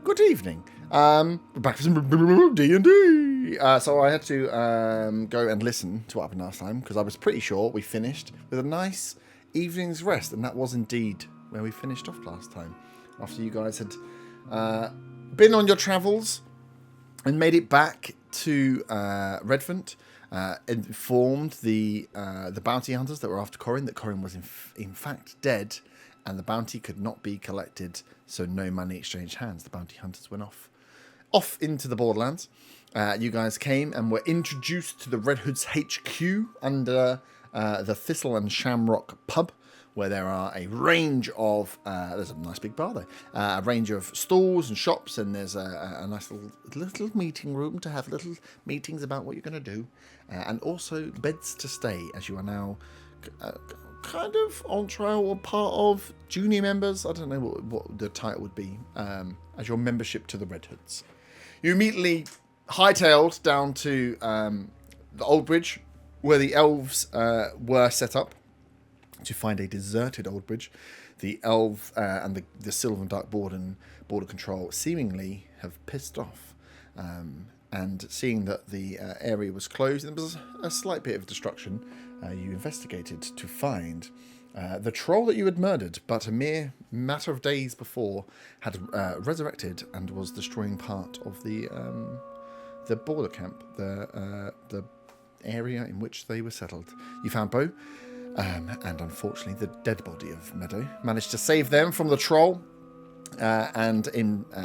Good evening. We're back for some D&D. So I had to go and listen to what happened last time because I was pretty sure we finished with a nice evening's rest, and that was indeed where we finished off last time. After you guys had been on your travels and made it back to Redvant, informed the bounty hunters that were after Corin that Corin was in fact dead, and the bounty could not be collected, so no money exchanged hands. The bounty hunters went off into the Borderlands. You guys came and were introduced to the Red Hood's HQ under the Thistle and Shamrock pub, where there are a range of, there's a nice big bar there, a range of stalls and shops, and there's a nice little meeting room to have little meetings about what you're going to do, and also beds to stay, as you are now kind of on trial or part of junior members. I don't know what the title would be, as your membership to the Red Hoods. You immediately hightailed down to the Old Bridge, where the elves were set up, to find a deserted Old Bridge. The elves and the Sylvan Dark border control seemingly have pissed off. And seeing that the area was closed, and there was a slight bit of destruction, you investigated to find the troll that you had murdered, but a mere matter of days before had resurrected and was destroying part of the border camp, the area in which they were settled. You found Bo, and unfortunately the dead body of Meadow. Managed to save them from the troll, and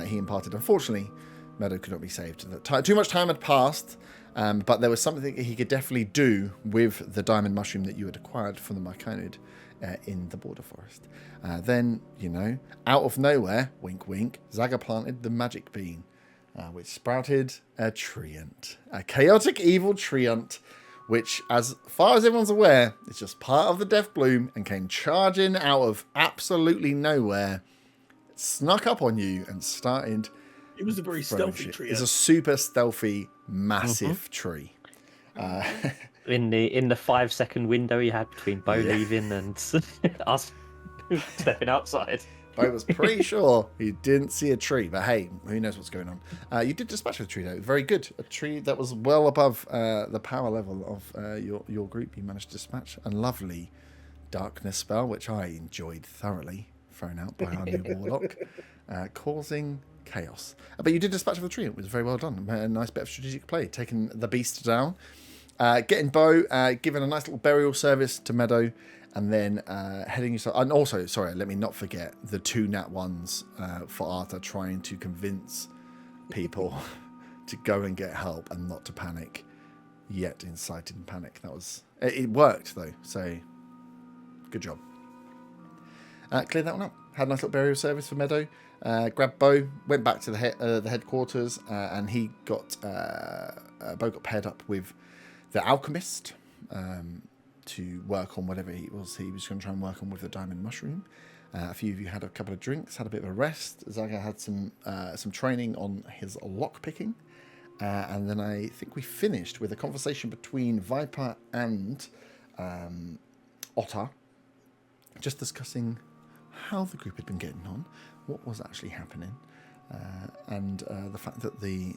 he imparted, unfortunately, Meadow could not be saved. Too much time had passed, but there was something he could definitely do with the diamond mushroom that you had acquired from the Myconid in the border forest. Then, out of nowhere, wink wink, Zaga planted the magic bean, which sprouted a treant. A chaotic evil treant, which, as far as everyone's aware, is just part of the Death Bloom and came charging out of absolutely nowhere, snuck up on you and started... It was a very stealthy tree. It's a super stealthy, massive tree. In the 5-second window you had between Bo leaving and us stepping outside. Bo was pretty sure he didn't see a tree, but hey, who knows what's going on. You did dispatch a tree, though. Very good. A tree that was well above the power level of your group. You managed to dispatch a lovely darkness spell, which I enjoyed thoroughly, thrown out by our new warlock, causing chaos. But you did dispatch of the tree. It was very well done. A nice bit of strategic play, taking the beast down, getting Bo, giving a nice little burial service to Meadow, and then heading yourself. And also, sorry, let me not forget the 2 nat 1s for Arthur, trying to convince people to go and get help and not to panic, yet incited panic. It worked though, so good job. Cleared that one up. Had a nice little burial service for Meadow. Grabbed Bo, went back to the headquarters, and Bo got paired up with the alchemist to work on whatever he was going to try and work on with the diamond mushroom. A few of you had a couple of drinks, had a bit of a rest. Zaga had some training on his lock picking, and then I think we finished with a conversation between Viper and Otter, just discussing how the group had been getting on, what was actually happening, and the fact that the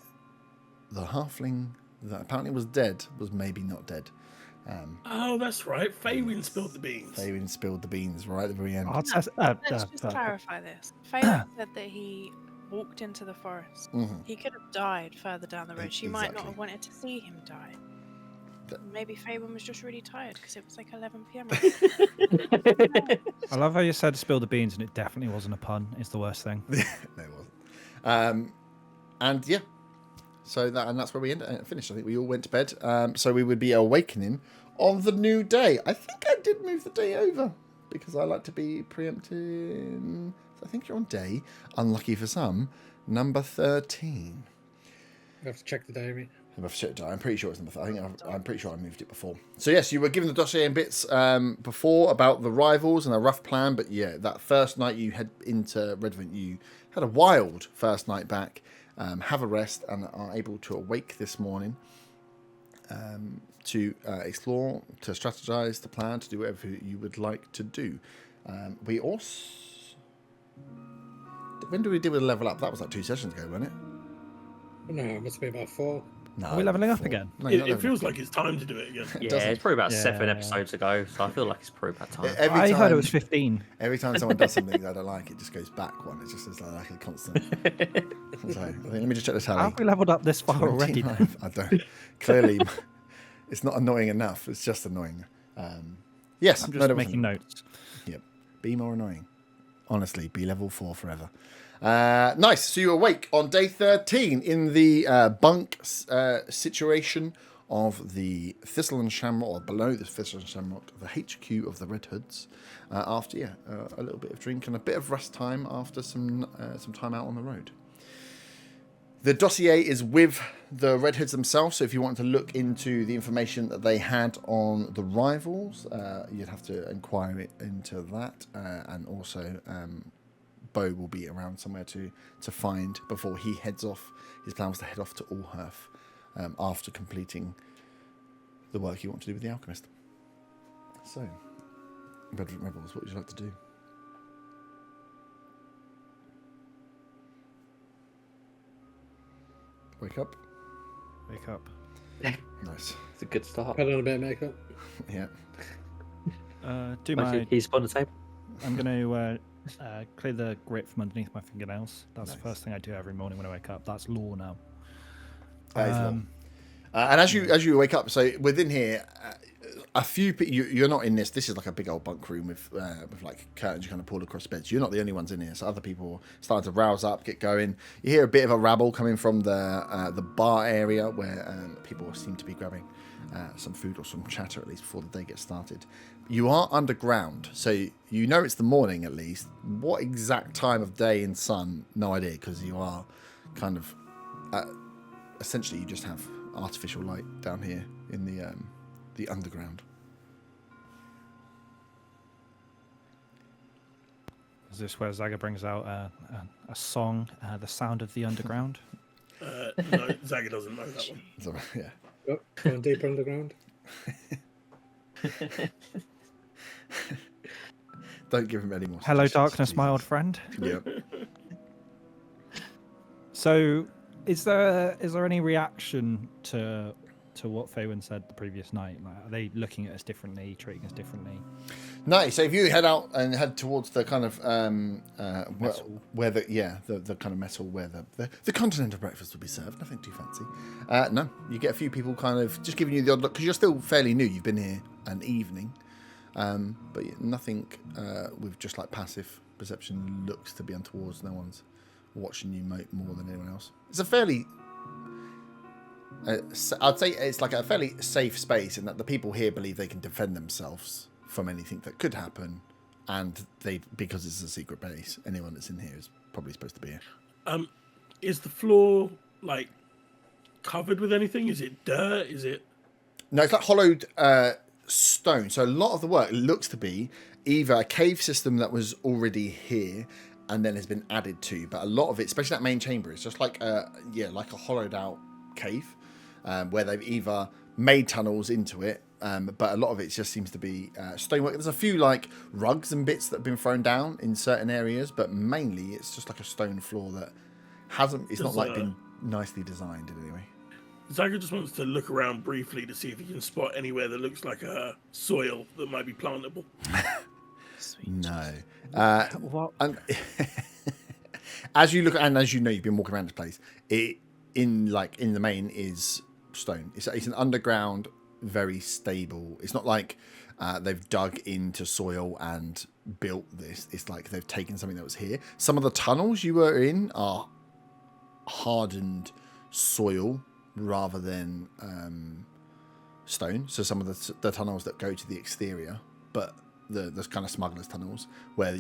halfling that apparently was dead was maybe not dead. Oh, that's right. Faywin spilled the beans. Faywin spilled the beans right at the very end. Let's just clarify this. Faywin said that he walked into the forest. Mm-hmm. He could have died further down the road. She might not have wanted to see him die. Maybe Faywin was just really tired because it was like 11 p.m. I love how you said spill the beans and it definitely wasn't a pun. It's the worst thing. No, it wasn't. And yeah, so that's where we finished. I think we all went to bed. So we would be awakening on the new day. I think I did move the day over because I like to be preempting. So I think you're on day, unlucky for some, number 13. We have to check the diary. I'm pretty sure it's number 13. I'm pretty sure I moved it before. So yes, you were given the dossier and bits before about the rivals and a rough plan. But yeah, that first night you head into Redvant, you had a wild first night back. Have a rest and are able to awake this morning to explore, to strategize, to plan, to do whatever you would like to do. We also When did we deal with a level up? That was like 2 sessions ago, wasn't it? No, it must be about 4. No, Are we leveling up 4. again? No, you're not It leveling feels up. like it's time to do it again. Yeah, doesn't. it's probably about 7 Yeah. episodes ago, so I feel like it's probably about time. Every I heard time- it was 15. Every time someone does something I don't like, it just goes back one. It just is like a constant. So, I think, let me just check the How tally. have we leveled up this far already? 29. I don't. Clearly, it's not annoying enough. It's just annoying. Yes, I'm no, just there making wasn't. notes. Yep. Be more annoying. Honestly, be level 4 forever. Nice. So you awake on day 13 in the bunk situation of the Thistle and Shamrock, or below the Thistle and Shamrock, the HQ of the Red Hoods. After a little bit of drink and a bit of rest time after some time out on the road. The dossier is with the Red Hoods themselves, so if you want to look into the information that they had on the rivals, you'd have to inquire into that, and also Bo will be around somewhere to find before he heads off. His plan was to head off to Allhearth after completing the work you want to do with the Alchemist. So, Redvant Rebels, what would you like to do? Wake up. Wake up. Nice. It's a good start. Put on a bit of makeup. Yeah. Do my. He's on the table. I'm going to clear the grit from underneath my fingernails. That's Nice. the first thing I do every morning when I wake up. That's law now. That is long. And as you wake up, so within here, a few people. You're not in this. This is like a big old bunk room with like curtains you kind of pull across beds. You're not the only ones in here. So other people are starting to rouse up, get going. You hear a bit of a rabble coming from the bar area where people seem to be grabbing some food or some chatter at least before the day gets started. You are underground, so you know it's the morning at least. What exact time of day and sun? No idea, because you are kind of essentially you just have artificial light down here in the underground. Is this where Zaga brings out a song, The Sound of the Underground? No, Zaga doesn't know that one. So, yeah. Oh, going deeper underground. Don't give him any more. Hello, suggestions, darkness, my Jesus. old friend. Yeah. So, is there any reaction to what Faywin said the previous night? Like, are they looking at us differently, treating us differently? Nice. So if you head out and head towards the kind of where the kind of metal where the continental breakfast will be served, nothing too fancy. No, you get a few people kind of just giving you the odd look because you're still fairly new. You've been here an evening, but nothing with just like passive perception looks to be untowards. No one's watching you more than anyone else. It's a fairly I'd say it's like a fairly safe space in that the people here believe they can defend themselves from anything that could happen, and because it's a secret base, anyone that's in here is probably supposed to be here. Is the floor like covered with anything? Is it dirt? Is it? No, it's like hollowed stone. So a lot of the work looks to be either a cave system that was already here and then has been added to, but a lot of it, especially that main chamber, is just like a hollowed out cave where they've either made tunnels into it, but a lot of it just seems to be stonework. There's a few like rugs and bits that have been thrown down in certain areas, but mainly it's just like a stone floor that it's not like been nicely designed in any way. Zaga just wants to look around briefly to see if he can spot anywhere that looks like a soil that might be plantable. Sweet. No. What? And as you look, and as you know, you've been walking around this place. It in the main is stone. It's an underground, very stable. It's not like they've dug into soil and built this. It's like they've taken something that was here. Some of the tunnels you were in are hardened soil rather than stone. So some of the tunnels that go to the exterior, but the kind of smugglers tunnels where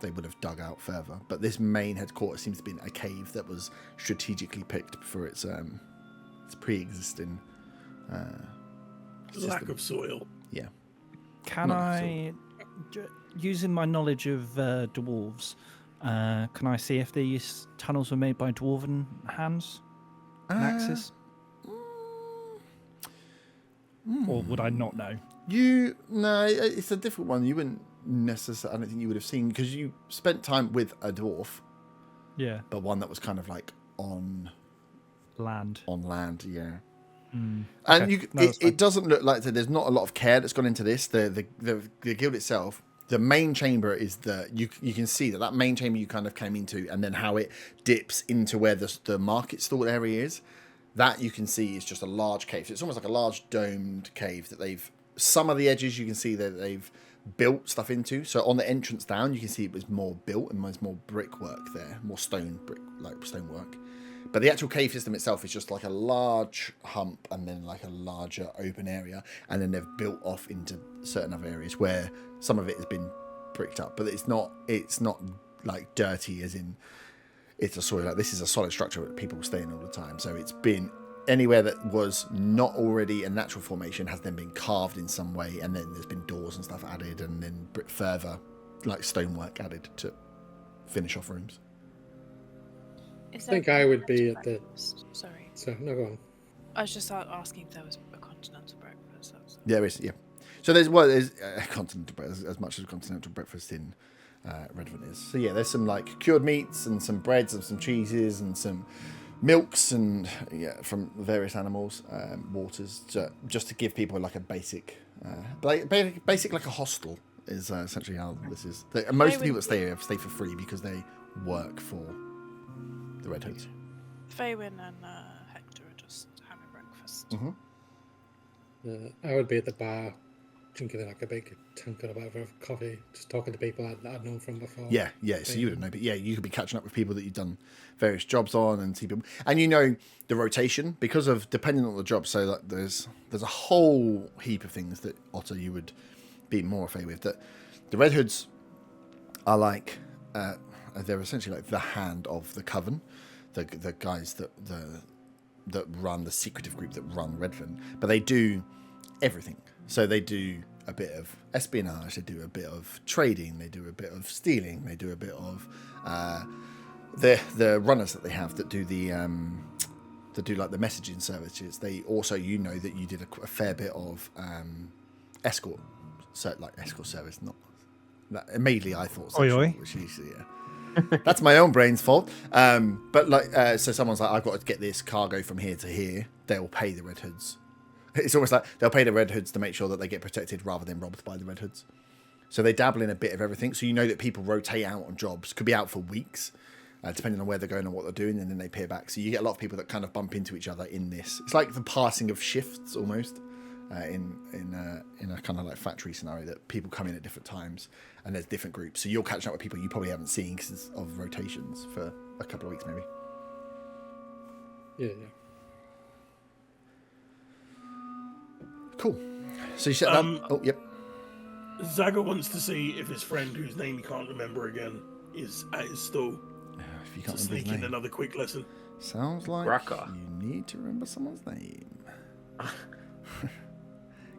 they would have dug out further. But this main headquarters seems to be a cave that was strategically picked for its pre-existing Lack system. of soil. Yeah. Can Not I, using my knowledge of dwarves, can I see if these tunnels were made by dwarven hands and axes? Or would I not know? No, it's a different one. You wouldn't necessarily. I don't think you would have seen because you spent time with a dwarf Yeah. but one that was kind of like on Land. yeah. Mm. And Okay. you, No, that's fine. it doesn't look like there's not a lot of care that's gone into this. The guild itself, the main chamber is you can see that main chamber you kind of came into, and then how it dips into where the market stall area is. That you can see is just a large cave. So it's almost like a large domed cave that some of the edges you can see that they've built stuff into. So on the entrance down, you can see it was more built and there's more brickwork there, more stonework. But the actual cave system itself is just like a large hump and then like a larger open area. And then they've built off into certain other areas where some of it has been bricked up. But it's not like dirty as in it's a soil. Like this is a solid structure that people stay in all the time. So it's been anywhere that was not already a natural formation has then been carved in some way. And then there's been doors and stuff added and then further like stonework added to finish off rooms. I think I would be at the... Sorry. So, no, go on. I was just asking if there was a continental breakfast. That's all. There is, yeah. So there's continental breakfast, as much as continental breakfast in Redvant is. So yeah, there's some like cured meats and some breads and some cheeses and some milks and from various animals, waters, just to give people like a basic like a hostel is essentially how this is. Most of the people that stay here stay for free because they work for the Red Hoods. Faywin and Hector are just having breakfast. I would be at the bar drinking like a big tankard or whatever of coffee, just talking to people that I'd known from before. Yeah. So you would know, but you could be catching up with people that you've done various jobs on and see people, and the rotation because of depending on the job. So like there's a whole heap of things that Otto you would be more afraid with. That the Red Hoods are like they're essentially like the hand of the Coven, the guys that run the secretive group that run Redvant, but they do everything. So they do a bit of espionage, they do a bit of trading, they do a bit of stealing, they do a bit of the runners that they have that do like the messaging services. They also that you did a fair bit of escort, so like escort service. Not that immediately I thought sexual, which usually that's my own brain's fault. But like so someone's like, I've got to get this cargo from here to here. They'll pay the Red Hoods. It's almost like they'll pay the Red Hoods to make sure that they get protected rather than robbed by the Red Hoods. So they dabble in a bit of everything. So that people rotate out on jobs, could be out for weeks, depending on where they're going and what they're doing, and then they peer back. So you get a lot of people that kind of bump into each other in this. It's like the passing of shifts almost in a kind of like factory scenario that people come in at different times and there's different groups. So you're catching up with people you probably haven't seen because of rotations for a couple of weeks maybe. Yeah. Cool. So you set that. Oh, yep. Zaga wants to see if his friend, whose name he can't remember again, is at his stall. If you To can't remember sneak his in name. another quick lesson. Sounds like Gracker. you need to remember someone's name.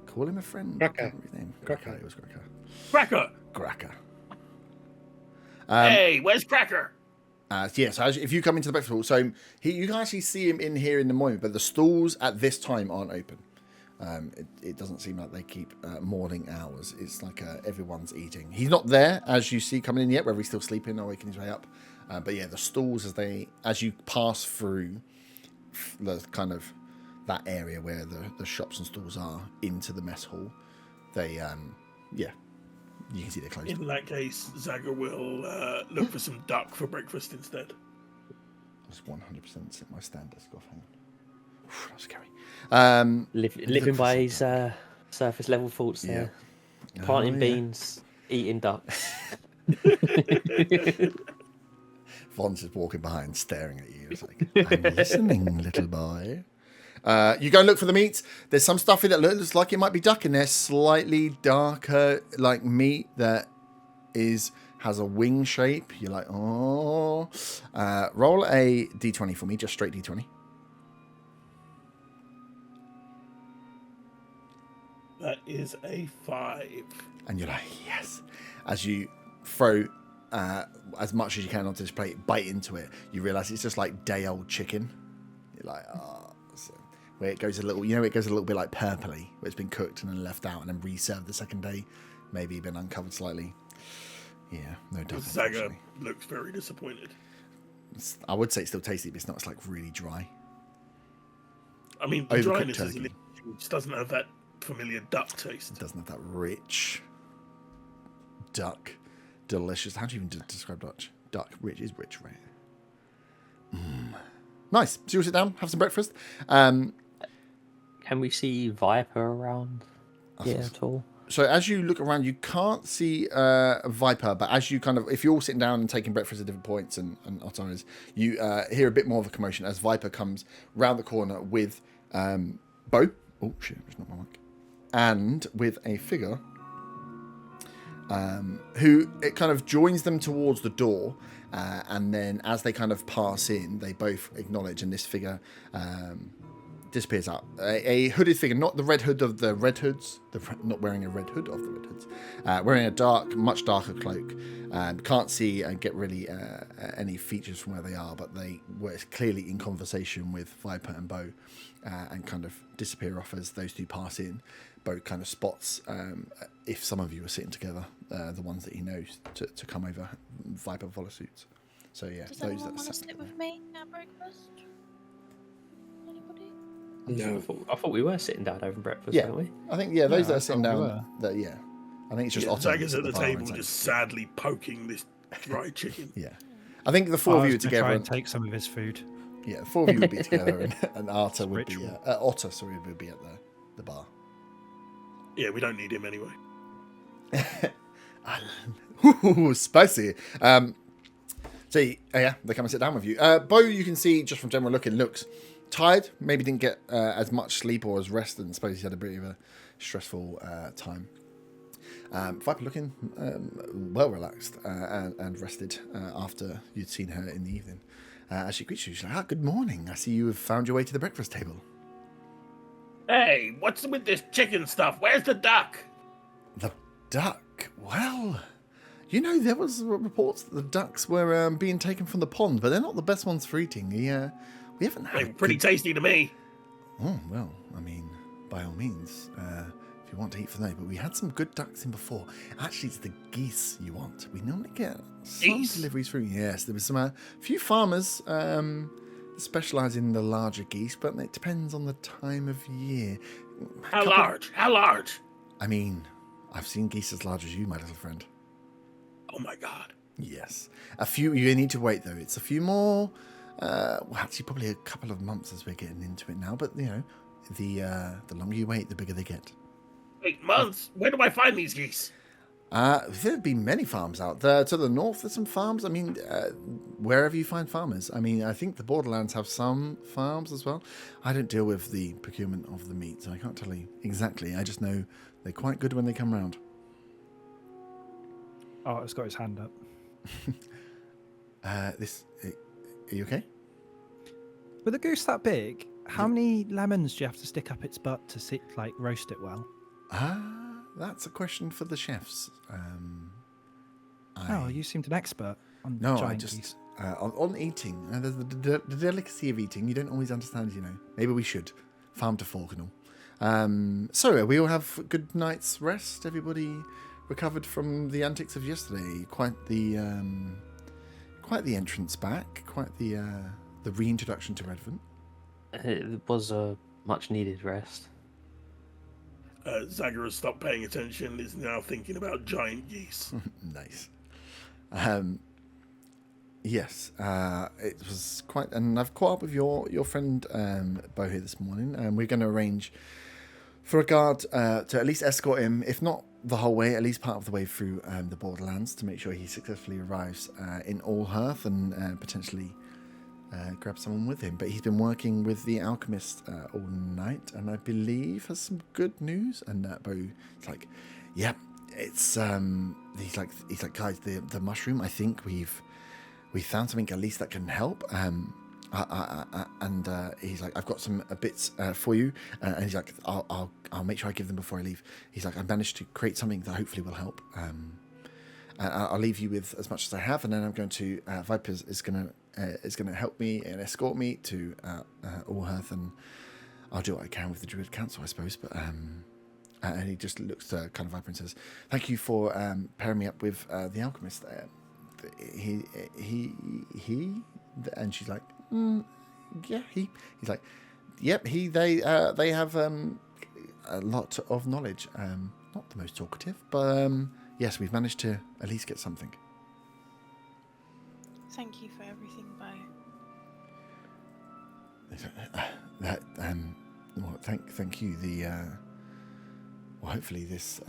Call him a friend. Gracker. Can't remember his name. Gracker. It was Gracker. Cracker! Gracker. Hey, where's Cracker? So if you come into the breakfast hall, so you can actually see him in here in the morning, but the stalls at this time aren't open. It doesn't seem like they keep morning hours. It's like everyone's eating. He's not there as you see coming in yet, whether he's still sleeping or waking his way up. But yeah, the stalls as you pass through the kind of that area where the shops and stalls are into the mess hall, they you can see they're closed. In that case, Zaga will look for some duck for breakfast instead. That's 100% set my standards. Go hang on. That's scary. Living by his surface level thoughts there. Planting beans, eating ducks. Von's just walking behind, staring at you. It's like, I'm listening, little boy. You go and look for the meats. There's some stuff in that looks like it might be duck in there. Slightly darker, like meat that has a wing shape. You're like, oh. Roll a d20 for me, just straight d20. That is a 5. And you're like, yes. As you throw as much as you can onto this plate, bite into it, you realise it's just like day-old chicken. You're like, oh. So, where it goes a little, it goes a little bit like purpley, where it's been cooked and then left out and then reserved the second day. Maybe been uncovered slightly. Yeah, no doubt. Zaga looks very disappointed. I would say it's still tasty, but it's not. It's like really dry. I mean, the Overcooked dryness is turkey. it just doesn't have that familiar duck taste. It doesn't have that rich duck, delicious. How do you even describe Dutch? Duck, rich is rich, right? Nice. So you'll sit down, have some breakfast. Can we see Viper around here at all? So as you look around, you can't see a Viper, but as you if you're all sitting down and taking breakfast at different points and Otto's, you hear a bit more of a commotion as Viper comes round the corner with Bo. Oh shit, it's not my mic. And with a figure who it kind of joins them towards the door, and then as they kind of pass in, they both acknowledge, and this figure disappears out. A hooded figure, not the red hood of the Red Hoods, not wearing a red hood of the Red Hoods, wearing a much darker cloak. Can't see and get really any features from where they are, but they were clearly in conversation with Viper and Bo, and kind of disappear off as those two pass in. Bo kind of spots, if some of you are sitting together, the ones that he knows to come over. Viper follow suits. So yeah, Does those anyone that want to sat sit together. with me at breakfast? Anybody? No. I thought we were sitting down over breakfast, Yeah. weren't we? I think those that I are sitting thought we down. I think it's just Yeah, Otto. Zaga's that's at the far table, end side. just sadly poking this fried chicken. Yeah, I think the four of you are together. Try and take some of his food. Yeah, the four of you would be together, and Arta would be Ritual. Otter. Sorry, would be at the bar. Yeah, we don't need him anyway. Ooh, spicy. So yeah, they come and sit down with you. Bo, you can see just from general looking, looks tired. Maybe didn't get as much sleep or as rest, and suppose he had a bit of a stressful time. Viper looking well relaxed and rested after you'd seen her in the evening. As she greets you, she's like, good morning. I see you have found your way to the breakfast table. Hey, what's with this chicken stuff? Where's the duck? The duck? Well, there was reports that the ducks were being taken from the pond, but they're not the best ones for eating. We haven't had They're pretty tasty to me. Oh, well, I mean, by all means, if you want to eat from there. But we had some good ducks in before. Actually, it's the geese you want. We normally get some Geese? deliveries through. Yes, there was some few farmers specialise in the larger geese, but it depends on the time of year. How large? How large? I mean, I've seen geese as large as you, my little friend. Oh my god. Yes. A few, you need to wait though. It's a few more, well, actually probably a couple of months as we're getting into it now, but the longer you wait, the bigger they get. 8 months? Where do I find these geese? There'd be many farms out there. To the north, there's some farms. I mean, wherever you find farmers. I mean, I think the Borderlands have some farms as well. I don't deal with the procurement of the meat, so I can't tell you exactly. I just know they're quite good when they come round. Oh, it's got his hand up. Are you okay? With a goose that big, how many lemons do you have to stick up its butt to roast it well? That's a question for the chefs. Oh, you seemed an expert on No, giant I just geese. on eating. There's the delicacy of eating. You don't always understand. Maybe we should farm to fork and all. So we all have good night's rest. Everybody recovered from the antics of yesterday. Quite the entrance back. Quite the reintroduction to Redvant. It was a much needed rest. Zaga has stopped paying attention, is now thinking about giant geese. Nice. Yes, it was quite, and I've caught up with your friend Bo here this morning, and we're going to arrange for a guard to at least escort him, if not the whole way, at least part of the way through the Borderlands, to make sure he successfully arrives in Allhearth and potentially grab someone with him. But he's been working with the alchemist all night, and I believe has some good news. And Bo's like, yeah, it's he's like guys, the mushroom. I think we found something at least that can help. And he's like, I've got some bits for you. And he's like, I'll make sure I give them before I leave. He's like, I managed to create something that hopefully will help. I'll leave you with as much as I have, and then I'm going to Viper is going to help me and escort me to Allhearth, and I'll do what I can with the Druid Council, I suppose. But and he just looks to kind of Viper and says, "Thank you for pairing me up with the alchemist. And she's like, yeah, he's like, yep, they have a lot of knowledge. Not the most talkative, but yes, we've managed to at least get something. Thank you for everything, Bo. Well, thank you. Well, hopefully this,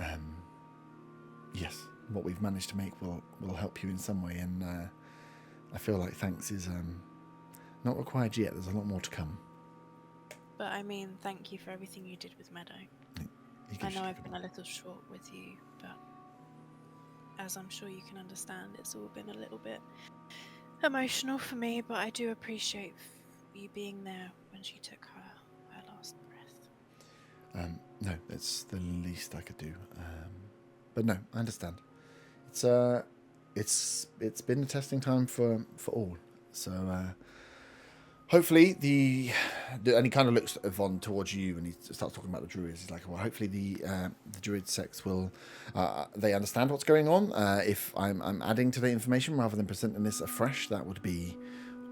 yes, what we've managed to make will help you in some way, and I feel like thanks is not required yet. There's a lot more to come. But I mean, thank you for everything you did with Meadow. I know I've been a little short with you, but as I'm sure you can understand, it's all been a little bit emotional for me, but I do appreciate you being there when she took her last breath. No, it's the least I could do. But no, I understand. It's been a testing time for all. So hopefully and he kind of looks Yvonne towards you, and he starts talking about the druids. He's like, well, hopefully the druid sects will they understand what's going on. If I'm adding to the information rather than presenting this afresh, that would be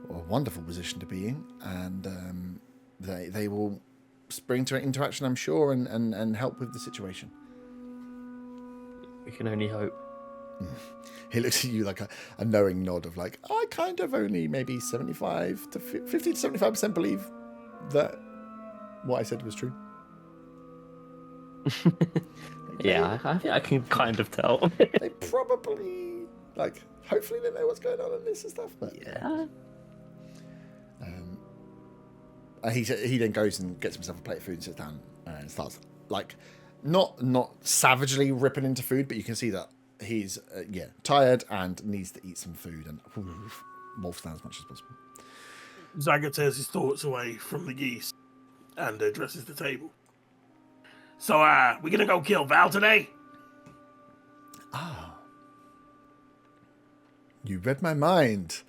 a wonderful position to be in, and they will spring into action, I'm sure, and help with the situation. We can only hope. He looks at you like a knowing nod of like, I kind of only maybe 50 to 75% believe that what I said was true. Yeah, I think I can kind of tell. They probably, like, hopefully they know what's going on in this and stuff, but Yeah. He then goes and gets himself a plate of food and sits down and starts, like, not savagely ripping into food, but you can see that he's tired and needs to eat some food and wolfs down as much as possible. Zaga tears his thoughts away from the geese and addresses the table. So, we gonna go kill Val today? You read my mind.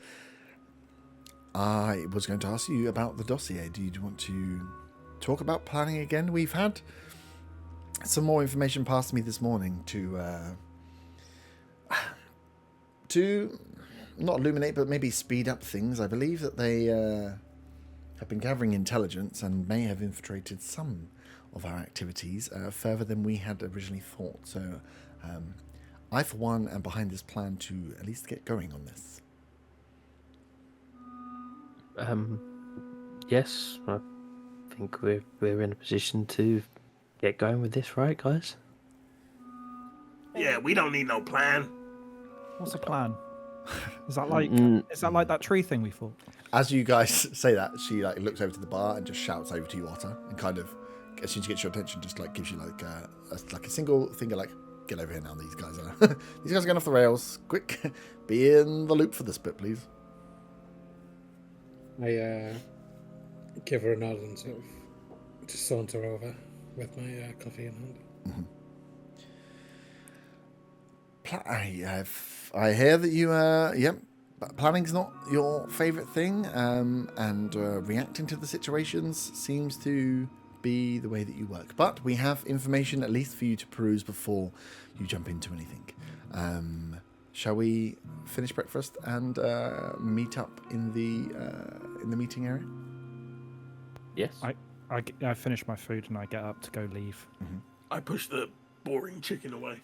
I was going to ask you about the dossier. Do you want to talk about planning again? We've had some more information passed to me this morning to not illuminate, but maybe speed up things. I believe that they have been gathering intelligence and may have infiltrated some of our activities further than we had originally thought. So I, for one, am behind this plan to at least get going on this. Yes, I think we're in a position to get going with this, right, guys? Yeah, we don't need no plan. What's the plan? Is that like that tree thing we fought? As you guys say that, she like looks over to the bar and just shouts over to you, Otter, and kind of, as soon as she gets your attention, just like gives you like a single finger, like, get over here now. These guys are going off the rails. Quick, be in the loop for this bit, please. I give her a nod and sort of just saunter over with my coffee in hand. Mm-hmm. I hear that you, planning's not your favourite thing, and reacting to the situations seems to be the way that you work. But we have information at least for you to peruse before you jump into anything. Shall we finish breakfast and meet up in the meeting area? Yes. I finish my food and I get up to go leave. Mm-hmm. I push the boring chicken away.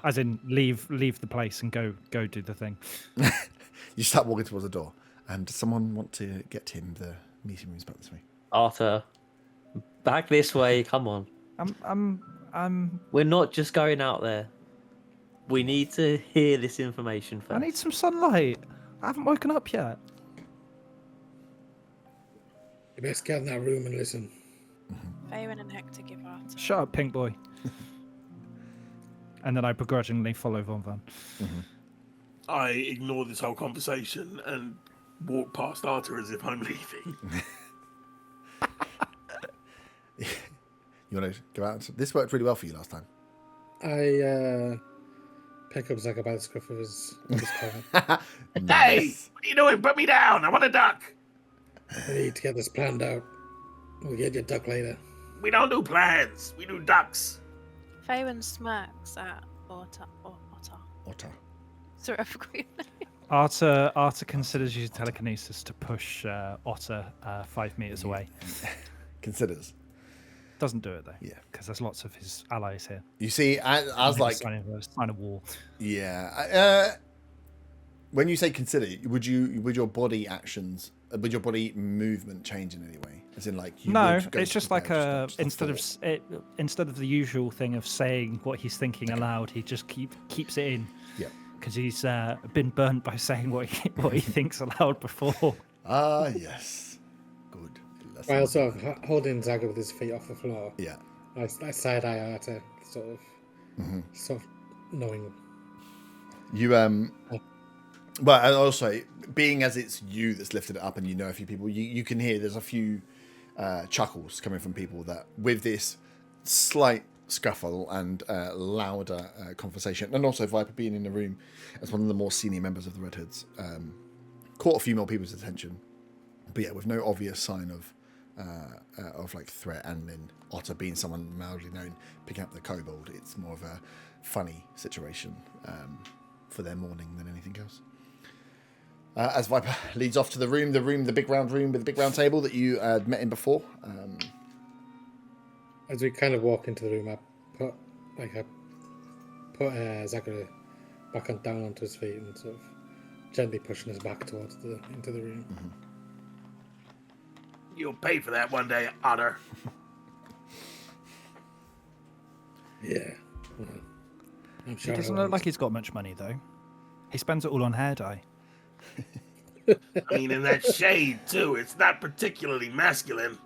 As in, leave the place and go do the thing. You start walking towards the door. Does someone want to get him the meeting rooms back this way? Arthur, back this way. Come on. I'm. We're not just going out there. We need to hear this information first. I need some sunlight. I haven't woken up yet. You best get in that room and listen. Faywin and Hector give Arthur. Shut up, pink boy. And then I begrudgingly follow Von Van. Mm-hmm. I ignore this whole conversation and walk past Arthur as if I'm leaving. You want to go out? This worked really well for you last time. I pick up Zaga by the scruff of his collar. Hey! What are you doing? Put me down! I want a duck! I need to get this planned out. We'll get your duck later. We don't do plans. We do ducks. Faywin smirks at Otter. Otter. Sorry, I forgot your name. Arta considers using telekinesis to push Otter 5 meters away. Considers. Doesn't do it though. Yeah. Because there's lots of his allies here. You see, as like, sign of war. yeah. When you say consider, would your body actions, would your body movement change in any way? As in, like, you no, would go it's to just prepare, like instead of the usual thing of saying what he's thinking aloud, he just keeps it in. Yeah. Because he's been burnt by saying what he thinks aloud before. Ah, yes. Good. While sort of holding Zaga with his feet off the floor. Yeah. I side eye Arta, sort of knowing. You Well, and also being as it's you that's lifted it up, and you know a few people, you can hear there's a few chuckles coming from people that with this slight scuffle and louder conversation, and also Viper being in the room as one of the more senior members of the Red Hoods, caught a few more people's attention. But yeah, with no obvious sign of like threat, and then Otter being someone mildly known picking up the kobold, it's more of a funny situation for their morning than anything else. As Viper leads off to the big round room with the big round table that you met in before. As we kind of walk into the room, I put Zachary back down onto his feet and sort of gently pushing us back towards into the room. Mm-hmm. You'll pay for that one day, Otter. Yeah. Well, I'm sure He doesn't look like he's got much money though. He spends it all on hair dye. I mean, in that shade too. It's not particularly masculine.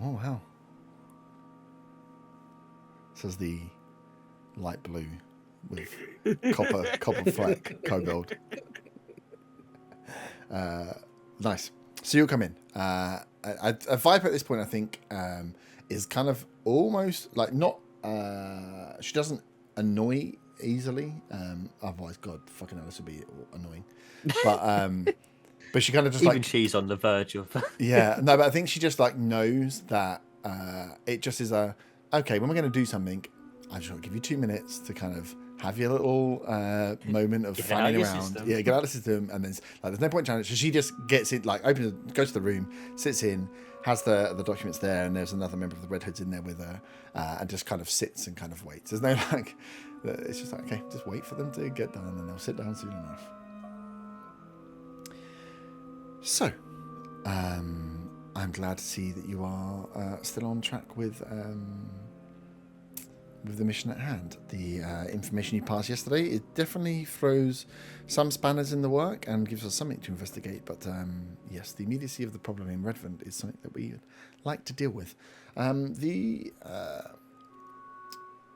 Oh wow! Says the light blue with copper fleck kobold. Nice. So you'll come in. A Viper at this point, I think, is kind of almost like not. She doesn't annoy easily. Otherwise, God, fucking hell, this would be annoying. But she kind of just even like she's on the verge of. Yeah, no, but I think she just like knows that it just is okay. When we're going to do something, I just want to give you 2 minutes to kind of have your little moment of fanning around. Yeah, get out of the system, and then there's no point trying it. So she just gets it, like goes to the room, sits in, has the documents there, and there's another member of the Red Hoods in there with her, and just kind of sits and kind of waits. There's no like, it's just like, okay, just wait for them to get done, and they'll sit down soon enough. So, I'm glad to see that you are still on track with the mission at hand. The information you passed yesterday, it definitely throws some spanners in the work and gives us something to investigate. But yes, the immediacy of the problem in Redvant is something that we would like to deal with.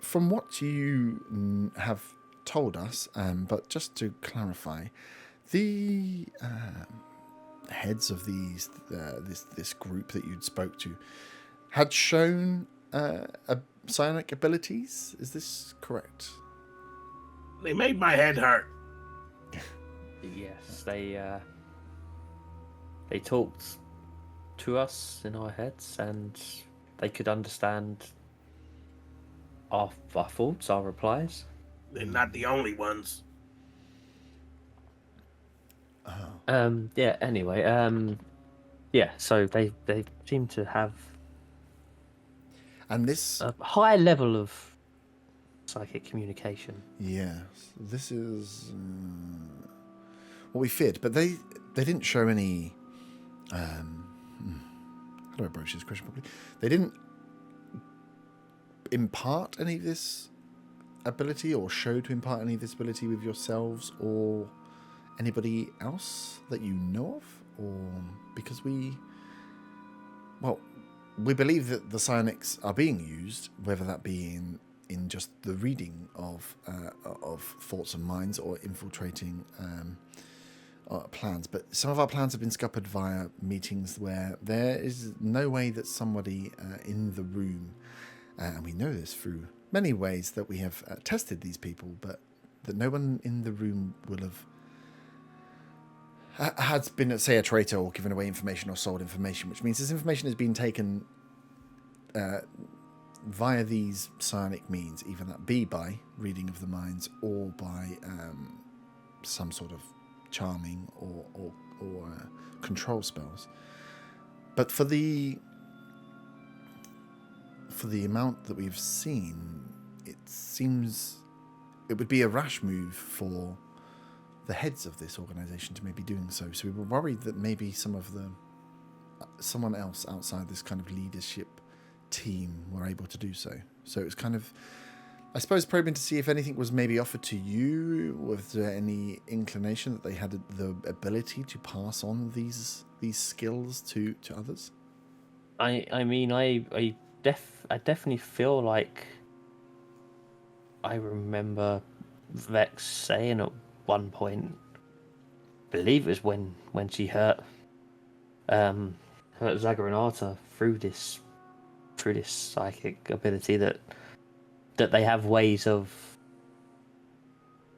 From what you have told us, but just to clarify, the heads of this group that you'd spoke to had shown psionic abilities. Is this correct? They made my head hurt. Yes, they talked to us in our heads, and they could understand our thoughts, our replies. They're not the only ones. Yeah. Anyway. Yeah. So they seem to have and this a high level of psychic communication. Yes, this is what we feared, but they didn't show any. How do I broach this question properly? They didn't impart any of this ability, or show to impart any of this ability with yourselves or anybody else that you know of, or because we believe that the psionics are being used, whether that be in just the reading of thoughts and minds, or infiltrating plans. But some of our plans have been scuppered via meetings where there is no way that somebody in the room, and we know this through many ways that we have tested these people, but that no one in the room will have has been, say, a traitor or given away information or sold information, which means this information has been taken via these psionic means, either that be by reading of the minds or by some sort of charming or control spells. But for the amount that we've seen, it seems it would be a rash move for the heads of this organization to maybe doing so. So we were worried that maybe someone else outside this kind of leadership team were able to do so. So it was kind of, I suppose, probing to see if anything was maybe offered to you. Was there any inclination that they had the ability to pass on these skills to others? I mean, I definitely feel like I remember Vex saying at one point, I believe it was when she hurt Zagaranata through this psychic ability, that they have ways of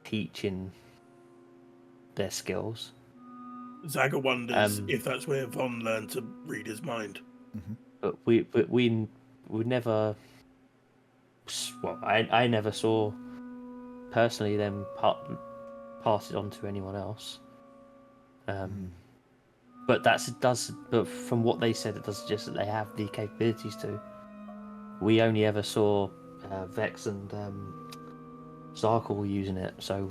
teaching their skills. Zaga wonders if that's where Von learned to read his mind. Mm-hmm. But we never. Well, I never saw personally them pass it on to anyone else. But But from what they said, it does suggest that they have the capabilities to. We only ever saw Vex and Zarkle using it, so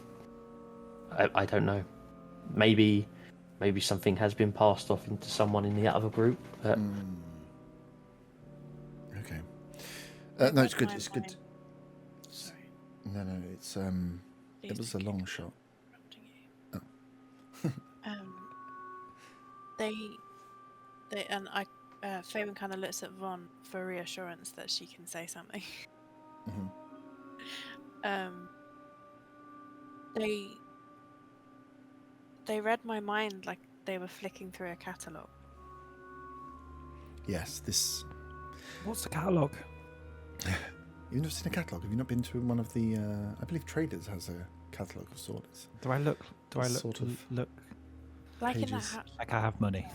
I don't know. Maybe something has been passed off into someone in the other group. But... Okay. No, it's good. It's good. Sorry. No, it's it was a long shot. Oh. They and I. Fabian kind of looks at Von for reassurance that she can say something. Mm-hmm. They read my mind like they were flicking through a catalogue. Yes, this. What's the catalogue? You've never seen a catalogue? Have you not been to one of the? I believe Traders has a catalogue of sorts. Do I look? Sort of look Like in the pages. hat. like I have money?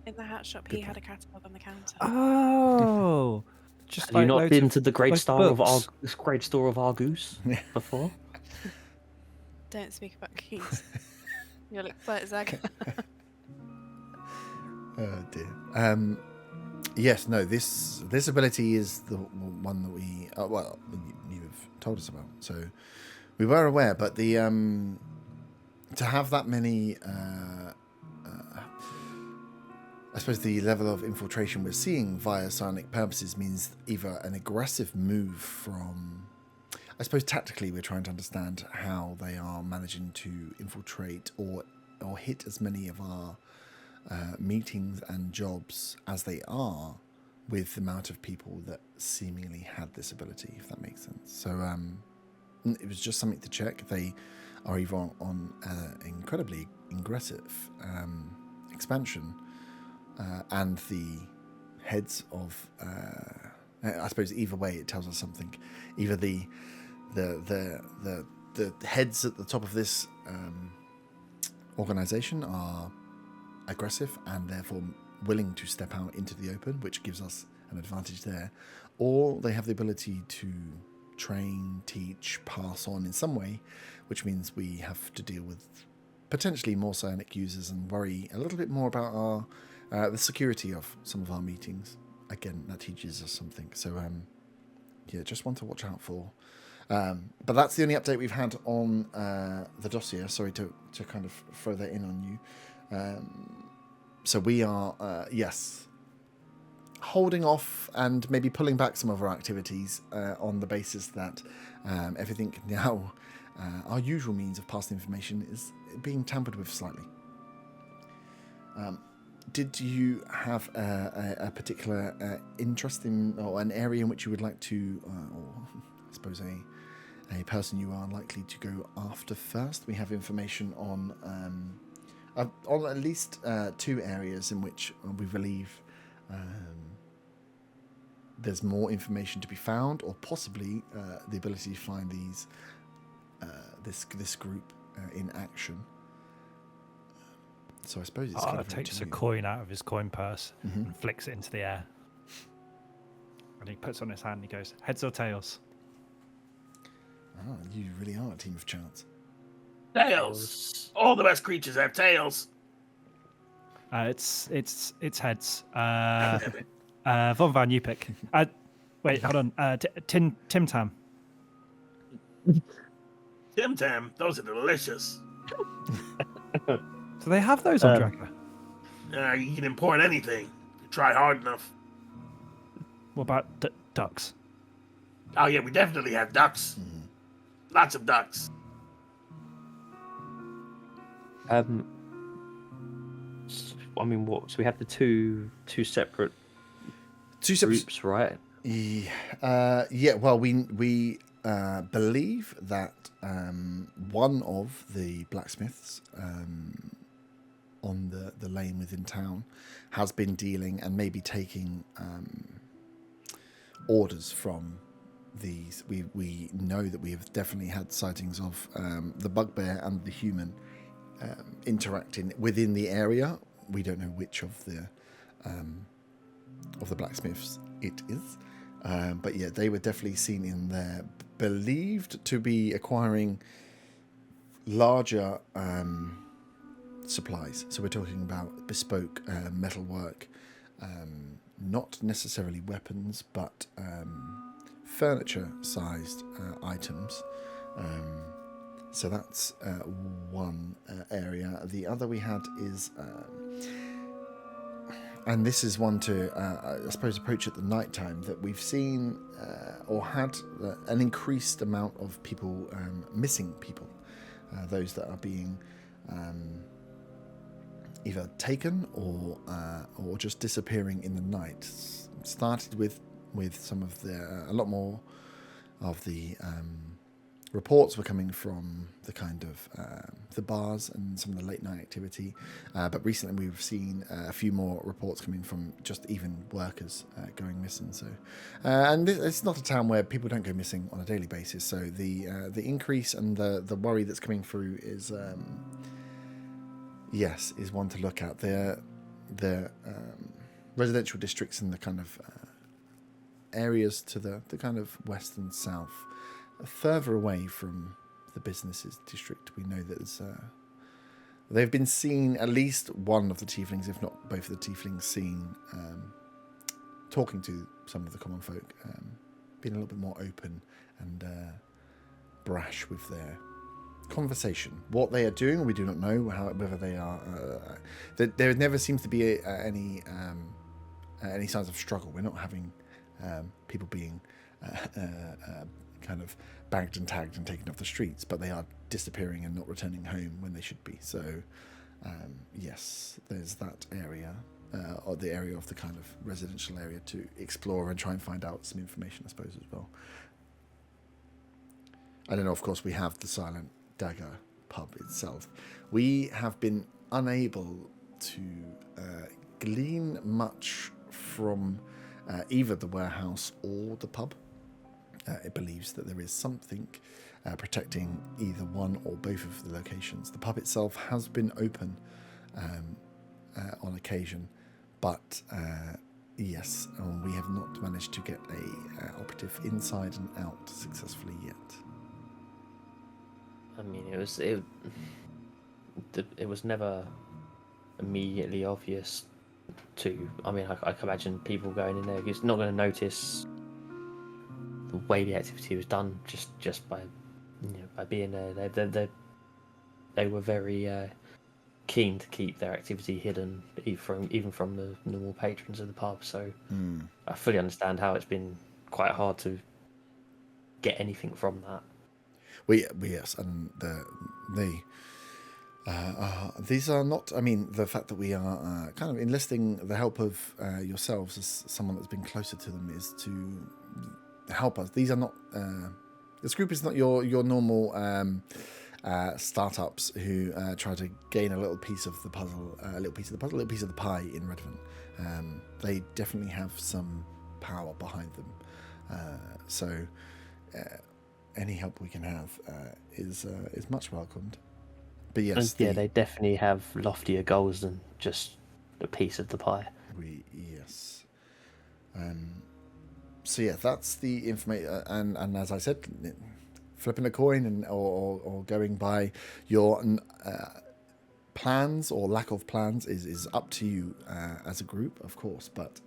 In the hat shop, Good he had a point. catalogue on the counter. Oh, just Have you not loads been of, to the Great like, Store of books. Great Store of Argus before? Don't speak about keys. You'll excite Zaga. Oh dear. Yes, no. This ability is the one that we you've told us about, so we were aware. But the to have that many, I suppose the level of infiltration we're seeing via psionic purposes means either an aggressive move from. I suppose tactically we're trying to understand how they are managing to infiltrate or hit as many of our meetings and jobs as they are with the amount of people that seemingly had this ability, if that makes sense. So it was just something to check. They are either on incredibly aggressive expansion and the heads of I suppose either way it tells us something. Either the heads at the top of this organization are aggressive and therefore willing to step out into the open, which gives us an advantage there, or they have the ability to train, teach, pass on in some way, which means we have to deal with potentially more psionic users and worry a little bit more about our the security of some of our meetings. Again, that teaches us something. So just one to watch out for. But that's the only update we've had on the dossier. Sorry to kind of throw that in on you. So we are, yes, holding off and maybe pulling back some of our activities on the basis that everything now, our usual means of passing information, is being tampered with slightly. Did you have a particular interest in, or an area in which you would like to, or I suppose a person you are likely to go after first? We have information on at least 2 areas in which we believe there's more information to be found, or possibly the ability to find these this group in action. So I suppose it's kind of takes a coin out of his coin purse and flicks it into the air. And he puts it on his hand and he goes, heads or tails? Oh, you really are a team of chance. Tails. All the best creatures have tails. It's heads. Damn it. Von Van, you pick. Wait, hold on. Tim Tam. Tim Tam, those are delicious. Do they have those on Dracula? You can import anything. You try hard enough. What about ducks? Oh yeah, we definitely have ducks. Lots of ducks. I mean, what? So we have the two separate groups, right? Yeah. Well, we believe that one of the blacksmiths on the lane within town has been dealing and maybe taking orders from these. We know that we have definitely had sightings of the bugbear and the human interacting within the area. We don't know which of the blacksmiths it is, but yeah, they were definitely seen in there, believed to be acquiring larger supplies. So we're talking about bespoke metalwork, not necessarily weapons, but furniture-sized items. So that's one area. The other we had is, and this is one to, I suppose, approach at the night time, that we've seen or had an increased amount of people, missing people, those that are being either taken or just disappearing in the night. Started with some of a lot more of the reports were coming from the kind of the bars and some of the late night activity, but recently we've seen a few more reports coming from just even workers going missing. So, and it's not a town where people don't go missing on a daily basis. So the increase and the worry that's coming through is is one to look at. The residential districts and the kind of areas to the kind of west and south, further away from the businesses district. We know that they've been seen, at least one of the tieflings, if not both of the tieflings, seen talking to some of the common folk, being a little bit more open and brash with their conversation. What they are doing, we do not know. Whether they are, there never seems to be any signs of struggle. We're not having people being kind of bagged and tagged and taken off the streets, but they are disappearing and not returning home when they should be. So yes, there's that area, or the area of the kind of residential area to explore and try and find out some information, I suppose, as well. I don't know, of course, we have the Silent Dagger pub itself. We have been unable to glean much from either the warehouse or the pub. It believes that there is something protecting either one or both of the locations. The pub itself has been open on occasion, but yes, we have not managed to get a operative inside and out successfully yet. I mean, it was never immediately obvious to. I mean, I can imagine people going in there. It's not going to notice the way the activity was done just by by being there. They were very keen to keep their activity hidden, even from the normal patrons of the pub. So I fully understand how it's been quite hard to get anything from that. Yes, and these are not. I mean, the fact that we are kind of enlisting the help of yourselves as someone that's been closer to them is to help us. These are not. This group is not your normal startups who try to gain a little piece of the puzzle, a little piece of the pie in Redvant. They definitely have some power behind them. So. Any help we can have is much welcomed. But yes, they definitely have loftier goals than just a piece of the pie. Yes. So yeah, that's the information. And as I said, flipping a coin and or going by your plans or lack of plans is up to you as a group, of course. But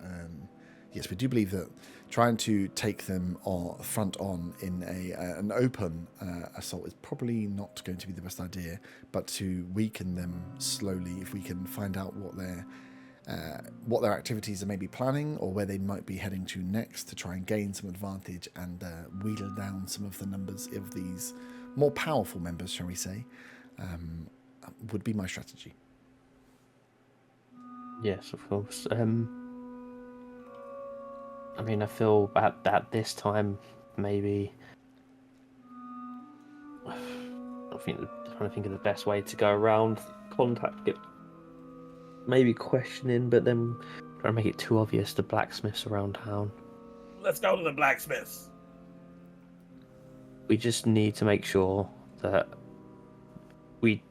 yes, we do believe that trying to take them front on in an open assault is probably not going to be the best idea, but to weaken them slowly if we can find out what their activities are maybe planning or where they might be heading to next to try and gain some advantage and wheedle down some of the numbers of these more powerful members, shall we say, would be my strategy. Yes, of course. I mean, I feel at this time, maybe... I'm trying to think of the best way to go around contact. Maybe questioning, but then trying to make it too obvious the blacksmiths around town. Let's go to the blacksmiths. We just need to make sure that we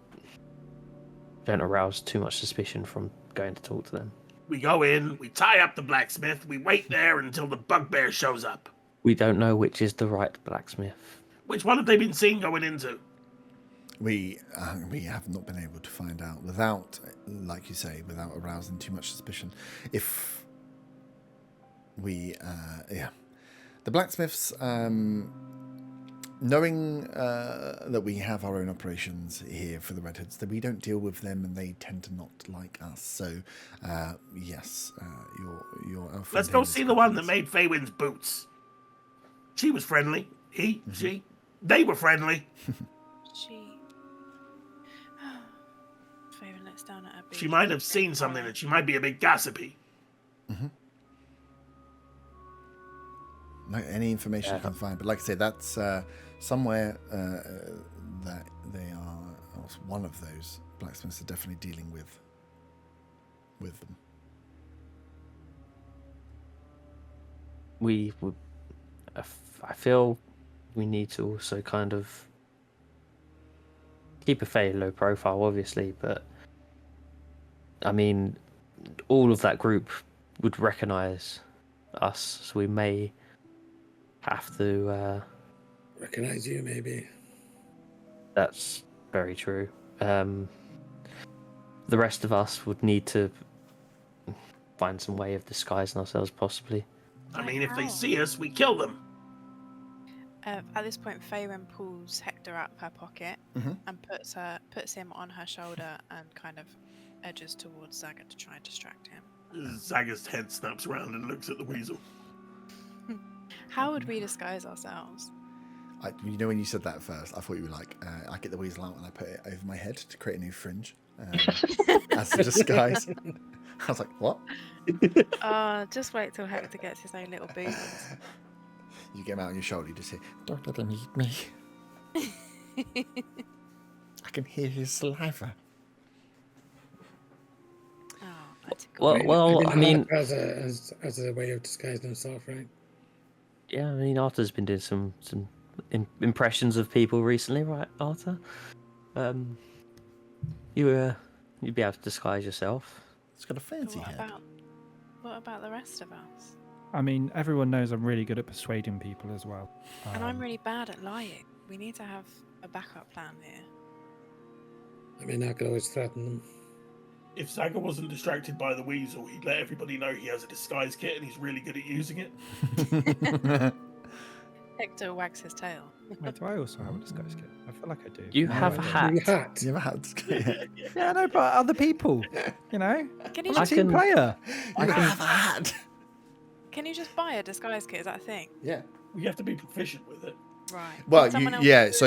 don't arouse too much suspicion from going to talk to them. We go in, we tie up the blacksmith, we wait there until the bugbear shows up. We don't know which is the right blacksmith. Which one have they been seen going into? We have not been able to find out without, like you say, without arousing too much suspicion. If we, the blacksmiths, knowing that we have our own operations here for the Red Hoods, that we don't deal with them and they tend to not like us. So, yes, your elf. Let's go see the one that made Feywin's boots. She was friendly. They were friendly. Faven looks down at her. She might have seen something and she might be a bit gossipy. Mm-hmm. No, any information you can find, but like I say, that's somewhere that they are. One of those blacksmiths are definitely dealing with them. I feel we need to also kind of keep a fairly low profile, obviously, but I mean, all of that group would recognise us, so we may have to recognise you, maybe. That's very true. The rest of us would need to find some way of disguising ourselves, possibly. I mean, if they see us, we kill them. At this point, Faerun pulls Hector out of her pocket and puts him on her shoulder and kind of edges towards Zaga to try and distract him. Zaga's head snaps around and looks at the weasel. How would we disguise ourselves? When you said that first, I thought you were like, I get the weasel out and I put it over my head to create a new fringe as a disguise. I was like, what? Just wait till Hector gets his own little boots. You get him out on your shoulder, you just say, "Don't let him eat me." I can hear his saliva. Well, I mean, as a way of disguising himself, right? Yeah, I mean, Arthur's been doing some impressions of people recently, right, Arthur? You'd be able to disguise yourself. It's got a fancy head. What about the rest of us? I mean, everyone knows I'm really good at persuading people as well. And I'm really bad at lying. We need to have a backup plan here. I mean, I could always threaten them. If Zaga wasn't distracted by the weasel, he'd let everybody know he has a disguise kit and he's really good at using it. Hector wags his tail. Wait, do I also have a disguise kit? I feel like I do. You have a hat. You have a hat. Yeah, no, but other people, you know? Can you I'm a just, team player. You have a hat. can you just buy a disguise kit? Is that a thing? Yeah. We have to be proficient with it. Right. Well, so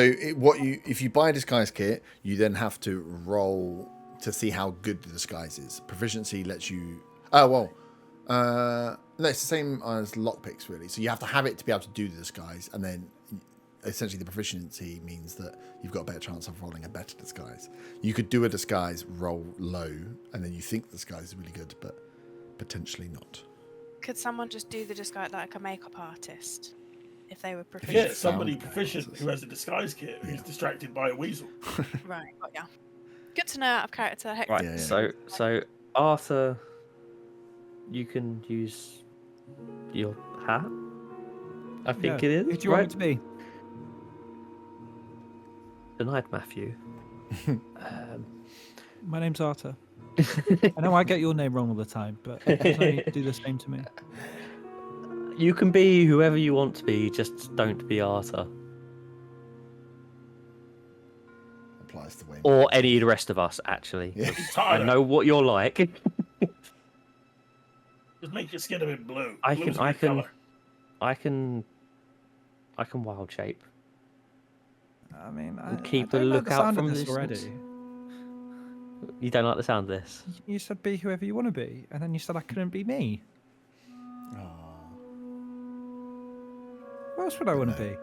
if you buy a disguise kit, you then have to roll to see how good the disguise is. Proficiency lets you... no, it's the same as lockpicks, really. So you have to have it to be able to do the disguise, and then essentially the proficiency means that you've got a better chance of rolling a better disguise. You could do a disguise, roll low, and then you think the disguise is really good, but potentially not. Could someone just do the disguise like a makeup artist? If they were Yeah, proficient. somebody proficient who has a disguise kit who's distracted by a weasel. Right, got ya. Good to know out of character. Hector. Right, Yeah. So Arthur, you can use your hat. I think it is. Who do you right? want me to be? Denied, Matthew. My name's Arthur. I know I get your name wrong all the time, but you can only do the same to me. You can be whoever you want to be, just don't be Arthur. Applies to Wayne. Or any of the rest of us, actually. Yeah. I know what you're like. Just make your skin a bit blue. I Blue's can, a I good can, color. I can wild shape. I mean, Keep I a don't like the lookout sound from of this distance. already. You don't like the sound of this? You said be whoever you want to be, and then you said I couldn't be me. Aw. What else would I want to be?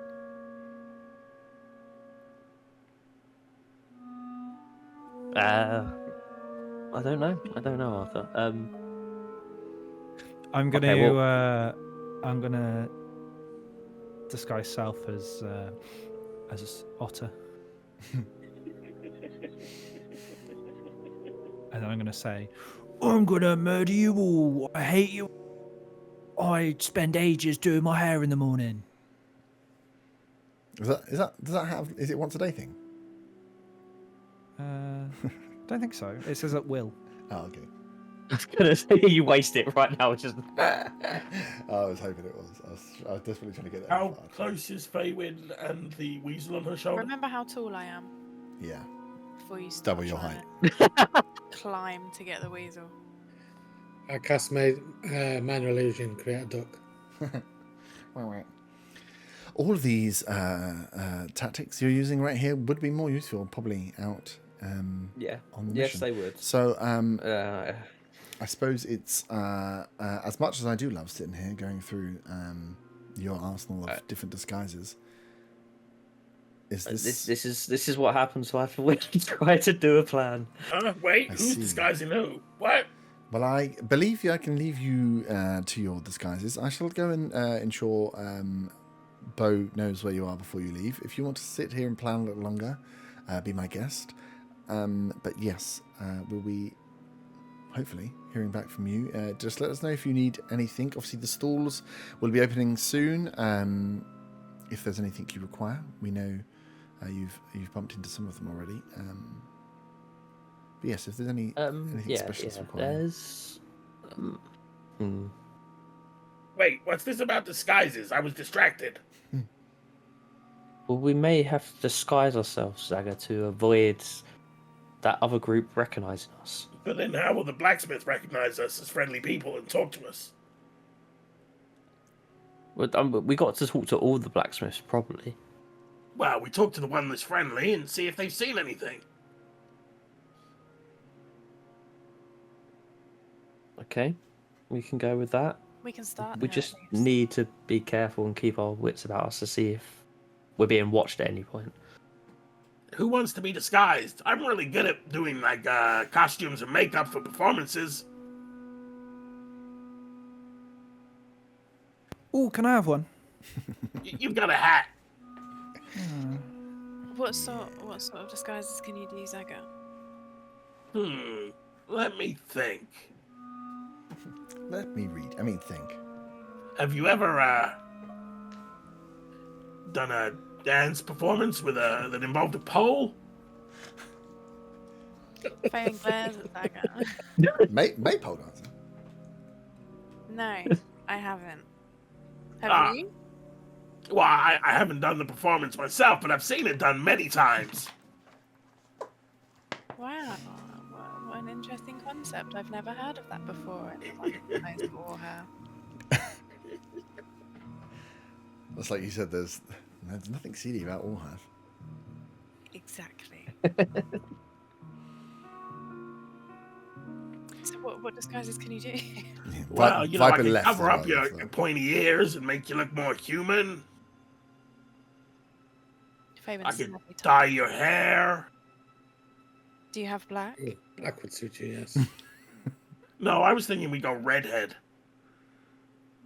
I don't know. I don't know, Arthur. I'm gonna Okay, well- I'm gonna disguise self as Otter, and then I'm gonna say, "I'm gonna murder you all. I hate you. I spend ages doing my hair in the morning." Does that have? Is it once a day thing? Don't think so. It says at will. Oh, okay. I was gonna say you waste it right now. Just I was hoping it was. I was desperately trying to get that. How close is Feywind and the weasel on her shoulder? Remember how tall I am Yeah. before you start Double your trying height. to climb to get the weasel. I cast minor illusion, create a duck. All of these tactics you're using right here would be more useful probably out yeah. on the Yes, mission. they would. So Uh, I suppose it's as much as I do love sitting here going through your arsenal of different disguises. Is this is what happens when we try to do a plan. Wait, I who's see. disguising who? What? Well, I believe I can leave you to your disguises. I shall go and ensure Bo knows where you are before you leave. If you want to sit here and plan a little longer, be my guest. But yes, we'll be hopefully hearing back from you. Just let us know if you need anything. Obviously, the stalls will be opening soon. If there's anything you require, we know you've bumped into some of them already. But yes, if there's anything special required. There's. Wait, what's this about disguises? I was distracted. Well, we may have to disguise ourselves, Zaga, to avoid that other group recognizing us. But then how will the blacksmith recognize us as friendly people and talk to us? We got to talk to all the blacksmiths, probably. Well, we talk to the one that's friendly and see if they've seen anything. Okay, we can go with that. We can start. We there, just at least. need to be careful and keep our wits about us to see if we're being watched at any point. Who wants to be disguised? I'm really good at doing like costumes and makeup for performances. Oh, can I have one? You've got a hat. What sort of disguises can you do, Zaga? Let me think. Let me think. Have you ever done a dance performance with that involved a pole? Faye and glares at Zaga. Maypole dancer. No, I haven't. Have you? Well, I haven't done the performance myself, but I've seen it done many times. Wow, what an interesting concept. I've never heard of that before. Anyone knows or her. That's like you said. There's nothing seedy about all have. Exactly. So what disguises can you do? Well, you know, I can left cover as up well, your so. pointy ears and make you look more human. I Fabian's can lovely top. dye your hair. Do you have black? Black would suit you, yes. No, I was thinking we go redhead.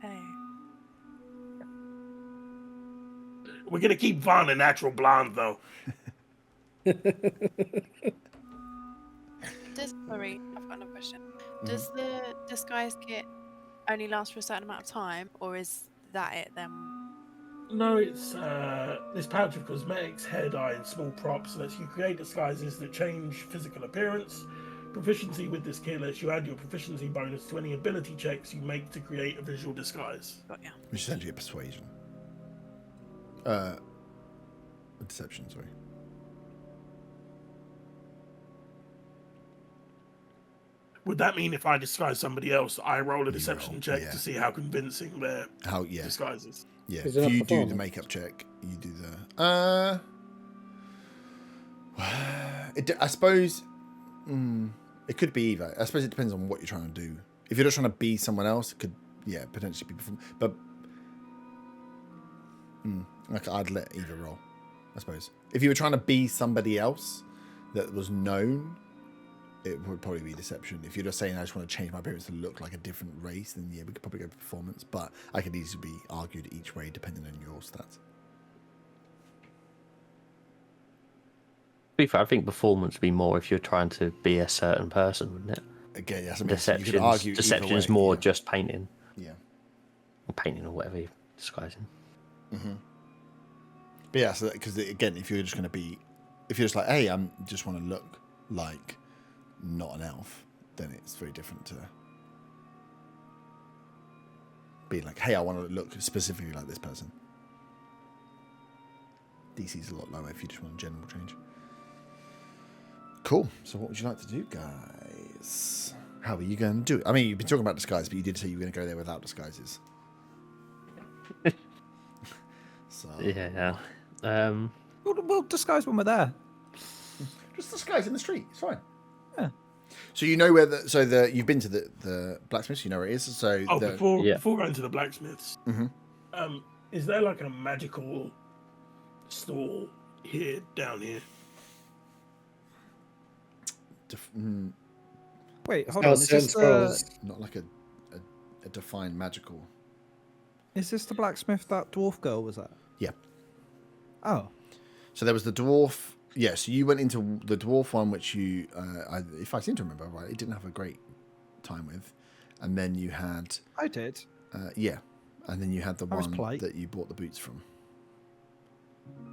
Oh. We're gonna keep Vaughn a natural blonde, though. Sorry, I've got another question. Does the disguise kit only last for a certain amount of time, or is that it then? No, it's this pouch of cosmetics, hair dye, and small props lets you create disguises that change physical appearance. Proficiency with this kit lets you add your proficiency bonus to any ability checks you make to create a visual disguise. Got ya. Which is essentially a persuasion. Deception, sorry. Would that mean if I disguise somebody else, I roll a deception roll, check yeah. to see how convincing their Yeah. disguise is? Yeah. Is it If a you do the performance? makeup check, you do the. I suppose. It could be either. I suppose it depends on what you're trying to do. If you're just trying to be someone else, it could, potentially be perform. But I'd let either roll. I suppose if you were trying to be somebody else that was known, it would probably be deception. If you're just saying I just want to change my appearance to look like a different race, then yeah, we could probably go performance. But I could easily be argued each way depending on your stats. To be fair, I think performance would be more if you're trying to be a certain person, wouldn't it? Again, yes, I mean, you could argue Deception either is way, more yeah. just painting. Yeah. Or painting or whatever you're disguising. Mm-hmm. But yeah, so because again, if you're just going to be, if you're just like, hey, I'm just want to look like not an elf, then it's very different to being like, hey, I want to look specifically like this person. DC's a lot lower if you just want a general change. Cool. So what would you like to do, guys? How are you going to do it? I mean, you've been talking about disguise, but you did say you were going to go there without disguises. So Yeah. We'll disguise when we're there. just disguise in the street. It's fine. Yeah. So you know where you've been to the blacksmiths. You know where it is. So Before going to the blacksmiths, Mhm. Is there like a magical stall down here? Wait, hold on. Is this, Not like a defined magical. is this the blacksmith that dwarf girl was at? Yeah. Oh. So there was the dwarf. Yeah, so you went into the dwarf one, which you, if I seem to remember right, it didn't have a great time with. And then you had... I did. Yeah. And then you had the I was one polite. that you bought the boots from.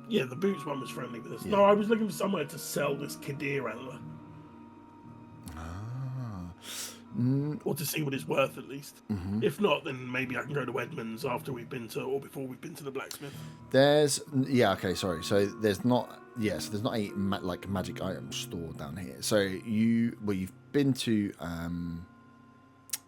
Yeah, the boots one was friendly with us. Yeah. No, I was looking for somewhere to sell this Kadir antler. Or to see what it's worth, at least. Mm-hmm. If not, then maybe I can go to Edmund's after we've been to, or before we've been to the blacksmith. There's... Yeah, okay, sorry. So there's not... Yeah, so there's not a magic item store down here. So you've been to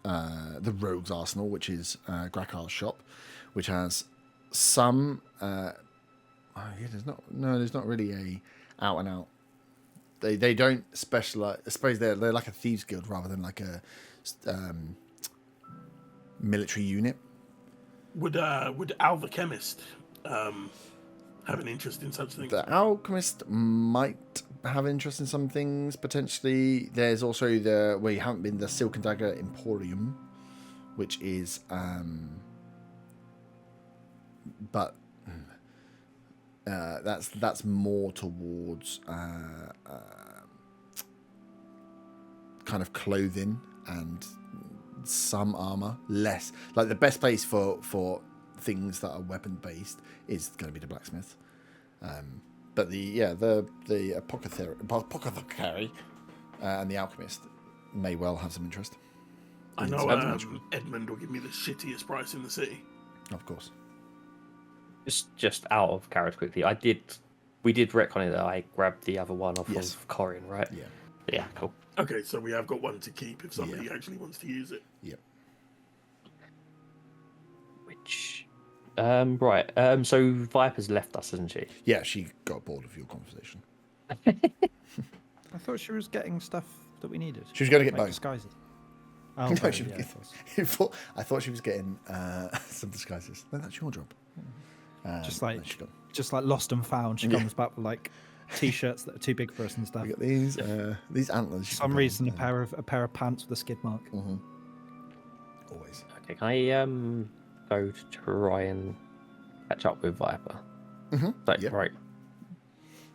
the Rogue's Arsenal, which is Grakar's shop, which has some... there's not really a out and out. They don't specialize. I suppose they're like a thieves guild rather than like a military unit. Would Al the chemist have an interest in such things? The alchemist might have interest in some things potentially. There's also where you haven't been, the Silk and Dagger Emporium, which is but that's more towards kind of clothing and some armor. Less like the best place for things that are weapon based is going to be the blacksmith. But the apothecary and the alchemist may well have some interest. I know Magical. Edmund will give me the shittiest price in the city. Of course. Just out of character quickly, we did retcon it that I grabbed the other one off Yes. of Corin, right? Yeah. Yeah, cool. Okay, so we have got one to keep if somebody actually wants to use it. Yep. Which, right. So Viper's left us, hasn't she? Yeah, she got bored of your conversation. I thought she was getting stuff that we needed. She was going to get like both. disguises. Oh, No, bow, she- yeah, of course. I thought she was getting some disguises. No, that's your job. Just no, like she got- just like lost and found. She Yeah. comes back with like t-shirts that are too big for us and stuff. we got these antlers. For some reason, a pair of pants with a skid mark. Mm-hmm. Always. Okay, can I go to try and catch up with Viper? Mm-hmm. Like, Yeah. right,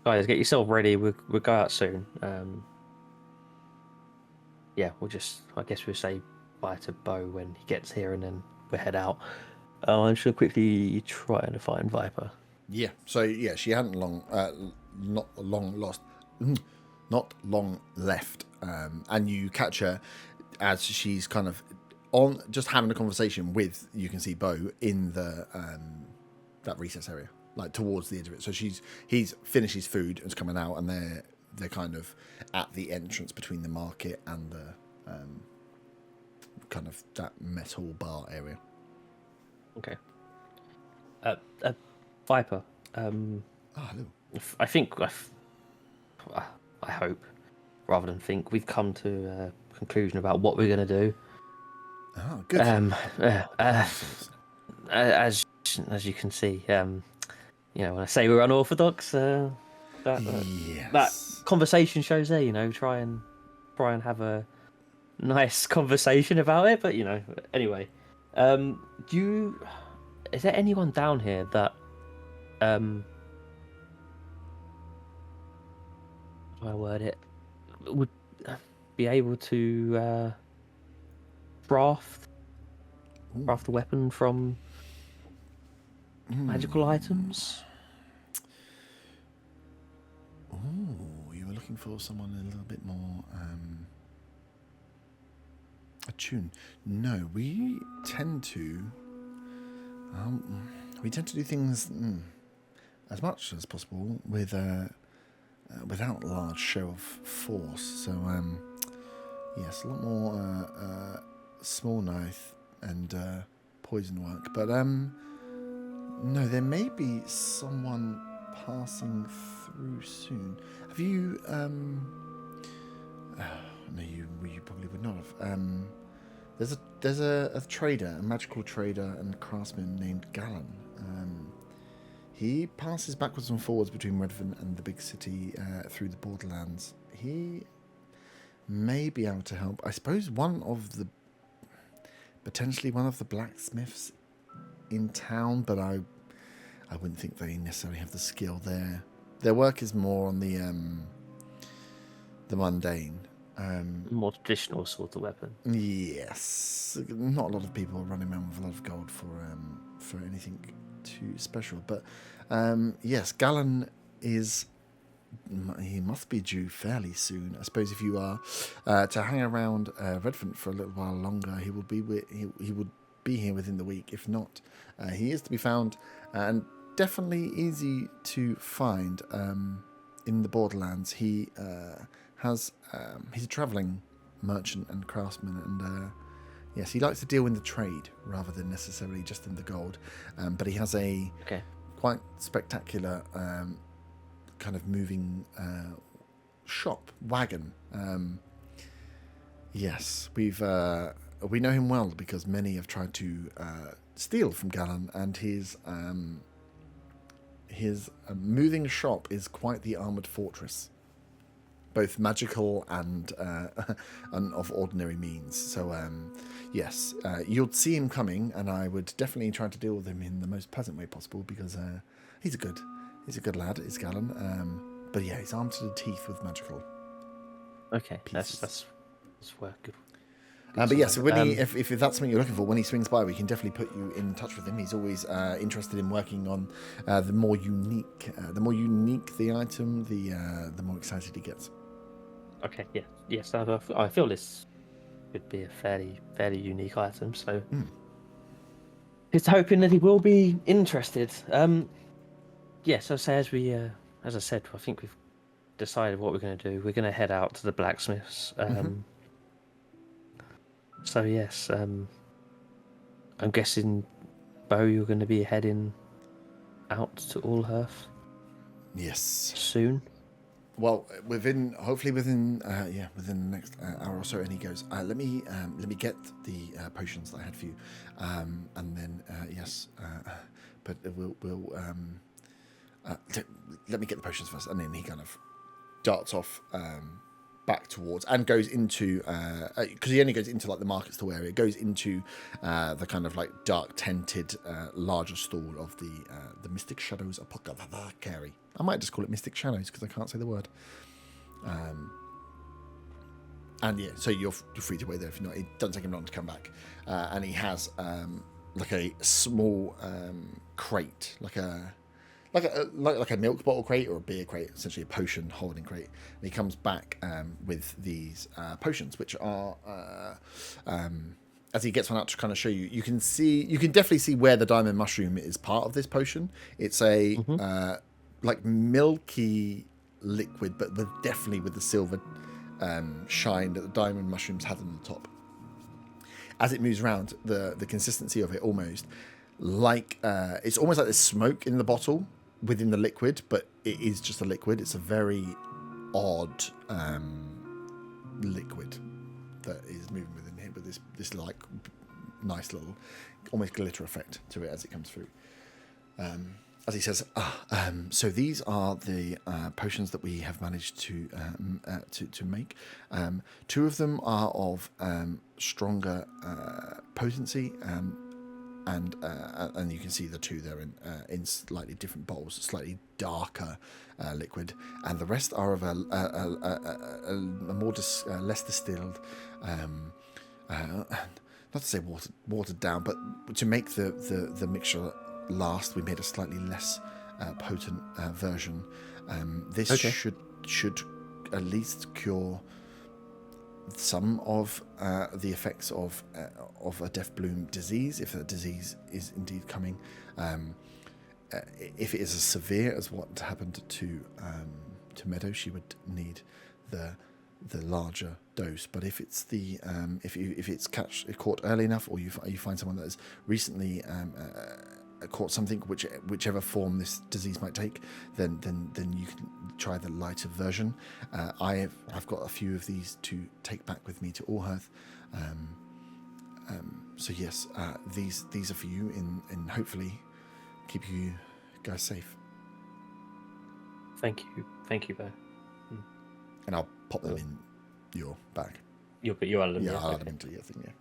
guys, get yourself ready. We'll go out soon. Yeah, I guess we'll say bye to Bo when he gets here, and then we'll head out. Oh, I'm just gonna quickly try and find Viper. Yeah. So yeah, she hadn't not long left, and you catch her as she's kind of on, just having a conversation with. You can see Bo in the that recess area, like towards the edge of it. So he's finished his food and's coming out, and they're kind of at the entrance between the market and the kind of that metal bar area. Okay. Viper. Hello. I think I hope, rather than think, we've come to a conclusion about what we're going to do. Oh, good. As you can see, when I say we're unorthodox, that conversation shows there. Try and have a nice conversation about it. But anyway, is there anyone down here that how do I word it, would be able to craft a weapon from magical items? Oh, you were looking for someone a little bit more attuned. No, we tend to do things as much as possible with without large show of force. So yes, a lot more small knife and poison work. But no, there may be someone passing through soon. Have you? No, you probably would not have. There's a trader, a magical trader and craftsman named Galen. He passes backwards and forwards between Redvant and the big city through the borderlands. He may be able to help. I suppose potentially one of the blacksmiths in town, but I wouldn't think they necessarily have the skill there. Their work is more on the mundane. More traditional sort of weapon. Yes, not a lot of people are running around with a lot of gold for anything too special. But yes, Galen he must be due fairly soon. I suppose if you are to hang around Redvant for a little while longer, he would be here within the week. If not, he is to be found and definitely easy to find in the borderlands. He he's a travelling merchant and craftsman, and yes, he likes to deal in the trade rather than necessarily just in the gold. But he has a quite spectacular kind of moving shop wagon. Yes, we know him well because many have tried to steal from Galen, and his moving shop is quite the armoured fortress, both magical and of ordinary means. So yes, you'll see him coming, and I would definitely try to deal with him in the most pleasant way possible because he's a good lad, is Galen. But yeah, he's armed to the teeth with magical. Okay, pieces. that's good. But yes, when if that's something you're looking for, when he swings by, we can definitely put you in touch with him. He's always interested in working on the more unique the item, the more excited he gets. Okay, yeah, yes, I feel this could be a fairly unique item. So, just hoping that he will be interested. Yes, as I said, I think we've decided what we're going to do. We're going to head out to the blacksmiths. So yes, I'm guessing, Bo, you're going to be heading out to Allhearth. Yes. Soon. Well, hopefully within the next hour or so. And he goes, let me get the potions that I had for you, and then yes, but we'll let me get the potions first. And then he kind of darts off back towards and goes into because he only goes into like the market store area. It goes into the kind of like dark tented larger stall of the Mystic Shadows Apothecary. I might just call it Mystic Shadows because I can't say the word. And yeah, so you're free to wait there if you're not. It doesn't take him long to come back, and he has like a small crate, like a milk bottle crate or a beer crate, essentially a potion holding crate. And he comes back with these potions, which are as he gets one out to kind of show you, you can definitely see where the diamond mushroom is part of this potion. It's a like milky liquid, but definitely with the silver shine that the diamond mushrooms have on the top. As it moves around, the consistency of it almost like it's almost like there's smoke in the bottle within the liquid, but it is just a liquid. It's a very odd liquid that is moving within here with this like nice little almost glitter effect to it as it comes through. As he says, so these are the potions that we have managed to make. 2 of them are of stronger potency, and you can see the 2 there in slightly different bottles, slightly darker liquid, and the rest are of a more less distilled, not to say watered down, but to make the mixture last, we made a slightly less potent version. This should at least cure some of the effects of a death bloom disease, if the disease is indeed coming. If it is as severe as what happened to Meadow, she would need the larger dose. But if it's if it's caught early enough, or you find someone that has recently caught something, whichever form this disease might take, then you can try the lighter version. I've got a few of these to take back with me to Allhearth. So yes, these are for you, and hopefully keep you guys safe. Thank you, Bear. And I'll pop them in your bag. You'll add them. Yeah, I'll add them into your thing. Yeah.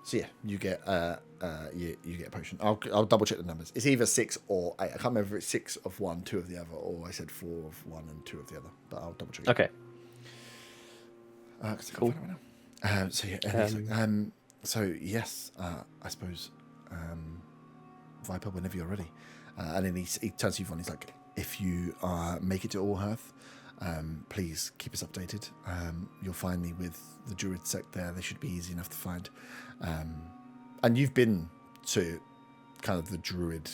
So yeah, you get you get a potion. I'll double check the numbers. It's either 6 or 8. I can't remember if it's 6 of one, 2 of the other, or I said 4 of one and 2 of the other. But I'll double check. Okay. Cool. So yeah. So yes, I suppose Viper, whenever you're ready. And then he turns to you and he's like, if you make it to Allhearth, please keep us updated. You'll find me with the Druid sect there. They should be easy enough to find. And you've been to kind of the Druid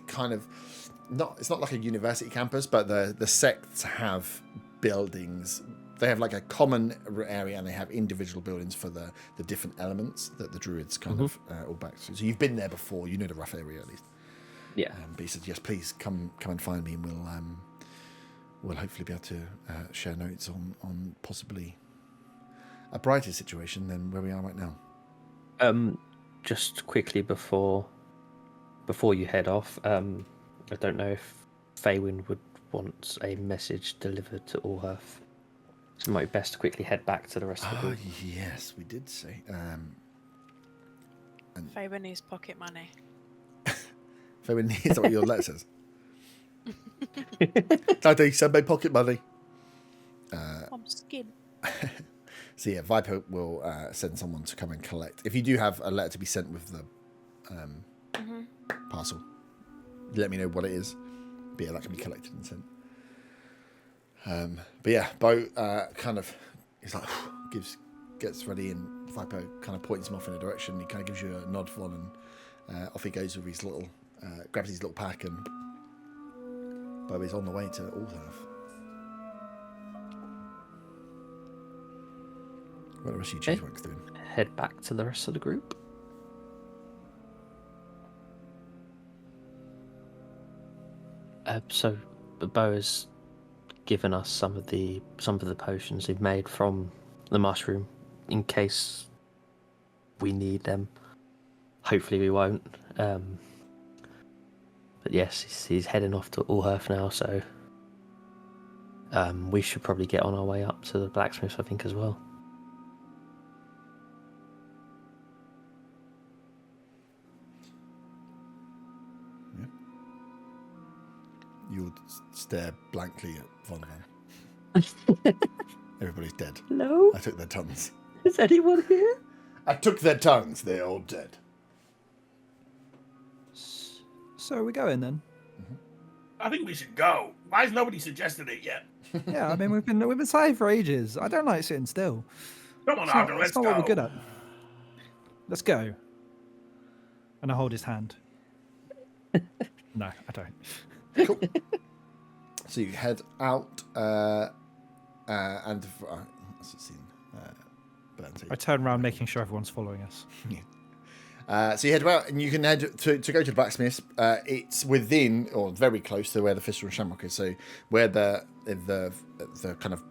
kind of it's not like a university campus, but the sects have buildings. They have like a common area, and they have individual buildings for the different elements that the Druids kind of all back to. So you've been there before. You know the rough area at least. Yeah. But he said, yes, please come and find me, and we'll hopefully be able to share notes on possibly a brighter situation than where we are right now. Just quickly before you head off, I don't know if Faywin would want a message delivered to Allhearth. So it might be best to quickly head back to the rest of the group. Yes, we did say. Faywin needs pocket money. Faywin, is that what your letter says? Daddy, send me pocket money. I'm skin. So yeah, Viper will send someone to come and collect. If you do have a letter to be sent with the parcel, let me know what it is. But yeah, that can be collected and sent. But yeah, Bo kind of is like gets ready, and Viper kind of points him off in a direction. He kind of gives you a nod for one, and off he goes with his little grabs his little pack, and Bo is on the way to Allhearth. What are the rest of you cheesewags doing? Head back to the rest of the group. So Bo has given us some of the potions he've made from the mushroom in case we need them. Hopefully we won't. But yes, he's heading off to Allhearth now, so we should probably get on our way up to the blacksmith, I think, as well. You'll stare blankly at Von Van. Everybody's dead. Hello? I took their tongues. Is anyone here? I took their tongues. They're all dead. So are we going then? I think we should go. Why has nobody suggested it yet? Yeah, I mean we've been sat here for ages. I don't like sitting still. Come on, It's not, Arthur, let's it's not go. what we're good at. Let's go. And I hold his hand. No, I don't. Cool. So you head out, and what's it seen? I turn around, making sure everyone's following us. So you head out, and you can head to go to the blacksmith's. It's within, or very close to where the Thistle and Shamrock is. So where the kind of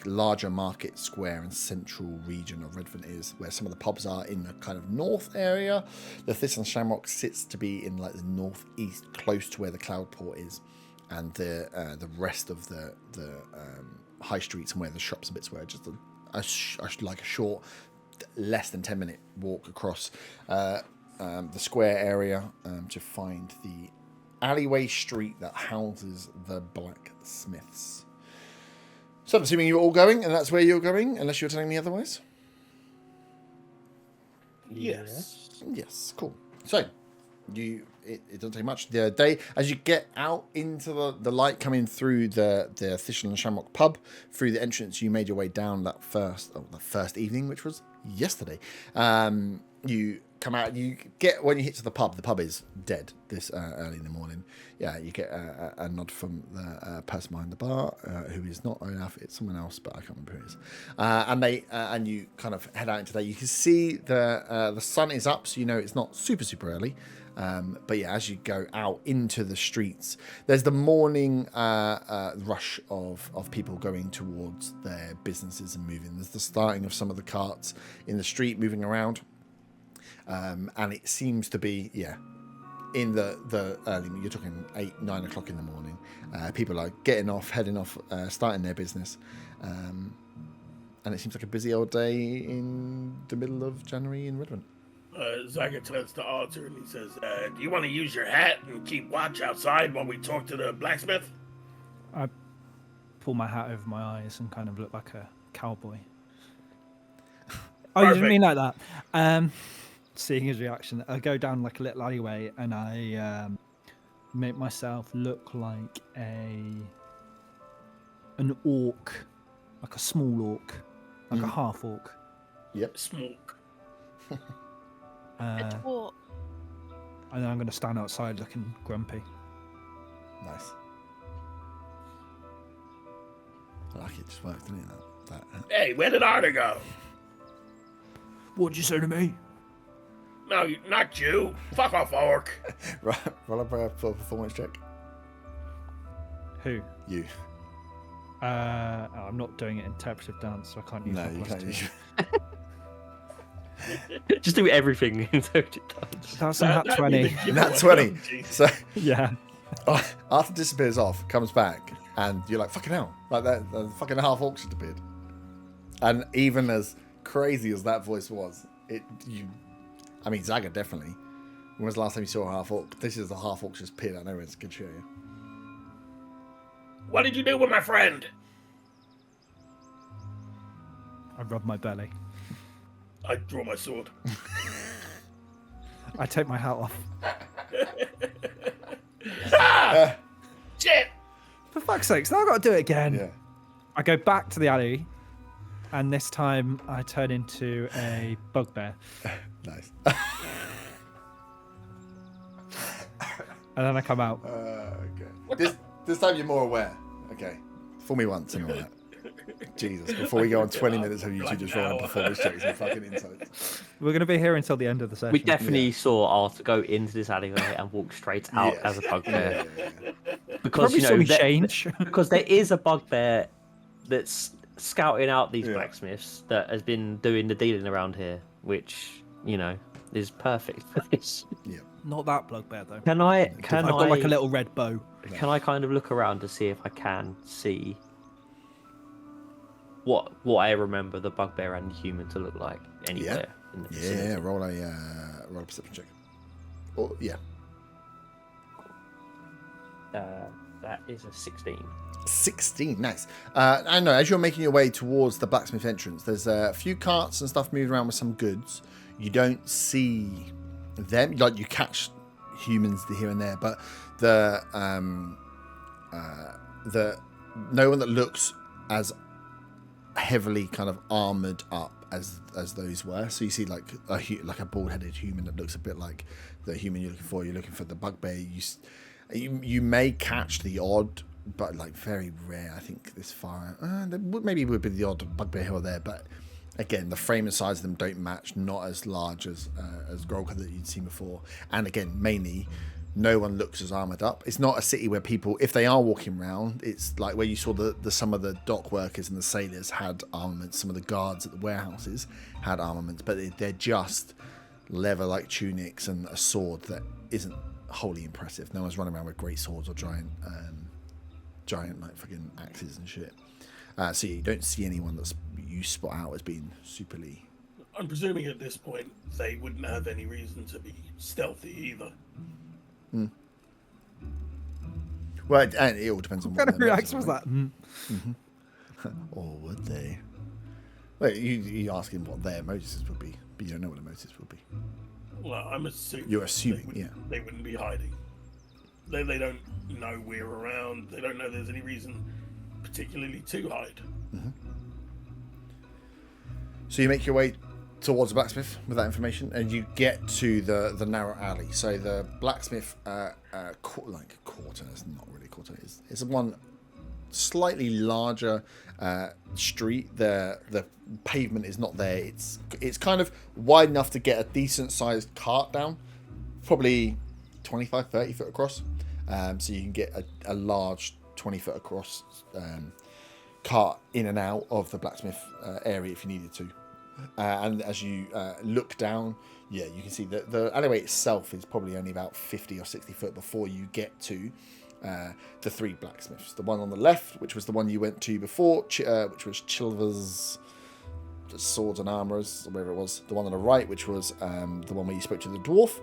larger market square and central region of Redvant is, where some of the pubs are in the kind of north area. The Thistle and Shamrock sits to be in like the northeast, close to where the Cloudport is, and the rest of the high streets and where the shops and bits were just like a short, less than 10-minute walk across the square area to find the alleyway street that houses the blacksmiths. So I'm assuming you're all going, and that's where you're going, unless you're telling me otherwise? Yes. Yes, cool. So it doesn't take much. The day, as you get out into the light coming through the Thistle and Shamrock pub, through the entrance, you made your way down the first evening, which was yesterday. You come out, you get, when you hit to the pub is dead this early in the morning. Yeah, you get a nod from the person behind the bar, who is not Olaf, it's someone else, but I can't remember who it is. And you kind of head out into day. You can see the sun is up, so you know it's not super early. But yeah, as you go out into the streets, there's the morning rush of people going towards their businesses and moving. There's the starting of some of the carts in the street moving around. And it seems to be, in the early, you're talking 8-9 o'clock in the morning. People are getting off, heading off, starting their business. And it seems like a busy old day in the middle of January in Redvant. Zaga turns to Arthur and he says, do you want to use your hat and keep watch outside while we talk to the blacksmith? I pull my hat over my eyes and kind of look like a cowboy. Oh, you didn't mean like that. Seeing his reaction, I go down like a little alleyway and I make myself look like an orc, like a small orc, like a half orc. Yep. Smoke. A dwarf. And then I'm going to stand outside looking grumpy. Nice. I like it. Just worked, didn't it? That. Hey, where did Arthur go? What'd you say to me? No, not you. Fuck off, orc. Roll up a performance check. Who? You. I'm not doing it interpretive dance, so I can't use No, my you plus can't two. use. Just do everything in 30 times. That's a nat 20. Nat 20. So Yeah. Arthur disappears off, comes back, and you're like, fucking hell. Like that, the fucking half orc just appeared. And even as crazy as that voice was, I mean, Zaga definitely. When was the last time you saw a half orc? This is the half orc just appeared out of nowhere. It's a good show you. What did you do with my friend? I rub my belly. I draw my sword. I take my hat off. Shit! For fuck's sake, now I've got to do it again. Yeah. I go back to the alley, and this time I turn into a bugbear. Nice. And then I come out. Okay. This time you're more aware. Okay. Fool me once and all that. Jesus. Before we go on 20 minutes of you two just rolling performance checks and fucking insights. We're going to be here until the end of the session. We definitely saw Arthur go into this alleyway and walk straight out Yes. as a bugbear. Yeah. Because, Probably saw me there- change. because there is a bugbear that's scouting out these Yeah. blacksmiths that has been doing the dealing around here, which, is perfect for this. Yeah. Not that bugbear, though. Can I I've got like a little red bow. Can I kind of look around to see if I can see what I remember the bugbear and the human to look like anywhere in the vicinity? Yeah. Roll a perception check. Oh, yeah. That is a 16. 16, nice. I know, as you're making your way towards the blacksmith entrance, there's a few carts and stuff moving around with some goods. You don't see them, like you catch humans here and there, but the no one that looks as heavily kind of armored up as those were. So you see like a bald-headed human that looks a bit like the human you're looking for. You're looking for the bugbear. You may catch the odd, but like very rare. I think this far. Maybe it would be the odd bugbear here or there, but again, the frame and size of them don't match. Not as large as Grolka that you'd seen before. And again, mainly, no one looks as armored up. It's not a city where people, if they are walking around, it's like where you saw some of the dock workers and the sailors had armaments. Some of the guards at the warehouses had armaments, but they're just leather-like tunics and a sword that isn't wholly impressive. No one's running around with great swords or giant like fucking axes and shit. So you don't see anyone that's you spot out as being superly. I'm presuming at this point they wouldn't have any reason to be stealthy either. Well, and it all depends on What kind of reaction was right? that? Mm-hmm. Or would they? Well, you asking what their motives would be, but you don't know what the motives would be. Well, I'm assuming. You're assuming, they wouldn't be hiding. They don't know we're around. They don't know there's any reason particularly to hide. Mm-hmm. So you make your way towards the blacksmith with that information, and you get to the narrow alley. So the blacksmith quarter is not really a quarter. It's one slightly larger street. The pavement is not there. It's kind of wide enough to get a decent sized cart down, probably 25-30 foot across. So you can get a large 20 foot across cart in and out of the blacksmith area if you needed to. And as you look down, you can see that the alleyway itself is probably only about 50 or 60 foot before you get to the three blacksmiths. The one on the left, which was the one you went to before, which was Chilver's Swords and Armourers, or whatever it was. The one on the right, which was the one where you spoke to the dwarf,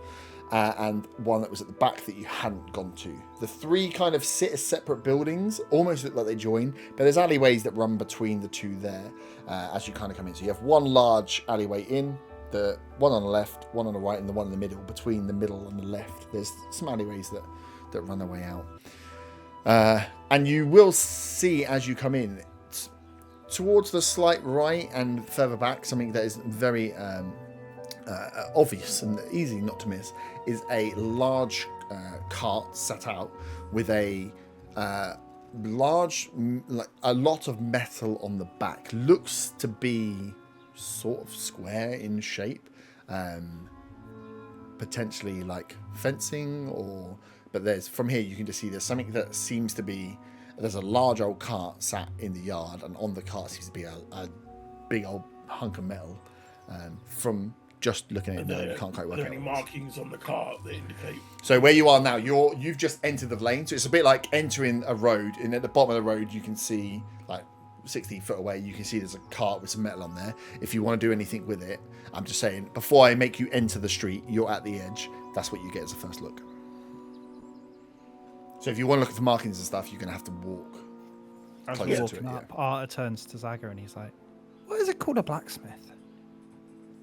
and one that was at the back that you hadn't gone to. The three kind of sit as separate buildings, almost look like they join, but there's alleyways that run between the two there as you kind of come in. So you have one large alleyway in, the one on the left, one on the right, and the one in the middle. Between the middle and the left, there's some alleyways that run their way out. And you will see as you come in, towards the slight right and further back, something that is very obvious and easy not to miss, is a large cart set out with a lot of metal on the back. Looks to be sort of square in shape, potentially like fencing, but there's, from here you can just see there's something that seems to be, there's a large old cart sat in the yard, and on the cart seems to be a big old hunk of metal. From just looking at it now, you can't quite work out. Are there any markings on the cart that indicate? So where you are now, you've just entered the lane, so it's a bit like entering a road. And at the bottom of the road, you can see, like 60 foot away, you can see there's a cart with some metal on there. If you want to do anything with it, I'm just saying, before I make you enter the street, you're at the edge. That's what you get as a first look. So if you want to look for markings and stuff, you're going to have to walk As closer we're to walking it. up, Arta turns to Zaga and he's like, "What is it called, a blacksmith?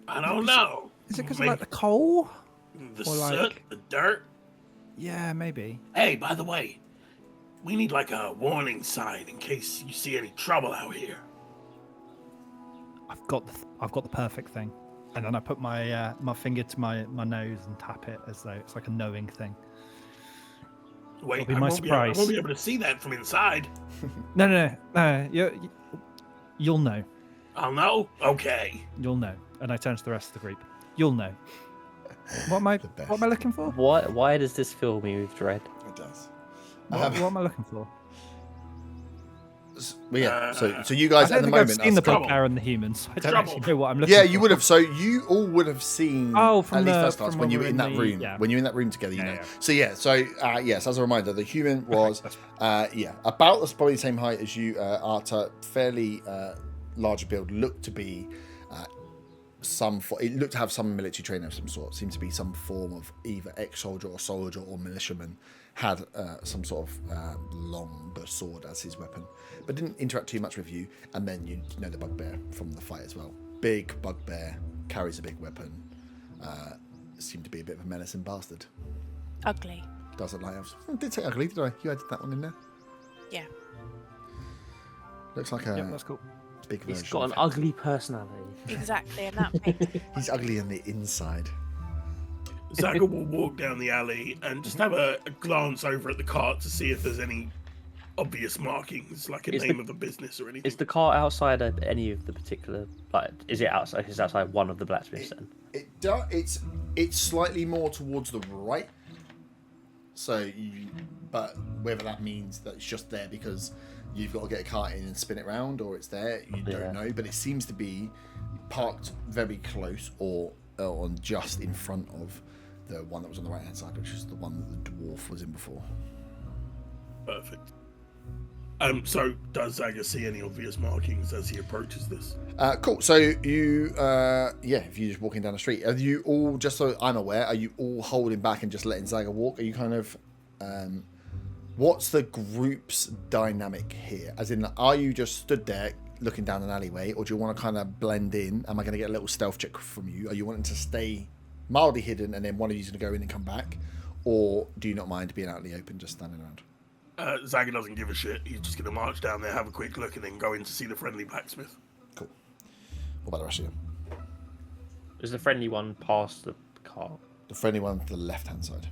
I don't know. Is it because of like the coal? The or soot, like- the dirt? Yeah, maybe. Hey, by the way, we need like a warning sign in case you see any trouble out here. I've got the perfect thing." And then I put my my finger to my nose and tap it as though it's like a knowing thing. Wait, It'll be I my won't surprise. I won't be able to see that from inside. No. You'll know. I'll know? Okay. You'll know. And I turn to the rest of the group. You'll know. What am I looking for? Why does this fill me with dread? It does. What am I looking for? Well, yeah. So you I guys don't at the think moment I've seen the trouble. bugbear and the humans. So I don't Trouble. actually know what I'm looking Yeah, for. you would have. So you all would have seen. Oh, from at least the- first class from when when you we were were in that in the- room. yeah. When you're in that room together, you Yeah, know. yeah. So yeah. So yes, as a reminder, the human was about probably the same height as you, Arta. Fairly larger build. Looked to be it looked to have some military training of some sort. Seemed to be some form of either ex-soldier or soldier or militiaman. Had some sort of long sword as his weapon, but didn't interact too much with you. And then you know the bugbear from the fight as well. Big bugbear, carries a big weapon. Seemed to be a bit of a menacing bastard. Ugly. Doesn't like elves. I did say ugly, did I? You added that one in there. Yeah. Looks like a Yeah, that's cool. big version. He's got an of ugly personality. Exactly, and that makes it He's ugly on the inside. Zaga will walk down the alley and just have a glance over at the cart to see if there's any obvious markings, like a name of a business or anything. Is the cart outside of any of the particular? Like, is it outside? Is it outside one of the blacksmiths then? It's slightly more towards the right. So but whether that means that it's just there because you've got to get a cart in and spin it round, or it's there, you don't know. But it seems to be parked very close, or on just in front of the one that was on the right hand side, which is the one that the dwarf was in before. Perfect. So does Zaga see any obvious markings as he approaches this? Cool. So you, if you're just walking down the street, are you all, just so I'm aware, are you all holding back and just letting Zaga walk? Are you kind of, what's the group's dynamic here? As in, are you just stood there looking down an alleyway, or do you want to kind of blend in? Am I going to get a little stealth check from you? Are you wanting to stay mildly hidden and then one of you's going to go in and come back? Or do you not mind being out in the open, just standing around? Zaga doesn't give a shit. He's just going to march down there, have a quick look, and then go in to see the friendly blacksmith. Cool. What about the rest of you? Is the friendly one past the cart? The friendly one to the left-hand side.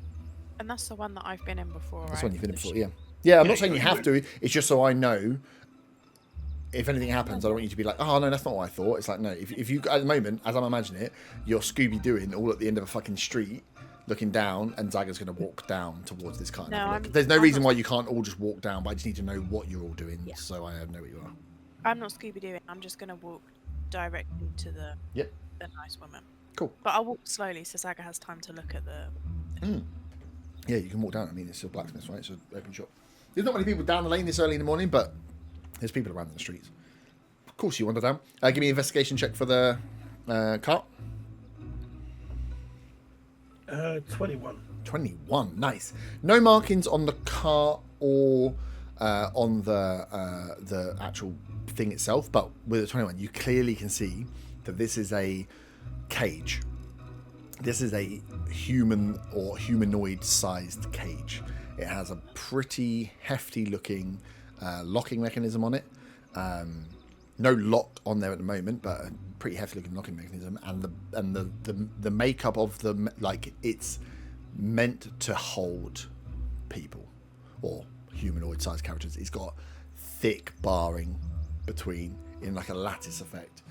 And that's the one that I've been in before, right? That's the one you've been in before, yeah. Yeah, I'm not saying you have to. It's just so I know if anything happens, I don't want you to be like, oh, no, that's not what I thought. It's like, no, if you, at the moment, as I'm imagining it, you're Scooby-Dooing all at the end of a fucking street, looking down, and Zaga's going to walk down towards this kind of look. There's no reason why you can't all just walk down, but I just need to know what you're all doing, so I know what you are. I'm not Scooby-Dooing. I'm just going to walk directly to the nice woman. Cool. But I'll walk slowly so Zaga has time to look at the... Yeah, you can walk down. I mean, it's a blacksmith, right? It's an open shop. There's not many people down the lane this early in the morning, but there's people around in the streets. Of course you wander down. Give me an investigation check for the cart. 21. 21, nice. No markings on the car or on the actual thing itself, but with a 21, you clearly can see that this is a cage. This is a human or humanoid-sized cage. It has a pretty hefty-looking locking mechanism on it. No lock on there at the moment, but a pretty hefty-looking locking mechanism, and the makeup of the, like, it's meant to hold people or humanoid-sized characters. It's got thick barring between in like a lattice effect,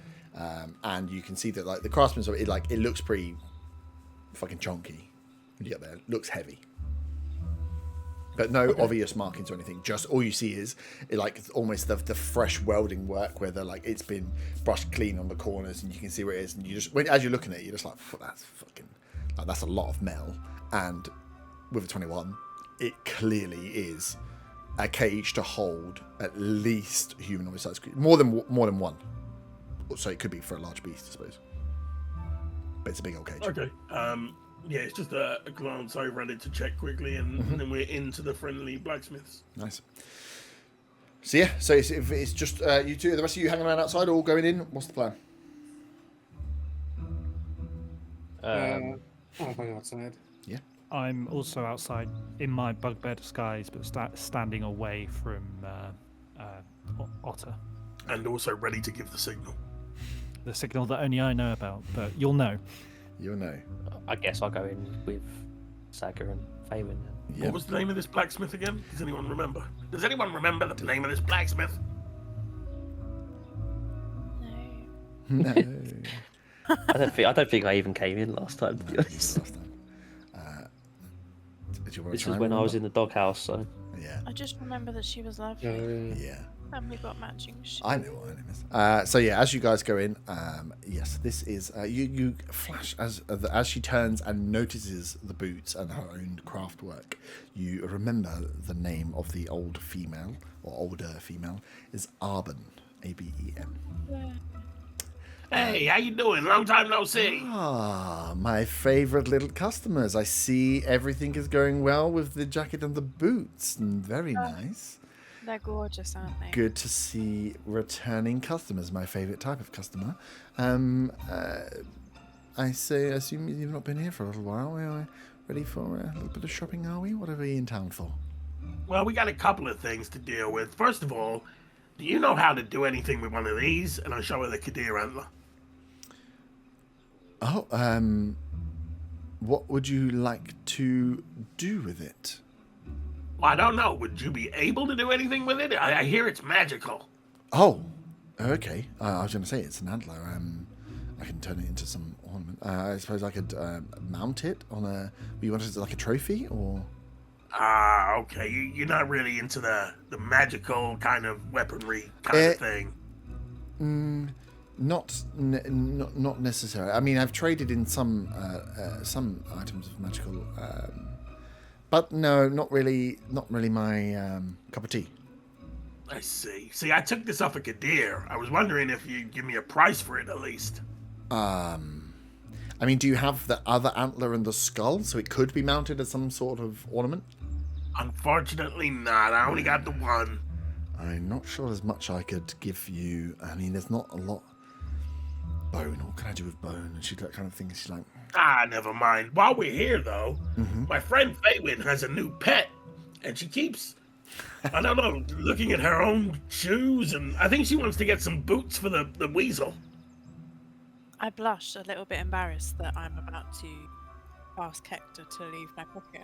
and you can see that like the craftsmanship, it looks pretty fucking chunky when you get there. It looks heavy. But no obvious markings or anything. Just all you see is like almost the fresh welding work where it's been brushed clean on the corners, and you can see where it is. And you just, as you're looking at it, you're just like, that's fucking, like, that's a lot of metal. And with a 21, it clearly is a cage to hold at least humanoid size, more than one. So it could be for a large beast, I suppose. But it's a big old cage. Okay. Yeah, it's just a glance over at it to check quickly, and then we're into the friendly blacksmiths. Nice. So yeah, so it's just you two, the rest of you hanging around outside, all going in. What's the plan? I'll hang outside. Yeah. I'm also outside in my bugbear disguise, but standing away from Otter. And also ready to give the signal. The signal that only I know about, but you'll know. You'll know. I guess I'll go in with Zaga and Faywin then. Yeah. What was the name of this blacksmith again? Does anyone remember? Does anyone remember the name of this blacksmith? No. No. I don't think I even came in last time, to be honest. Last time. Did you want to This try was and when I was remember? in the doghouse, so Yeah. I just remember that she was lovely. Yeah. And we got matching shoes. I know what her name is. So yeah, as you guys go in, yes, this is you flash as she turns and notices the boots and her own craft work. You remember the name of the old female or older female is Arben, Aben. Hey, how you doing? Long time no see. Ah, my favourite little customers. I see everything is going well with the jacket and the boots. Very nice. They're gorgeous, aren't they? Good to see returning customers. My favourite type of customer. I assume you've not been here for a little while. Ready for a little bit of shopping, are we? What are we in town for? Well, we got a couple of things to deal with. First of all, do you know how to do anything with one of these? And I'll show her the Kadir antler. Oh, what would you like to do with it? Well, I don't know. Would you be able to do anything with it? I hear it's magical. Oh, okay. I was going to say it's an antler. I can turn it into some ornament. I suppose I could mount it on a... You want it like a trophy, or...? Okay. You're not really into the magical kind of weaponry kind of thing. Not necessarily. I mean, I've traded in some items of magical, but no, not really my cup of tea. I see. See, I took this off of Kadir. I was wondering if you'd give me a price for it at least. I mean, do you have the other antler and the skull, so it could be mounted as some sort of ornament? Unfortunately not. I only got the one. I'm not sure there's much I could give you. I mean, there's not a lot. Bone, what can I do with bone? And she's that kind of thing. She's like... Never mind. While we're here, though, my friend Faywin has a new pet, and she keeps, I don't know, looking at her own shoes, and I think she wants to get some boots for the weasel. I blush, a little bit embarrassed that I'm about to ask Hector to leave my pocket.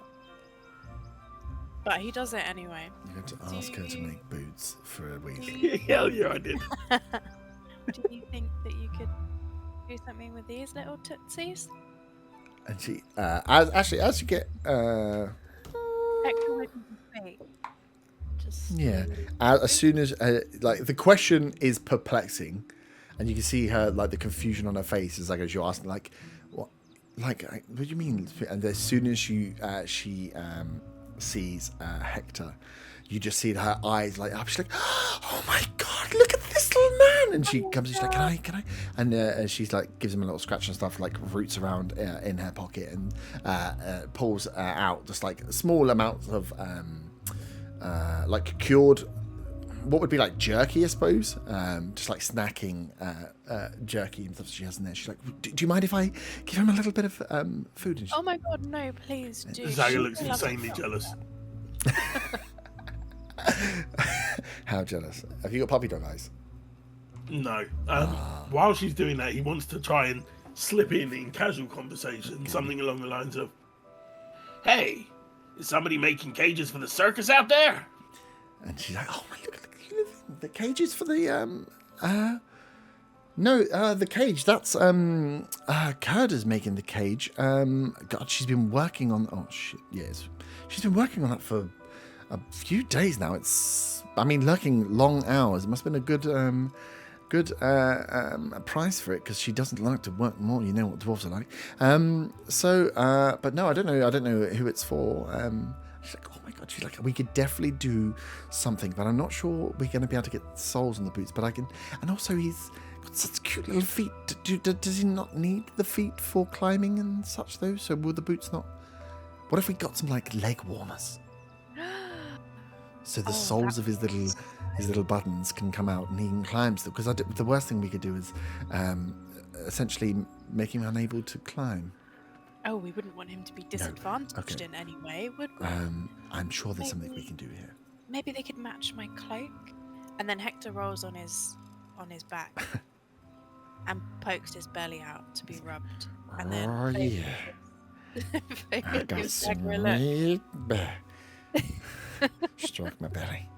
But he does it anyway. You had to ask her to make boots for a weasel. Hell yeah, I did. Do you think that you could do something with these little tootsies? And she, as you get, Hector wouldn't wait. Just yeah, as soon as, like, the question is perplexing, and you can see her, like, the confusion on her face as you're asking, like, what do you mean? And as soon as she sees Hector, you just see her eyes light up. She's like, "Oh my god, look at this little man!" And she comes, and she's like, "Can I?" And she's like, gives him a little scratch and stuff, like roots around in her pocket, and pulls out just like small amounts of like cured, what would be like jerky, I suppose, just like snacking jerky and stuff she has in there. She's like, do you mind if I give him a little bit of food? And oh my god, no, please do. Zaga looks insanely jealous. How jealous. Have you got puppy dog eyes? No. While she's doing that, he wants to try and slip in casual conversation, something along the lines of, "Hey, is somebody making cages for the circus out there?" And she's like, "Oh my, look at the cages for the no, the cage. That's Kurda's making the cage. God, she's been working on. Oh shit, yes, she's been working on that for a few days now. It's, I mean, lurking long hours. It must have been a good price for it, because she doesn't like to work more. You know what dwarves are like. But no, I don't know who it's for. She's like, oh my god. She's like, we could definitely do something, but I'm not sure we're going to be able to get soles on the boots. But I can, and also he's got such cute little feet. Does he not need the feet for climbing and such though? So will the boots not? What if we got some like leg warmers? So the soles of his little buttons can come out and he can climb still. Because the worst thing we could do is essentially make him unable to climb. Oh, we wouldn't want him to be disadvantaged in any way, would we? I'm sure there's something we can do here. Maybe they could match my cloak. And then Hector rolls on his back and pokes his belly out to be rubbed. And then I got sweet back. Stroke my belly.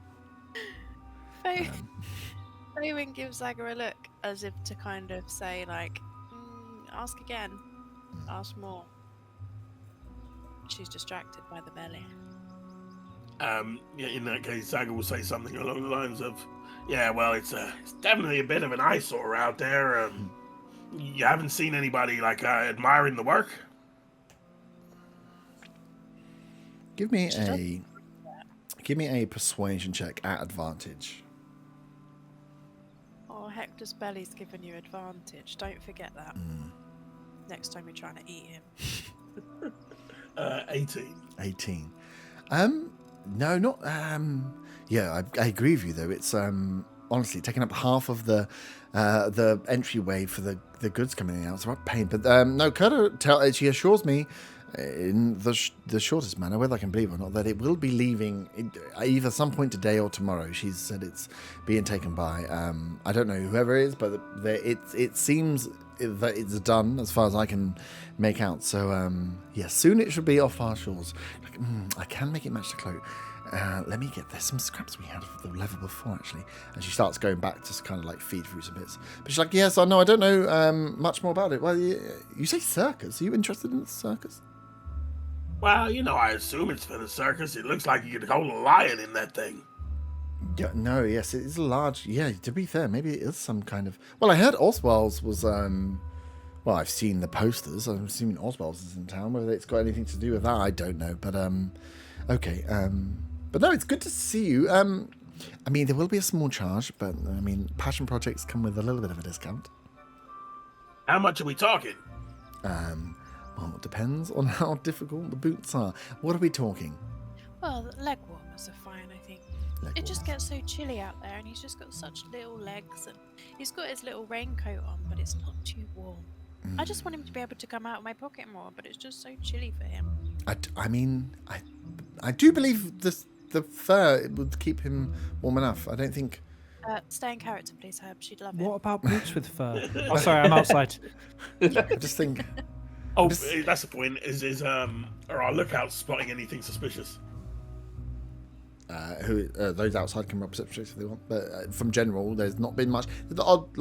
Faywin gives Zaga a look as if to kind of say, like, ask again, ask more. She's distracted by the belly. Yeah, in that case, Zaga will say something along the lines of, "Yeah, well, it's definitely a bit of an eyesore out there. You haven't seen anybody like admiring the work?" Give me a persuasion check at advantage. Oh, Hector's belly's given you advantage. Don't forget that. Next time you're trying to eat him. 18. No, not yeah, I agree with you though. It's honestly taking up half of the entryway for the goods coming out. It's a right pain. But no, Kurta she assures me in the shortest manner, whether I can believe or not, that it will be leaving either some point today or tomorrow. She's said it's being taken by, I don't know whoever it is, but it seems that it's done as far as I can make out. So, yeah, soon it should be off our shores. Like, I can make it match the cloak. Let me get, there's some scraps we had for the level before, actually. And she starts going back to kind of like feed through some bits. But she's like, yes, I know, I don't know much more about it. Well, you say circus. Are you interested in the circus? Well, I assume it's for the circus. It looks like you could hold a lion in that thing. Yeah, no, yes, it is a large, yeah, to be fair, maybe it is some kind of, well, I heard Oswald's was, well, I've seen the posters. I'm assuming Oswald's is in town. Whether it's got anything to do with that, I don't know. But, okay, but no, it's good to see you. I mean, there will be a small charge, but I mean, passion projects come with a little bit of a discount. How much are we talking? Well, it depends on how difficult the boots are. What are we talking? Well, the leg warmers are fine, I think. It just gets so chilly out there, and he's just got such little legs, and he's got his little raincoat on, but it's not too warm. I just want him to be able to come out of my pocket more, but it's just so chilly for him. I mean, I do believe the fur would keep him warm enough. I don't think. Stay in character, please, Herb. She'd love it. What about boots with fur? Oh, sorry, I'm outside. I just think. Oh, that's the point. Is are our lookouts spotting anything suspicious? Those outside can rob perception checks if they want, but from general, there's not been much. The odd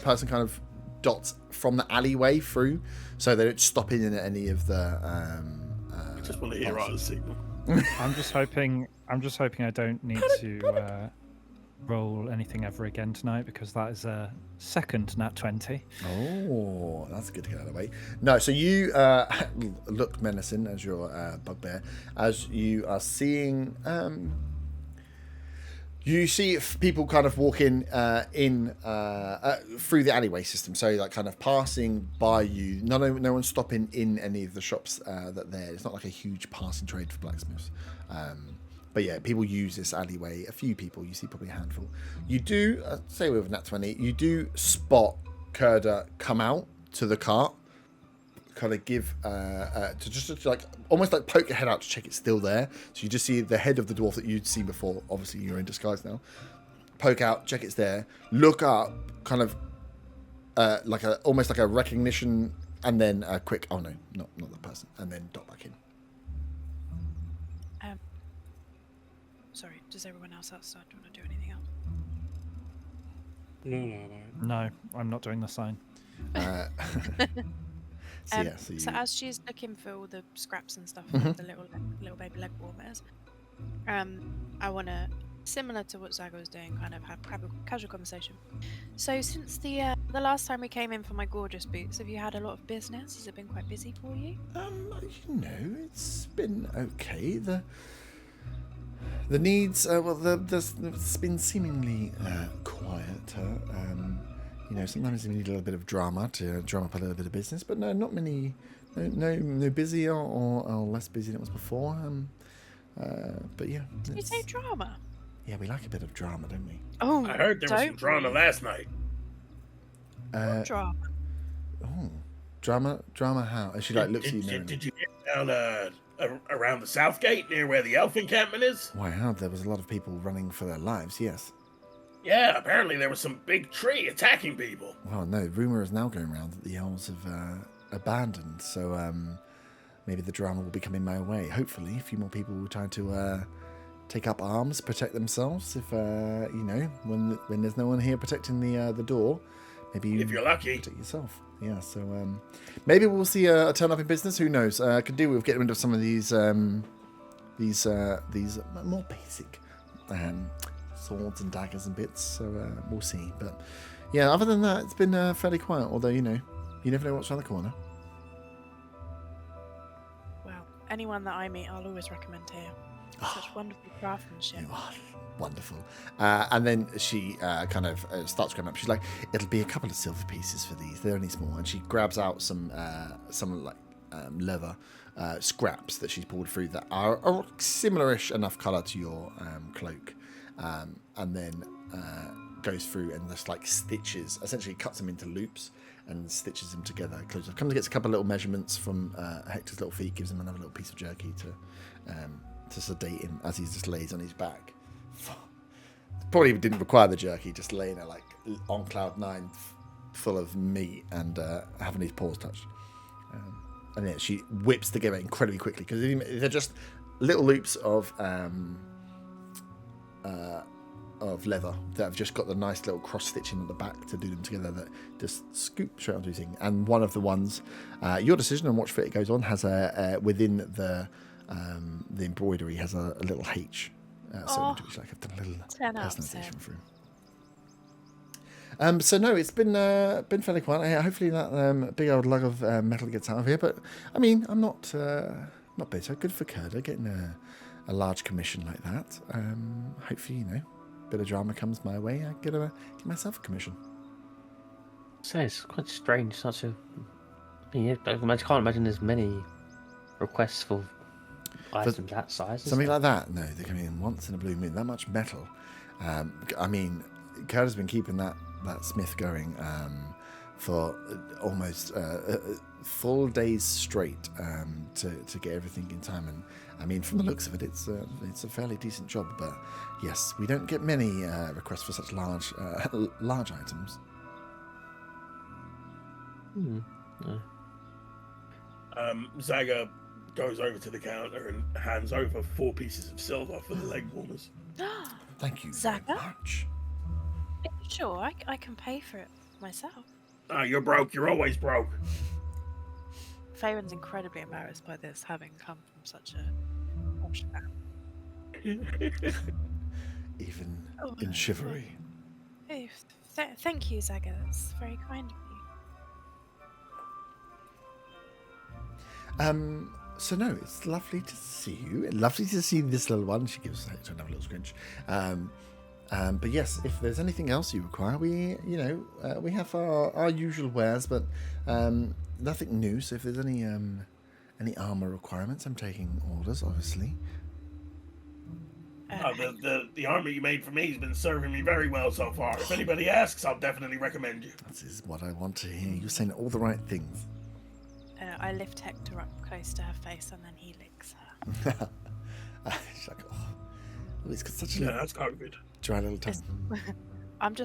person kind of dots from the alleyway through, so they don't stop in at any of the. I just want to hear our signal. I'm just hoping I don't need to roll anything ever again tonight, because that is a second nat 20. Oh, that's good to get out of the way. No, so you look menacing as your bugbear, as you are seeing. You see people kind of walking in through the alleyway system, so like kind of passing by you. No one's stopping in any of the shops that there. It's not like a huge passing trade for blacksmiths. But yeah, people use this alleyway. A few people, you see probably a handful. You do, say with Nat 20, you do spot Kurda come out to the cart, kind of give, to just like, almost like poke your head out to check it's still there. So you just see the head of the dwarf that you'd seen before. Obviously, you're in disguise now. Poke out, check it's there. Look up, kind of almost like a recognition, and then a quick, oh no, not that person, and then dot back in. Sorry, does everyone else outside want to do anything else? No, I'm not doing the sign. So as she's looking for all the scraps and stuff, like the little baby leg warmers, I want to, similar to what Zago was doing, kind of have a casual conversation. So since the last time we came in for my gorgeous boots, have you had a lot of business? Has it been quite busy for you? It's been okay. The needs, it's been seemingly quieter. Sometimes you need a little bit of drama to drum up a little bit of business, but no, not many, no busier or less busy than it was before. But yeah. Did you say drama? Yeah, we like a bit of drama, don't we? Oh, I heard there was some drama last night. Drama. Oh, drama how? As she looks at you now. Did you get down around the south gate near where the elf encampment is? Why, how? There was a lot of people running for their lives, yes. Yeah, apparently there was some big tree attacking people. Well, no, rumour is now going around that the elves have abandoned, so maybe the drama will be coming my way. Hopefully, a few more people will try to take up arms, protect themselves. If when there's no one here protecting the door, maybe you, if you're lucky, protect yourself. Yeah, so maybe we'll see a turn up in business. Who knows? Could do with getting rid of some of these more basic swords and daggers and bits. So we'll see. But yeah, other than that, it's been fairly quiet. Although you never know what's around the corner. Well, anyone that I meet, I'll always recommend here. Such wonderful craftsmanship. You are wonderful. And then she kind of starts going up. She's like, "It'll be a couple of silver pieces for these. They're only small." And she grabs out some leather scraps that she's pulled through that are similar-ish enough colour to your cloak, and then goes through and just like stitches, essentially cuts them into loops, and stitches them together. Comes and gets a couple of little measurements from Hector's little feet, gives him another little piece of jerky to sedate him as he just lays on his back. Probably didn't require the jerky, just laying there like on cloud 9, full of meat and having his paws touched. And then she whips together incredibly quickly because they're just little loops of leather that have just got the nice little cross stitching at the back to do them together that just scoop straight onto his thing. And one of the ones, your decision on what fit it goes on, has within the embroidery has a little H. So which like I've done a little 10 out of personalization 10. for him. So no, it's been fairly quiet. Hopefully that big old lug of metal gets out of here. But I mean, I'm not bitter. Good for Kurda getting a large commission like that. Hopefully, a bit of drama comes my way. I get myself a commission. So it's quite strange. Such a. I mean, I can't imagine there's many requests for items that size. Something like that. No, they come in once in a blue moon. That much metal. I mean, Kurda's been keeping that smith going for almost full days straight to get everything in time. And I mean, from the looks of it, it's a fairly decent job. But yes, we don't get many requests for such large items. Zaga goes over to the counter and hands over 4 pieces of silver for the leg warmers. Thank you Zaga? very much. Sure, I can pay for it myself. You're broke. You're always broke. Faerun's incredibly embarrassed by this, having come from such a posh family. Even in chivalry. Oh, thank you, Zaga. That's very kind of you. So no, it's lovely to see you. Lovely to see this little one. She gives Hector another little scrunch. But yes, if there's anything else you require, we have our usual wares, but nothing new. So if there's any armor requirements, I'm taking orders, obviously. The armor you made for me has been serving me very well so far. If anybody asks, I'll definitely recommend you. This is what I want to hear. You're saying all the right things. I lift Hector up close to her face and then he licks her. She's like, it's got such a that's quite good. Dry little tongue. I'm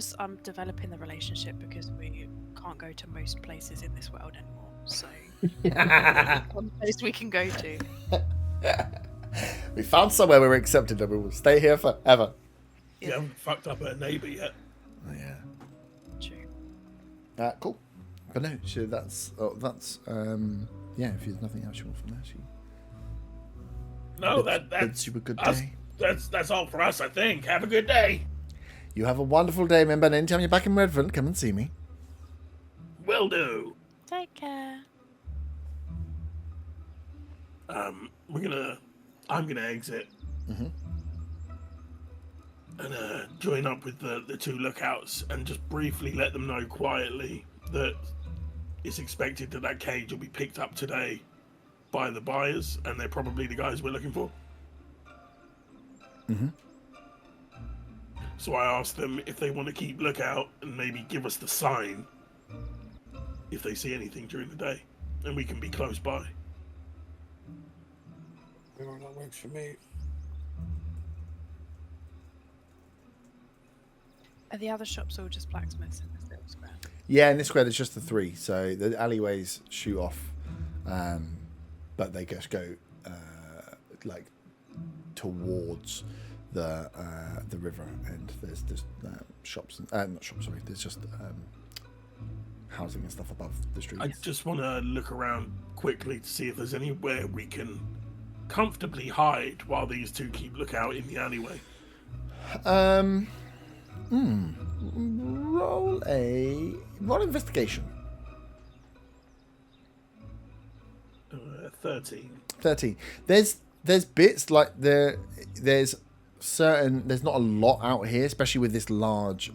developing the relationship because we can't go to most places in this world anymore. So one place we can go to. We found somewhere we were accepted and we will stay here forever. You haven't fucked up her neighbour yet. Oh, yeah. True. Cool. But no, that's yeah. If there's nothing else you want from there, that's you a good us, day. That's all for us, I think. Have a good day. You have a wonderful day, remember. And anytime you're back in Redvant, come and see me. Will do. Take care. I'm gonna exit. Mm-hmm. And join up with the 2 lookouts and just briefly let them know quietly that it's expected that cage will be picked up today by the buyers, and they're probably the guys we're looking for. Mm-hmm. So I asked them if they want to keep lookout and maybe give us the sign if they see anything during the day, and we can be close by. Well, that works for me. Are the other shops all just blacksmiths in this little square? Yeah, in this square there's just the 3, so the alleyways shoot off, but they just go like towards the river, and there's shops, not shops, sorry. There's just housing and stuff above the street. I just want to look around quickly to see if there's anywhere we can comfortably hide while these 2 keep lookout in the alleyway. Roll investigation. 13. There's bits like there's not a lot out here, especially with this large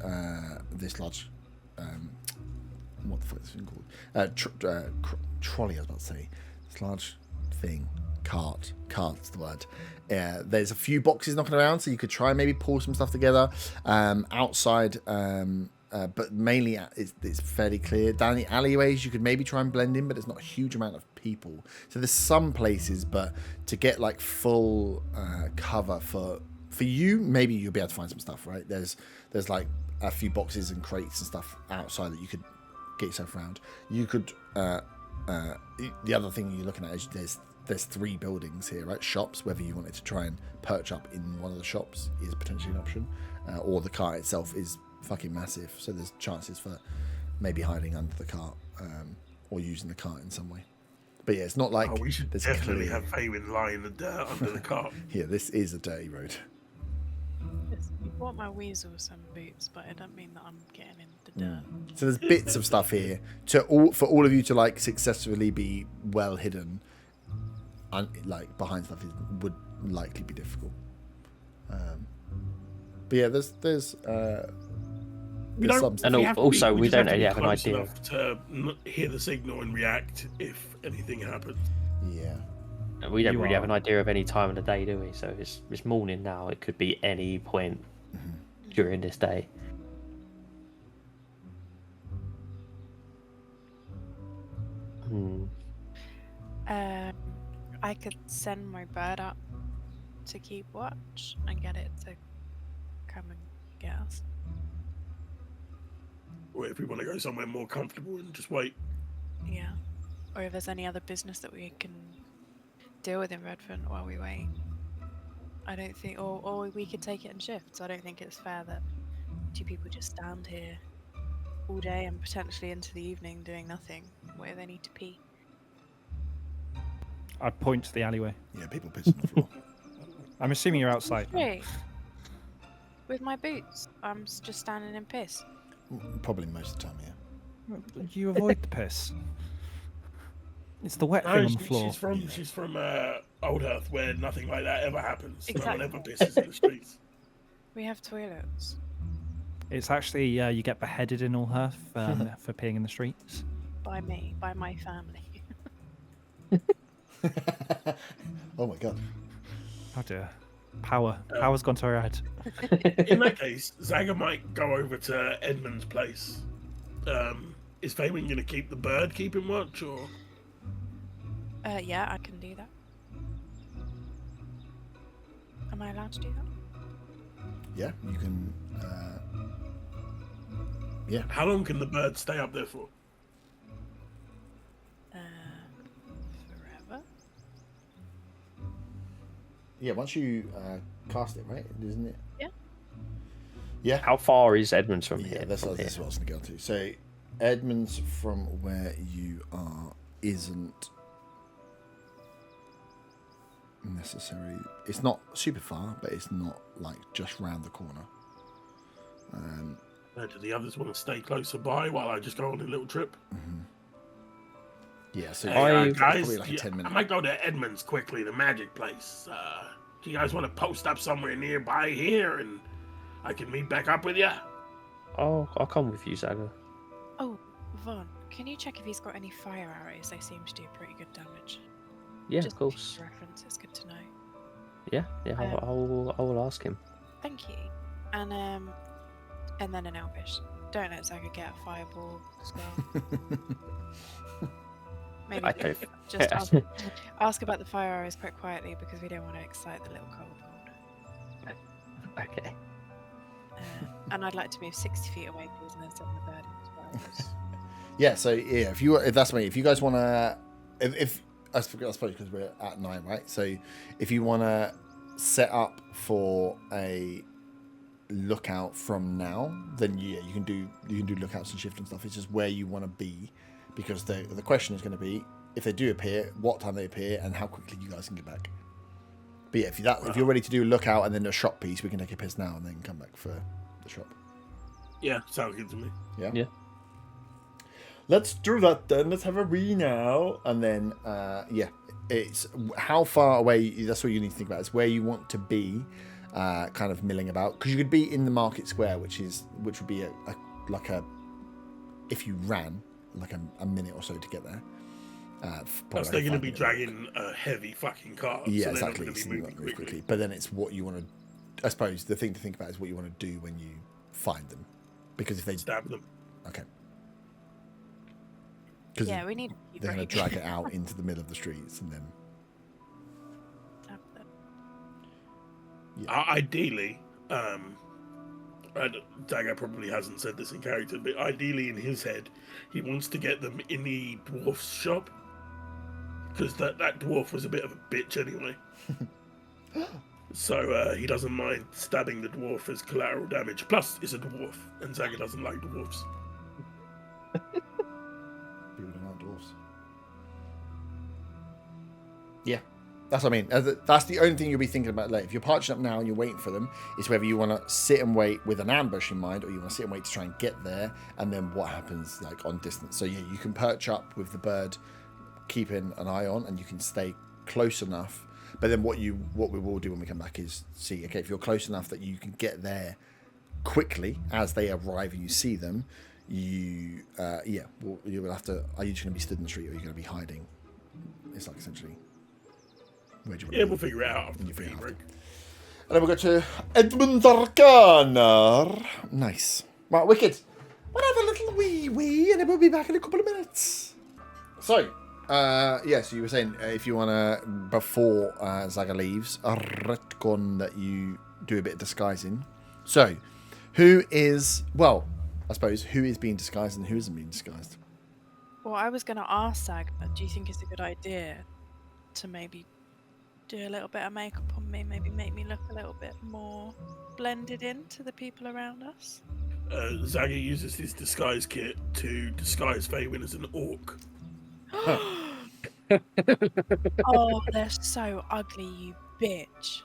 what the fuck is this thing called? Trolley, I was about to say. This large thing. Cart's the word. There's a few boxes knocking around, so you could try and maybe pull some stuff together. Outside, but mainly it's fairly clear. Down the alleyways, you could maybe try and blend in, but there's not a huge amount of people. So there's some places, but to get like full cover for you, maybe you'll be able to find some stuff, right? There's like a few boxes and crates and stuff outside that you could get yourself around. You could. The other thing you're looking at is there's 3 buildings here, right? Shops. Whether you wanted to try and perch up in one of the shops is potentially an option, or the cart itself is fucking massive, so there's chances for maybe hiding under the cart, or using the cart in some way. But yeah, it's not like we should definitely have Faywin lie in the dirt under the cart. Yeah, this is a dirty road. You bought my weasel some boots, but it doesn't mean that I'm getting in the dirt. So there's bits of stuff here for all of you to like successfully be well hidden, and like behind stuff would likely be difficult. But yeah, there's We don't, And we have to also, be, we just don't have to be have an close idea. enough to hear the signal and react if anything happens. yeah. We don't You really have are. an idea of any time of the day, do we? So it's morning now. It could be any point during this day. I could send my bird up to keep watch and get it to come and get us. Or if we want to go somewhere more comfortable and just wait. Yeah. Or if there's any other business that we can deal with in Redvant while we wait. I don't think, or we could take it in shifts. I don't think it's fair that 2 people just stand here all day and potentially into the evening doing nothing where they need to pee. I point to the alleyway. Yeah, people piss on the floor. I'm assuming you're outside. now. Hey, with my boots, I'm just standing in piss. Probably most of the time, yeah. You avoid the piss. It's the wet No, thing on the floor. she's from Old Earth, where nothing like that ever happens. Exactly. No one ever pisses in the streets. We have toilets. It's actually you get beheaded in All Earth for peeing in the streets. By me, by my family. Oh my god. Oh dear. Power's gone to her head. In that case, Zaga might go over to Edmund's place. Is Faywin going to keep the bird keeping watch, or...? Yeah, I can do that. Am I allowed to do that? Yeah, you can. Yeah. How long can the bird stay up there for? Forever? Yeah, once you cast it, right? Isn't it? Yeah. Yeah. How far is Edmonds from Yeah, here? that's what I was going to go to. So, Edmonds from where you are isn't necessarily. It's not super far, but it's not like just round the corner. Do the others want to stay closer by while I just go on a little trip? Yeah, so Hey, guys, probably like a 10-minute. I might go to Edmund's quickly, the magic place. Do you guys want to post up somewhere nearby here, and I can meet back up with you? Oh, I'll come with you, Zaga. Oh, Vaughn, can you check if he's got any fire arrows? They seem to do pretty good damage. Yeah, Just of course. for reference, it's good to know. Yeah, I will ask him. Thank you. And then an elvish. Don't let Zaga get a fireball as well. Maybe I don't. just ask about the fire arrows quite quietly because we don't want to excite the little kobold. Okay. And I'd like to move 60 feet away, please, and then send the bird into the Yeah, so yeah, if that's me, if you guys want to, if I suppose because we're at 9, right? So if you want to set up for a lookout from now, then yeah, you can do lookouts and shift and stuff. It's just where you want to be, because the question is going to be if they do appear, what time they appear, and how quickly you guys can get back. But yeah, if you're ready to do a lookout and then a shop piece, we can take a piss now and then come back for the shop. Yeah, sounds good to me. Yeah. Yeah. Let's do that then. Let's have a wee now, and then yeah, it's how far away. That's what you need to think about. It's where you want to be, kind of milling about, because you could be in the market square, which would be like a if you ran like a minute or so to get there. Plus, they're going to be dragging a heavy fucking car. Yeah, so exactly. They're not So going you're to not be moving moving quickly. But then it's what you want to. I suppose the thing to think about is what you want to do when you find them, Because if they stab them. Okay. Because Yeah, we need. they're going to drag it out into the middle of the streets and then. Stab them. Ideally, Dagger probably hasn't said this in character, but ideally in his head, he wants to get them in the dwarf's shop. Because that dwarf was a bit of a bitch anyway. So he doesn't mind stabbing the dwarf as collateral damage. Plus, it's a dwarf, and Zaga doesn't like dwarfs. People don't like dwarfs. Yeah, that's what I mean. That's the only thing you'll be thinking about later. If you're parching up now and you're waiting for them, it's whether you want to sit and wait with an ambush in mind, or you want to sit and wait to try and get there, and then what happens like on distance. So yeah, you can perch up with the bird, keeping an eye on, and you can stay close enough. But then what we will do when we come back is see, okay, if you're close enough that you can get there quickly as they arrive and you see them, you will have to. Are you just going to be stood in the street, or are you going to be hiding? It's like essentially. Where do you want to be? We'll figure it out after the feed break. And then we'll go to Edmund Arcana. Nice. Right, wicked. We'll have a little wee, and then we'll be back in a couple of minutes. So, so you were saying if you want to, before Zaga leaves, a retcon that you do a bit of disguising. So, who is being disguised and who isn't being disguised? Well, I was going to ask Zaga, do you think it's a good idea to maybe do a little bit of makeup on me, maybe make me look a little bit more blended into the people around us? Zaga uses his disguise kit to disguise Faywin as an orc. Oh, they're so ugly, you bitch.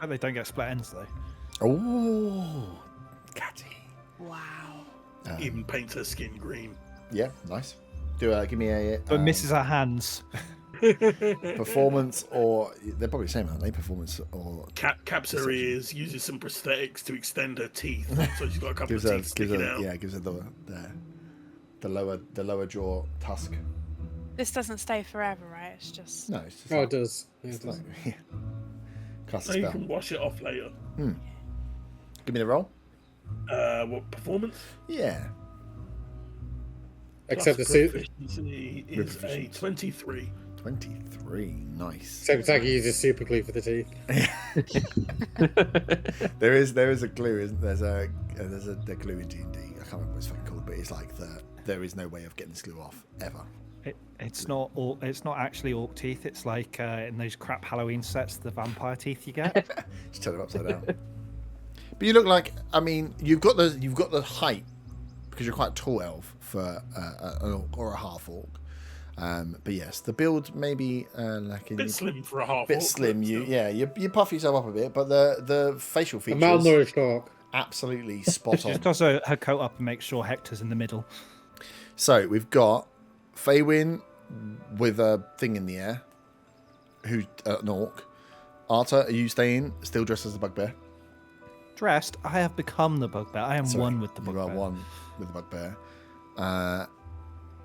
And they don't get split ends though. Oh, catty. Wow. Even paints her skin green. Yeah, nice. Give me a. But misses her hands. Performance, or they're probably the same, aren't they? Performance or Caps her ears, uses some prosthetics to extend her teeth, so she's got a couple of teeth sticking out. Yeah, gives her the lower jaw tusk. This doesn't stay forever, right? It's just. No, it's just Oh, it does. Yeah, it does. like, cast a So you spell. can wash it off later. Give me the roll. What performance? Yeah. Except the Plus suit. proficiency is a 23. 23. Nice. Except Zaggy uses super glue for the teeth. there is a glue, isn't there? There's a glue in D&D. I can't remember what it's fucking called, but it's like there is no way of getting this glue off ever. It's not actually orc teeth. It's like in those crap Halloween sets, the vampire teeth you get. Just turn it upside down. But you look like, I mean, you've got the height because you're quite a tall elf for an orc or a half orc. But yes, the build maybe lacking. A bit slim for a half. Bit slim. You puff yourself up a bit, but the facial A features malnourished orc. absolutely spot on. Just toss her coat up and make sure Hector's in the middle. So we've got Faywin with a thing in the air, who's an orc. Arta, are you staying still dressed as a bugbear? Dressed, I have become the bugbear. I am Sorry, one with the You bugbear. are one with the bugbear.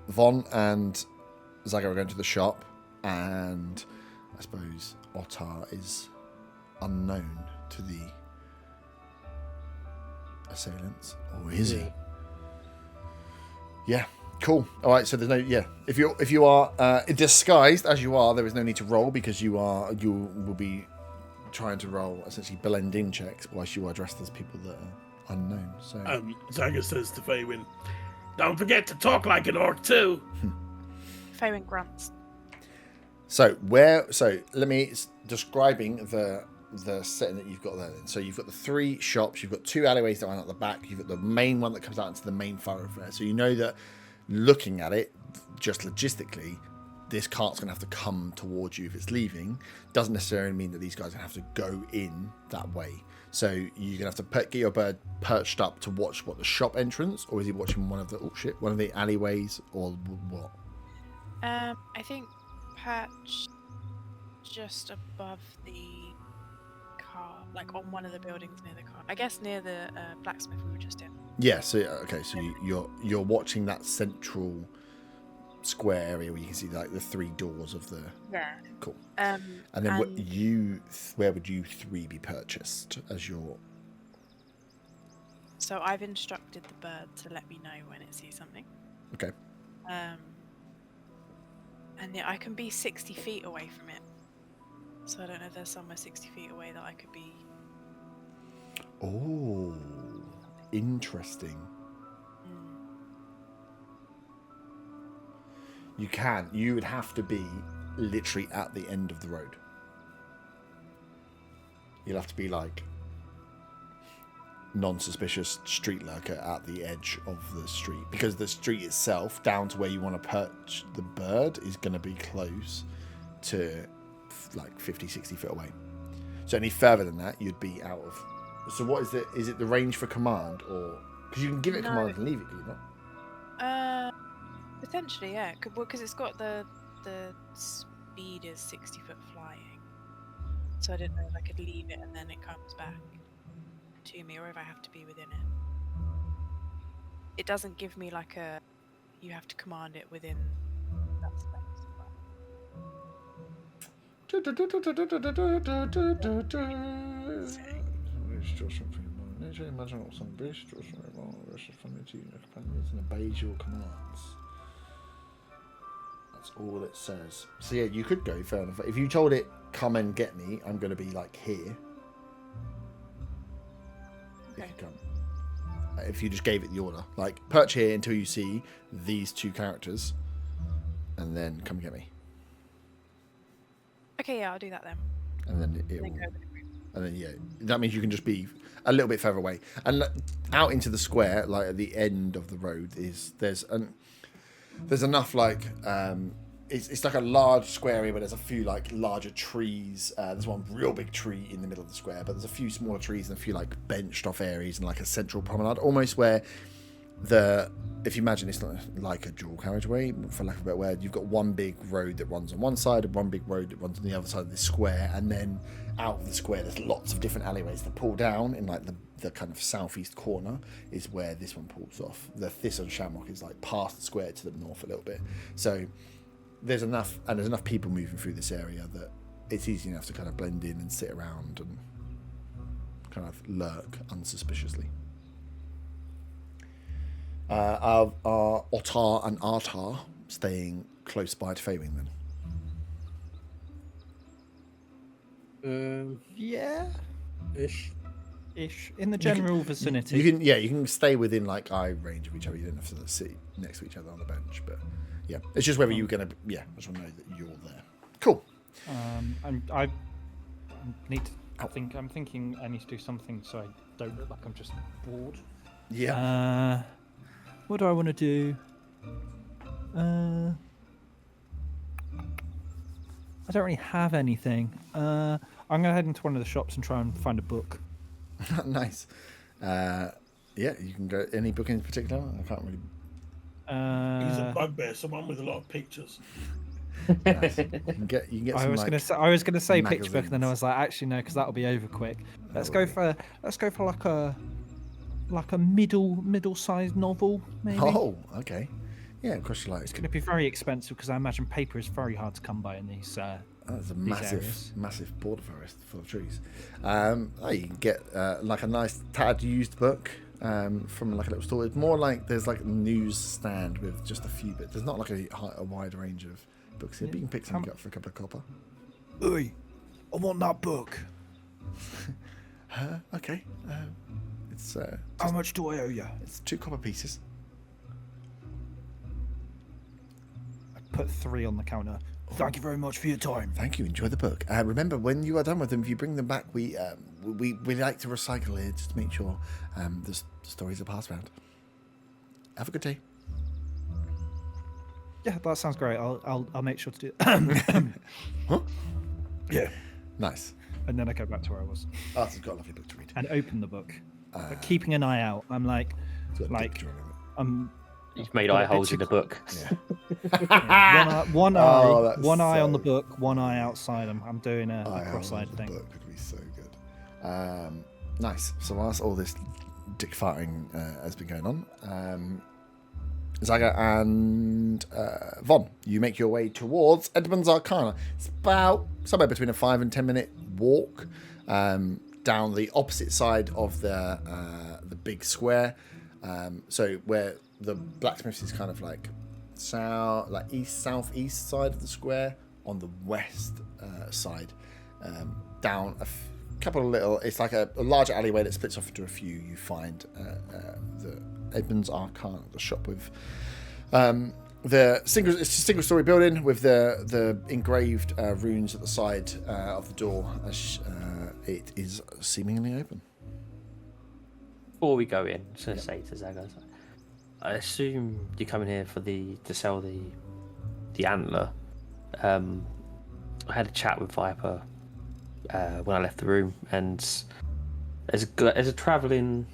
Von and Zaga are going to the shop, and I suppose Otar is unknown to the assailants, or is he? Yeah, cool. All right, so there's no If you are disguised as you are, there is no need to roll because you will be trying to roll essentially blend in checks whilst you are dressed as people that are unknown. So Zaga says to Faywin, "Don't forget to talk like an orc too." Faywin grunts. So let me describing the setting that you've got there. Then. So you've got the 3 shops, you've got 2 alleyways that run out the back, you've got the main one that comes out into the main thoroughfare. So you know that looking at it, just logistically, this cart's going to have to come towards you if it's leaving. Doesn't necessarily mean that these guys are going to have to go in that way. So you're going to have to get your bird perched up to watch the shop entrance, or is he watching one of the alleyways, or what? I think perch just above the car, like on one of the buildings near the car. I guess near the blacksmith we were just in. Yeah. So you're watching that central square area where you can see like the 3 doors of the. Yeah. Cool. And then where would you 3 be purchased as your? So I've instructed the bird to let me know when it sees something. Okay. And yeah, I can be 60 feet away from it. So I don't know if there's somewhere 60 feet away that I could be. Oh, interesting. You can. You would have to be literally at the end of the road. You'll have to be like non-suspicious street lurker at the edge of the street, because the street itself, down to where you want to perch the bird, is going to be close to like 50, 60 feet away. So any further than that, you'd be out of. So what is it? Is it the range for command, or because you can give it a command and leave it, do you not? Potentially, yeah. Because it's got the speed is 60 foot flying. So I didn't know if I could leave it and then it comes back to me, or if I have to be within it. It doesn't give me like a. You have to command it within that space. And obeys your commands. That's all it says. So yeah, you could go fair enough. If you told it, "Come and get me," I'm going to be like here. Okay. If you come. If you just gave it the order, like perch here until you see these two characters, and then come get me. Okay, yeah, I'll do that then. And then it Then will. go with the group. And then, yeah, that means you can just be a little bit further away. And out into the square, like at the end of the road, there's enough, like, it's like a large square area, but there's a few, like, larger trees. There's one real big tree in the middle of the square, but there's a few smaller trees and a few, like, benched off areas and, like, a central promenade, almost where if you imagine it's not like a dual carriageway, for lack of a better word, you've got one big road that runs on one side and one big road that runs on the other side of the square, and then out of the square there's lots of different alleyways that pull down in like the kind of southeast corner is where this one pulls off. The Thistle Shamrock is like past the square to the north a little bit. So there's enough people moving through this area that it's easy enough to kind of blend in and sit around and kind of lurk unsuspiciously. Are Otar and Artar staying close by to Faywing then? Yeah. Ish. In the general vicinity. You can stay within like eye range of each other. You don't have to sit next to each other on the bench, but yeah, it's just whether you're gonna. Yeah, I just want to know that you're there. Cool. I need to. I'm thinking I need to do something so I don't look like I'm just bored. Yeah. What do I want to do? I don't really have anything. I'm going to head into one of the shops and try and find a book. Nice. Yeah, you can go. Any book in particular? I can't really. He's a bugbear, someone with a lot of pictures. Nice. You can get I some, was gonna say picture book, and then I magazines. was like, actually no, because that'll be over quick. Let's go for like a middle-sized novel, maybe. Oh, okay. Yeah, of course you like. It's going to be very expensive because I imagine paper is very hard to come by in these. That's a these areas. massive border forest full of trees. You can get like a nice tattered used book from like a little store. It's more like there's like a news stand with just a few bits. There's not like a wide range of books here, but you can pick something up for a couple of copper. Oi, I want that book. Okay. It's How much do I owe you? it's 2 copper pieces. I put 3 on the counter. Thank you very much for your time. Thank you. Enjoy the book. Remember, when you are done with them, if you bring them back, we like to recycle it just to make sure the stories are passed around. Have a good day. Yeah, that sounds great. I'll make sure to do it. Huh? Yeah. Nice. And then I go back to where I was Arthur's got a lovely book to read. and open the book, but keeping an eye out. I'm like, It's got a like, picture on it. I'm You've made Got a eye bit holes too in the book. Yeah. one Oh, eye, that's one eye on so- the book, one eye outside. I'm doing a I cross-eyed the thing. book would be so good. Nice. So whilst all this dick farting has been going on, Zaga and Von, you make your way towards Edmund's Arcana. It's about somewhere between a 5 and 10 minute walk. down the opposite side of the big square. So where the blacksmith is kind of like southeast side of the square, on the west side, down couple of little, it's like a large alleyway that splits off into a few. You find the Edmund's Arcana, the shop with it's a single story building with the engraved runes at the side of the door, as it is seemingly open. Before we go in, so say to Zaga, I assume you're coming here to sell the antler. I had a chat with Viper when I left the room, and as a travelling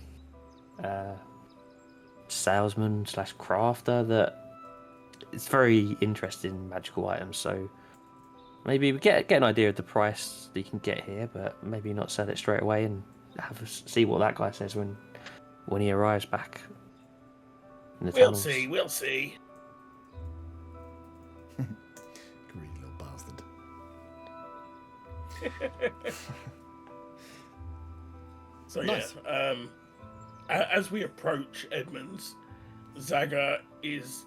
salesman / crafter that is very interested in magical items, so maybe we get an idea of the price that you can get here, but maybe not sell it straight away and see what that guy says when he arrives back in the tunnels. We'll see. Greedy little bastard. So nice. As we approach Edmund's, Zaga is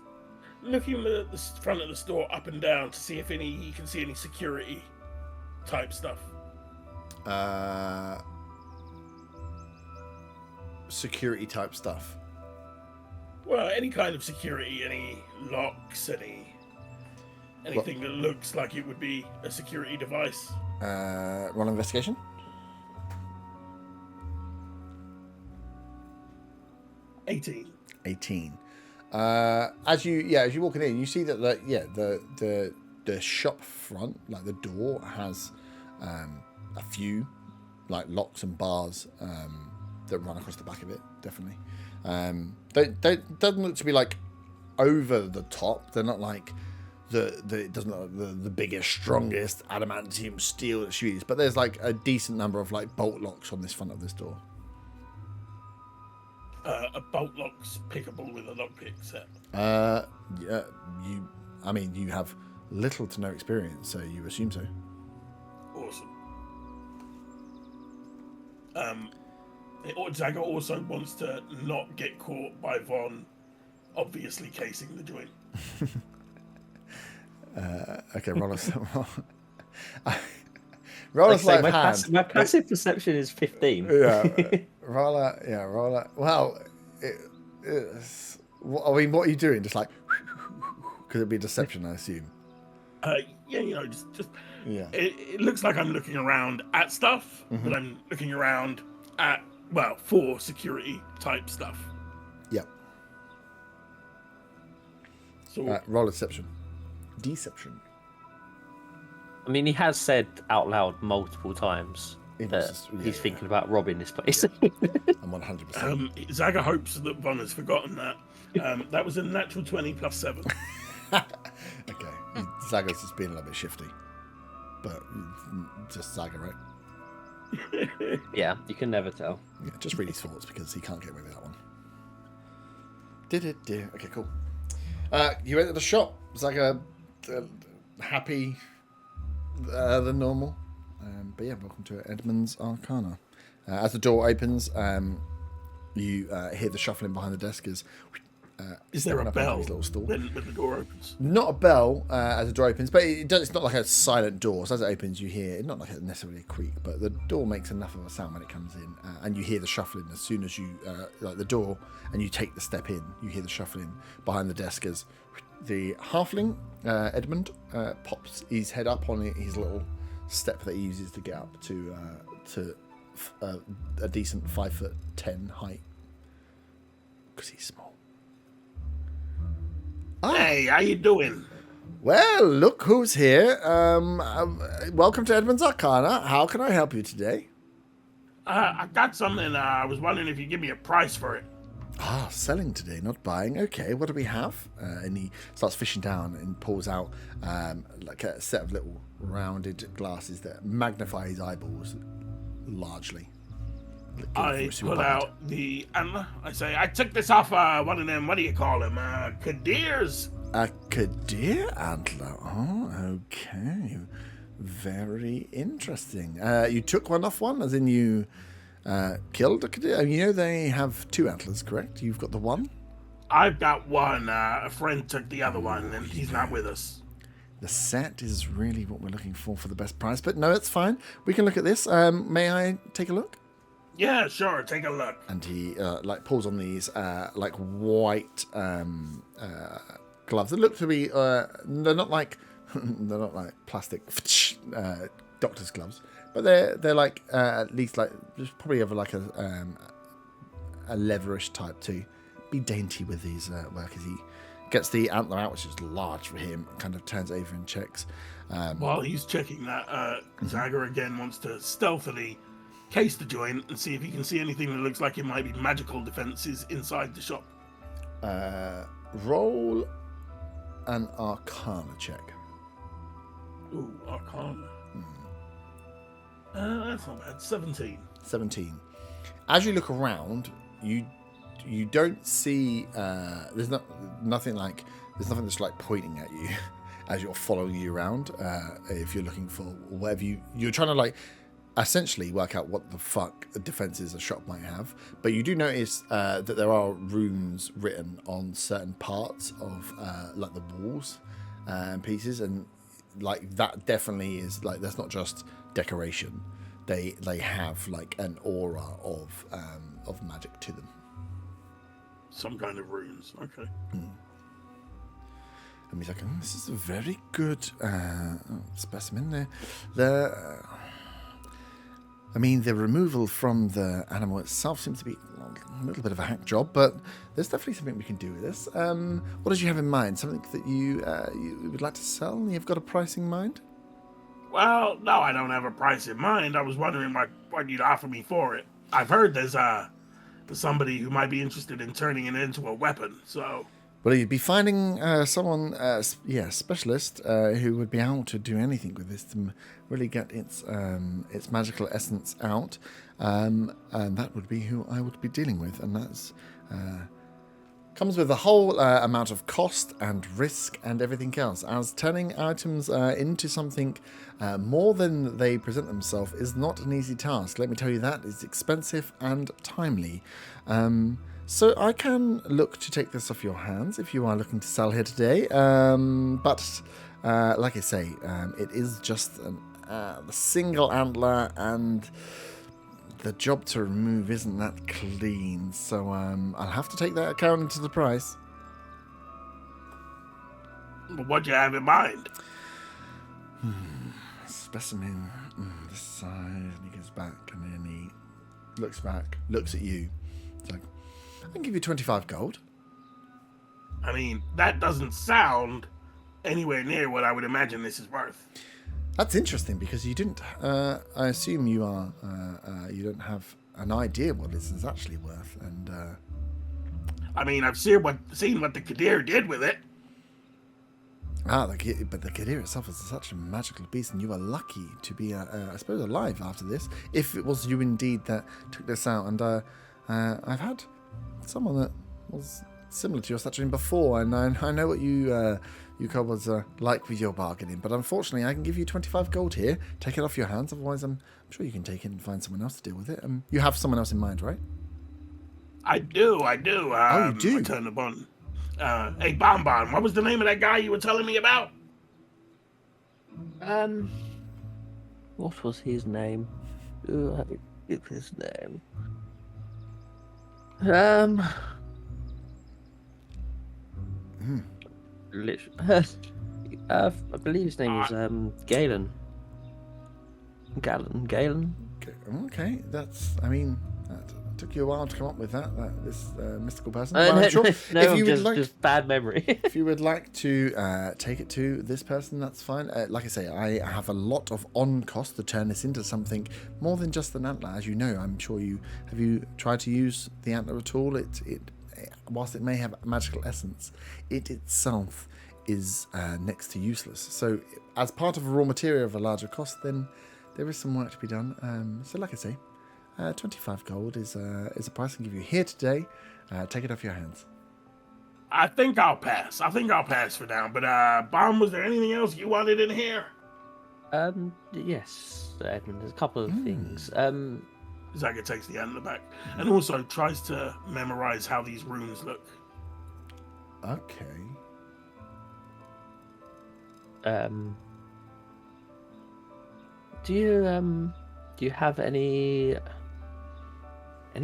looking at the front of the store up and down to see if he can see any security type stuff. Security type stuff. Well, any kind of security, any locks, anything that looks like it would be a security device. Roll investigation. 18. As you walking in, you see that the shop front, like the door, has a few like locks and bars that run across the back of it. Definitely, they doesn't look to be like over the top. They're not like it doesn't look like the biggest, strongest adamantium steel that's used, but there's like a decent number of like bolt locks on this front of this door. A bolt lock's pickable with a lockpick set. You have little to no experience, so you assume so. Awesome. Zaga also wants to not get caught by Von obviously casing the joint. Okay, roll a sleight of hand. My passive perception is 15. Yeah, roll a. Well, what are you doing? Just like, could it be deception? I assume. Just yeah. It looks like I'm looking around at stuff, but I'm looking around at for security type stuff. Yep. So roll a deception. Deception. I mean, he has said out loud multiple times that he's thinking about robbing this place. I'm 100%. Zaga hopes that Von has forgotten that. That was a natural 20 plus 7. Okay. Zaga's just being a little bit shifty. But just Zaga, right? Yeah, you can never tell. Yeah, just read his thoughts because he can't get away with that one. Okay, cool. You enter the shop. Zaga happy than normal. But yeah, welcome to Edmund's Arcana. As the door opens, you hear the shuffling behind the desk as is there a bell little stall. when the door opens? Not a bell as the door opens, but it's not like a silent door. So as it opens, you hear not like necessarily a creak, but the door makes enough of a sound when it comes in, and you hear the shuffling as soon as you like the door, and you take the step in. You hear the shuffling behind the desk as the halfling Edmund pops his head up on his little step that he uses to get up to a decent 5'10" height because he's small. Hey, how you doing? Well, look who's here. Welcome to Edmund's Arcana. How can I help you today? I got something. I was wondering if you'd give me a price for it. Selling today, not buying. Okay, what do we have? And he starts fishing down and pulls out like a set of little rounded glasses that magnify his eyeballs largely. I pull out the antler. I say, I took this off one of them, what do you call them? Kadir's. A Kadir antler. Oh, okay. Very interesting. You took one off one, as in you killed a Kadir. You know they have 2 antlers, correct? You've got the one? I've got one. A friend took the other one, and he's not with us. The set is really what we're looking for the best price. But no, it's fine. We can look at this. May I take a look? Yeah, sure. Take a look. And he pulls on these white gloves. They look to be they're not like plastic doctor's gloves, but they're like at least like just probably of like a leatherish type too. Be dainty with these workers. He gets the antler out, which is large for him, kind of turns over and checks. While he's checking that, Zagger again wants to stealthily case the joint and see if he can see anything that looks like it might be magical defenses inside the shop. Roll an Arcana check. Ooh, Arcana. That's not bad. 17. 17. As you look around, you don't see. There's nothing that's like pointing at you as you're following you around. If you're looking for whatever you're trying to like essentially work out what the fuck defenses a shop might have, but you do notice that there are runes written on certain parts of like the walls and pieces, and like that definitely is like that's not just decoration. They have like an aura of magic to them. Some kind of runes. Okay. And he's like, this is a very good specimen. The removal from the animal itself seems to be a little bit of a hack job, but there's definitely something we can do with this. What did you have in mind? Something that you would like to sell? You've got a price in mind? Well, no, I don't have a price in mind. I was wondering what you'd offer me for it. I've heard there's somebody who might be interested in turning it into a weapon, so... Well, you'd be finding someone, specialist, who would be able to do anything with this to really get its magical essence out, and that would be who I would be dealing with, and that's comes with a whole amount of cost and risk and everything else, as turning items into something more than they present themselves is not an easy task. Let me tell you that. It's expensive and timely. So I can look to take this off your hands if you are looking to sell here today. But like I say, it is just a single antler, and the job to remove isn't that clean. So I'll have to take that account into the price. What do you have in mind? Specimen this size, and he goes back, and then he looks back, looks at you. It's like, I can give you 25 gold. I mean, that doesn't sound anywhere near what I would imagine this is worth. That's interesting, because you didn't. I assume you you don't have an idea what this is actually worth, and. I mean, I've seen what the Kadir did with it. But the Kadir itself is such a magical beast, and you are lucky to be, I suppose, alive after this. If it was you indeed that took this out, and I've had someone that was similar to your stature before, and I know what you kobolds are like with your bargaining. But unfortunately, I can give you 25 gold here. Take it off your hands. Otherwise, I'm sure you can take it and find someone else to deal with it. You have someone else in mind, right? I do. Oh, you do? I turn the button. Hey, Bonbon, what was the name of that guy you were telling me about? What was his name? Give his name. I believe his name is Galen. Galen. Okay, that's. I mean, that took you a while to come up with that. This mystical person. Well, I'm sure if you would like, just bad memory. If you would like to take it to this person, that's fine. Like I say, I have a lot of on cost to turn this into something more than just an antler. As you know, I'm sure you tried to use the antler at all. It whilst it may have magical essence, it itself is next to useless. So, as part of a raw material of a larger cost, then there is some work to be done. So, like I say, 25 gold is a price I can give you here today. Take it off your hands. I think I'll pass. For now. But, Bomb, was there anything else you wanted in here? Yes, Edmund. There's a couple of things. Zaga takes the antler back and also tries to memorize how these runes look. Okay. Do you have any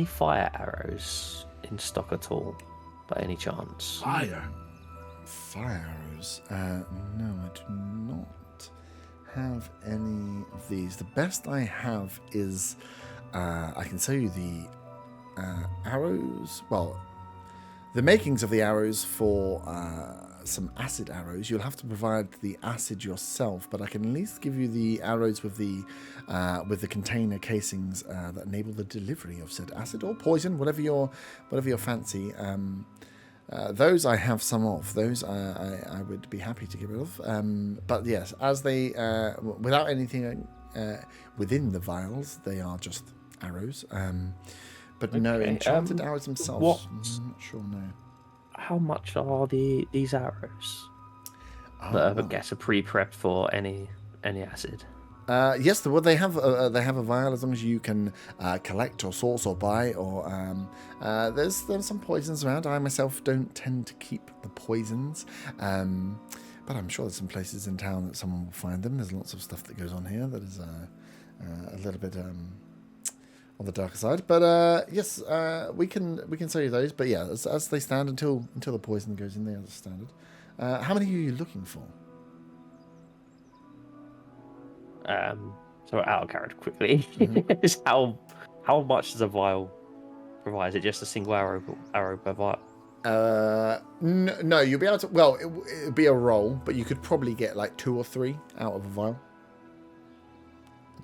fire arrows in stock at all, by any chance? Fire. Fire arrows. No, I do not have any of these. The best I have is I can tell you the arrows. Well, the makings of the arrows for some acid arrows. You'll have to provide the acid yourself, but I can at least give you the arrows with the container casings that enable the delivery of said acid or poison, whatever your fancy. Those I have some of. Those I would be happy to get rid of. But yes, as they without anything within the vials, they are just arrows. But no, Okay, enchanted arrows themselves. I'm not sure. No. How much are these arrows that I guess are pre-prepped for any acid? Yes, they have a vial as long as you can collect or source or buy. Or there's some poisons around. I myself don't tend to keep the poisons, but I'm sure there's some places in town that someone will find them. There's lots of stuff that goes on here that is a little bit on the darker side. But yes, we can sell you those. But yeah, as they stand until the poison goes in, they are the standard. How many are you looking for? So out of character quickly, is how much does a vial provide? Is it just a single arrow per vial? No, you'll be able to. Well, it'll be a roll, but you could probably get like 2 or 3 out of a vial,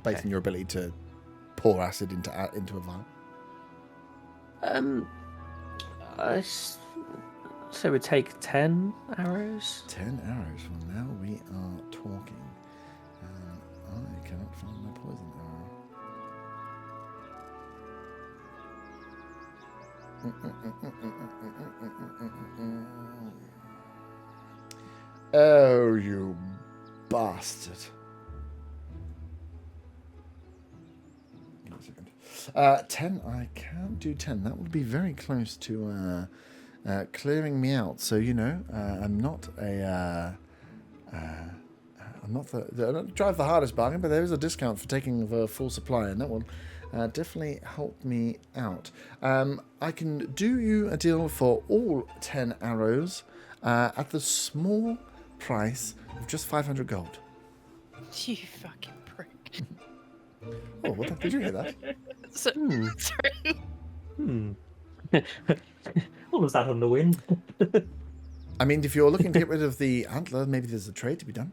based on your ability to pour acid into a vial. So we take 10 arrows. 10 arrows. Well, now we are talking. I cannot find my poison arrow. Oh, you bastard. Give me a second. 10, I can do 10. That would be very close to clearing me out. So, I'm not a... I'm not I don't drive the hardest bargain, but there is a discount for taking the full supply, and that will definitely help me out. I can do you a deal for all 10 arrows at the small price of just 500 gold. You fucking prick. Oh, what did you hear that? Sorry. What was that on the wind? I mean, if you're looking to get rid of the antler, maybe there's a trade to be done.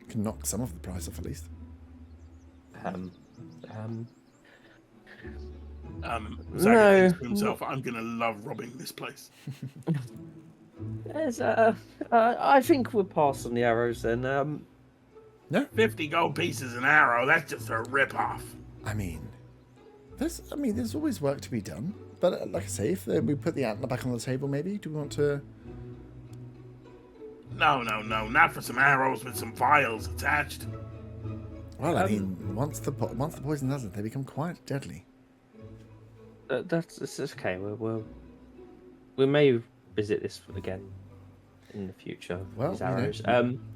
You can knock some of the price off at least. Zaga thinks to himself, I'm gonna love robbing this place. I think we'll pass on the arrows then. No, 50 gold pieces an arrow, that's just a rip-off. I mean, there's always work to be done. But like I say, if we put the antler back on the table, maybe do we want to? No, not for some arrows with some vials attached. Well, I mean, once the poison does it, they become quite deadly. That's okay. We may visit this again in the future. Well, these arrows.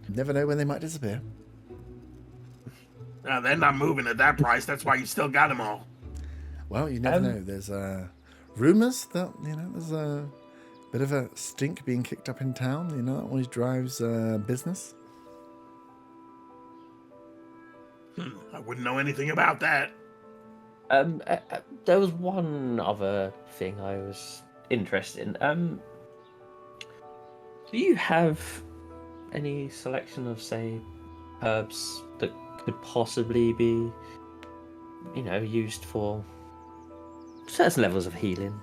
Never know when they might disappear. They're not moving at that price. That's why you still got them all. Well, you never know. There's rumors that there's a bit of a stink being kicked up in town. That always drives business. I wouldn't know anything about that. There was one other thing I was interested in. Do you have any selection of, say, herbs that could possibly be, used for certain levels of healing?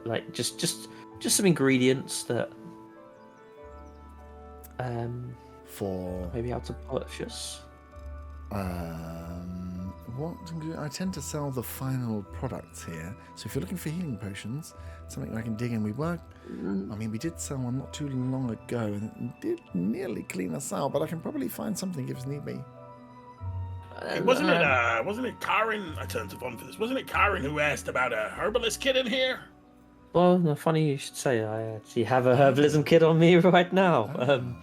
Like just some ingredients that For maybe able to purchase. What I tend to sell the final products here. So if you're looking for healing potions, something I can dig in. We did sell one not too long ago, and it did nearly clean us out. But I can probably find something if you need me. Hey, wasn't it Karen? I turned to Von for this. Wasn't it Karen who asked about a herbalist kit in here? Well, no, funny you should say. I actually have a herbalism kit on me right now.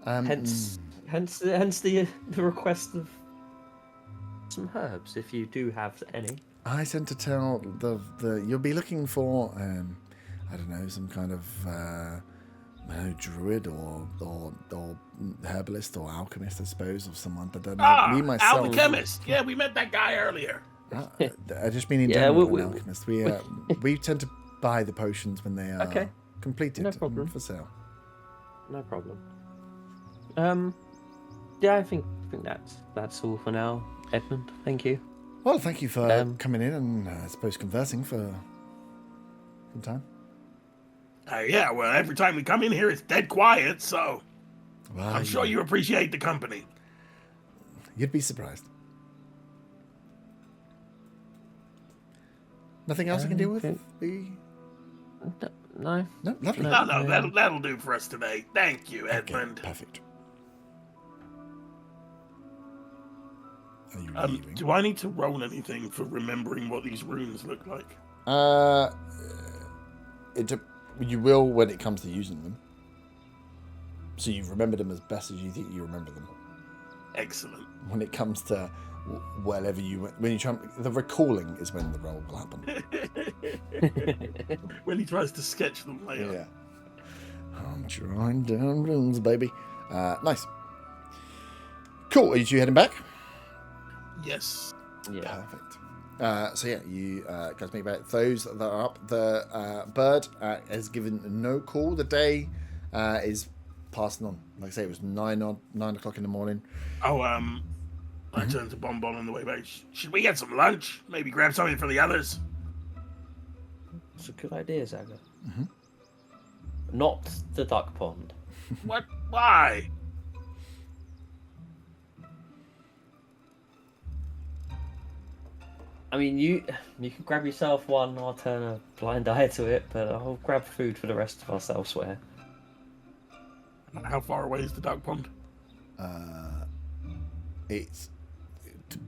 Hence the request of some herbs, if you do have any. I tend to tell the you'll be looking for I don't know, some kind of druid or herbalist or alchemist, I suppose, or someone. But me myself, alchemist. Yeah, we met that guy earlier. I just mean in general, an alchemist. We tend to buy the potions when they are completed and for sale. No problem. Yeah, I think that's all for now, Edmund. Thank you. Well, thank you for coming in and I suppose conversing for some time. Yeah, well, every time we come in here, it's dead quiet, so Well, I'm sure you appreciate the company. You'd be surprised. Nothing else I can deal with? No. No, lovely. No, that'll do for us today. Thank you, Edmund. Okay, perfect. Are you leaving? Do I need to roll anything for remembering what these runes look like? You will when it comes to using them. So you remember them as best as you think you remember them. Excellent. When it comes to wherever when you try, the recalling is when the roll will happen. When he tries to sketch them later. Yeah. I'm drawing down runes, baby. Nice. Cool. Are you two heading back? Yes. Yeah. Perfect. So yeah, you guys make back. Those that are up, the bird has given no call. The day is passing on. Like I say, it was 9 o'clock in the morning. Oh, I turned to Bonbon on the way back. Should we get some lunch? Maybe grab something for the others? It's a good idea, Zaga. Mm-hmm. Not the duck pond. What? Why? I mean, you can grab yourself one. I'll turn a blind eye to it, but I'll grab food for the rest of us elsewhere. How far away is the duck pond? It's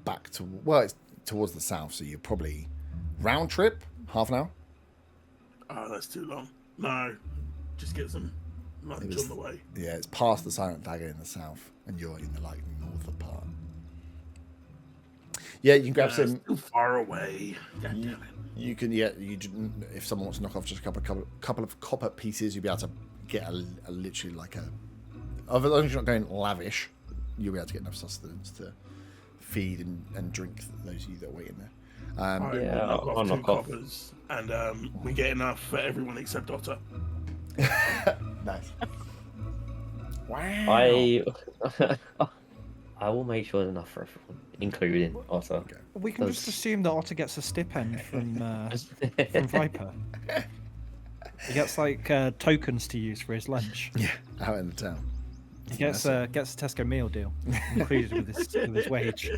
it's towards the south, so you're probably round trip, half an hour. Oh, that's too long. No, just get some lunch on the way. Yeah, it's past the Silent Dagger in the south, and you're in the northern part. Yeah, you can grab some. Too far away. God damn it. You can, if someone wants to knock off just a couple of copper pieces, you'll be able to get a literally like a. As long as you're not going lavish, you'll be able to get enough sustenance to feed and drink those of you that are waiting there. I'll knock off 2 coppers, and we get enough for everyone except Otter. Nice. Wow. I will make sure there's enough for everyone, including Otter. Okay. We can just assume that Otter gets a stipend from Viper. He gets tokens to use for his lunch. Yeah, out in the town. He gets a Tesco meal deal included with his wage.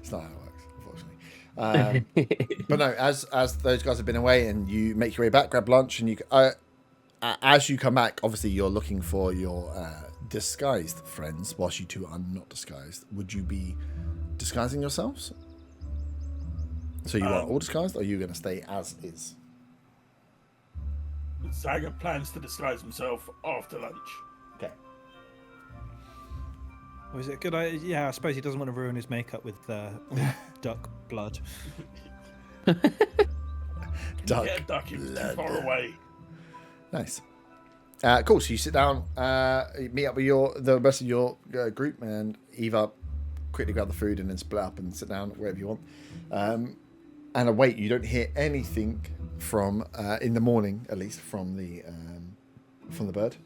It's not how it works, unfortunately. But no, as those guys have been away and you make your way back, grab lunch, and you as you come back, obviously you're looking for your disguised friends. Whilst you two are not disguised, would you be disguising yourselves? So you are all disguised, or are you going to stay as is? Zaga plans to disguise himself after lunch. Okay. Or is it good? Yeah, I suppose he doesn't want to ruin his makeup with duck blood. Duck Get a duck too far away. Nice. Cool. So you sit down, meet up with the rest of your group, and Eva quickly grab the food and then split up and sit down wherever you want. And await. You don't hear anything from in the morning, at least from the bird.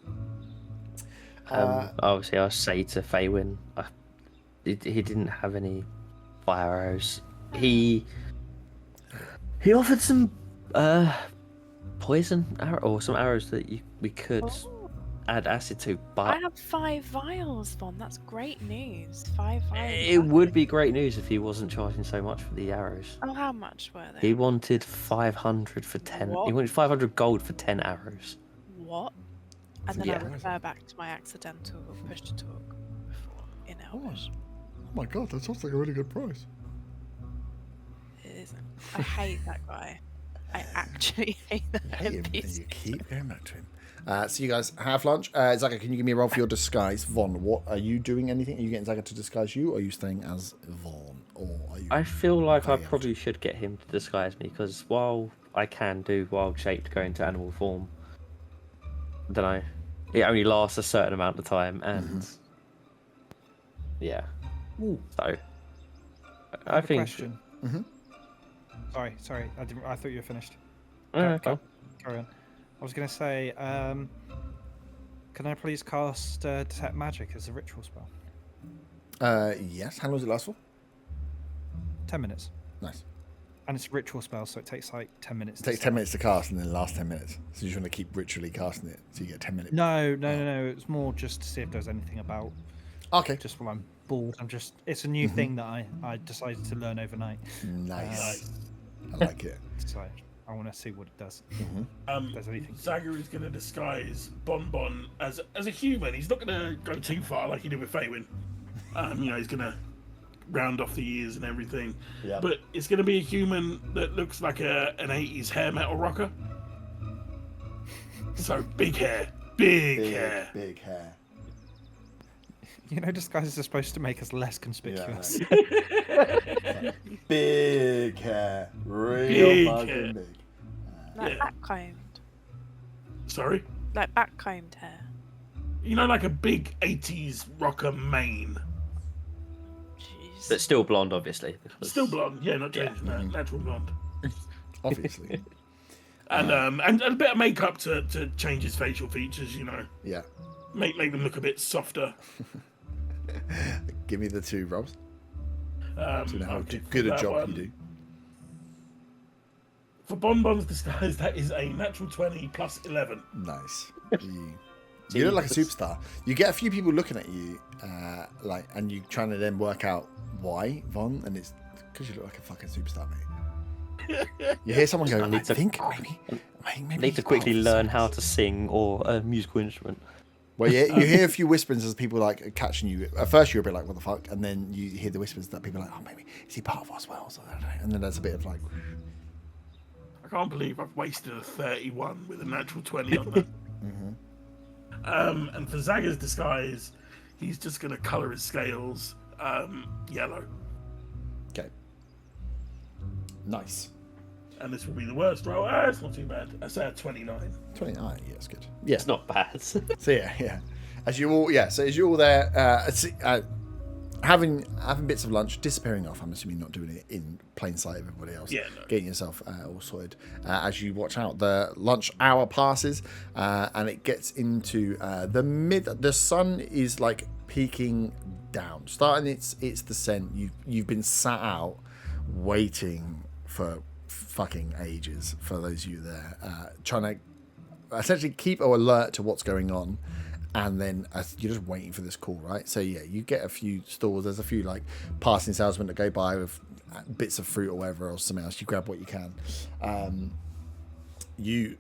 Obviously, I'll say to Faywin, he didn't have any fire arrows. He offered some poison arrow or some arrows that we could add acid to, but I have 5 vials, Von. That's great news. 5 vials. it would be great news if he wasn't charging so much for the arrows. Oh, how much were they? He wanted 500 for 10. What? He wanted 500 gold for 10 arrows. What? And then Yeah. I refer back to my accidental push to talk before in Elvish. my god, that sounds like a really good price. It isn't. I hate that guy. I actually hate that Hate him, and NPC. you keep going back to him. So you guys have lunch. Zaga, can you give me a roll for your disguise? Vaughn, what are you doing? Anything? Are you getting Zaga to disguise you, or are you staying as Vaughn? Or are you? I feel like I playing probably should get him to disguise me, because while I can do wild shape to go into animal form, then it only lasts a certain amount of time, and yeah. Ooh. So I have a think. question. Sorry. I thought you were finished. Okay. Carry on. I was going to say, can I please cast Detect Magic as a ritual spell? Yes. How long does it last for? 10 minutes. Nice. And it's a ritual spell, so it takes like 10 minutes. It takes 10 minutes to cast, and then the last 10 minutes. So you just want to keep ritually casting it, so you get 10 minutes. No. It's more just to see if there's anything about. Okay. Just while I'm bored, it's a new thing that I decided to learn overnight. Nice. I like it. So I want to see what it does. If there's anything. Zaga is going to disguise Bonbon as a human. He's not going to go too far like he did with Faywin. He's going to round off the ears and everything. Yeah. But it's going to be a human that looks like an 80s hair metal rocker. So big hair. Big hair. Big hair. Disguises are supposed to make us less conspicuous. Yeah, big hair. Real Big fucking hair. big. Like Yeah. backcombed. Sorry? Like backcombed hair. Like a big 80s rocker mane. Jeez. But still blonde, obviously. because- Still blonde. Yeah, not changing that. Natural blonde. Obviously. And a bit of makeup to change his facial features, Yeah. Make them look a bit softer. Give me the 2 rolls. How Good a job you do. For Bonbon's disguise, that is a natural 20 plus 11. Nice. You look like a superstar. You get a few people looking at you, and you trying to then work out why, Von, and it's because you look like a fucking superstar, mate. You hear someone go, I think maybe Need to quickly learn how to sing or a musical instrument. Well, yeah, you hear a few whispers as people like catching you. At first, you're a bit like, "What the fuck?" And then you hear the whispers that people are like, "Oh, maybe is he part of us?" Well, so I don't know. And then there's a bit of like, I can't believe I've wasted a 31 with a natural 20 on that. And for Zaga's disguise, he's just going to colour his scales yellow. okay, nice. And this will be the worst roll. It's not too bad. That's a 29. 29, yeah, it's good. Yeah, It's not bad. so yeah. As you all there, having bits of lunch, disappearing off. I'm assuming not doing it in plain sight of everybody else. Yeah, no. Getting yourself all sorted. As you watch out, the lunch hour passes, and it gets into the sun is like peaking down, starting its descent. You've been sat out waiting for fucking ages. For those of you there, trying to essentially keep alert to what's going on. And then you're just waiting for this call, right? So yeah, you get a few stores. There's a few like passing salesmen that go by with bits of fruit or whatever, or something else. You grab what you can. You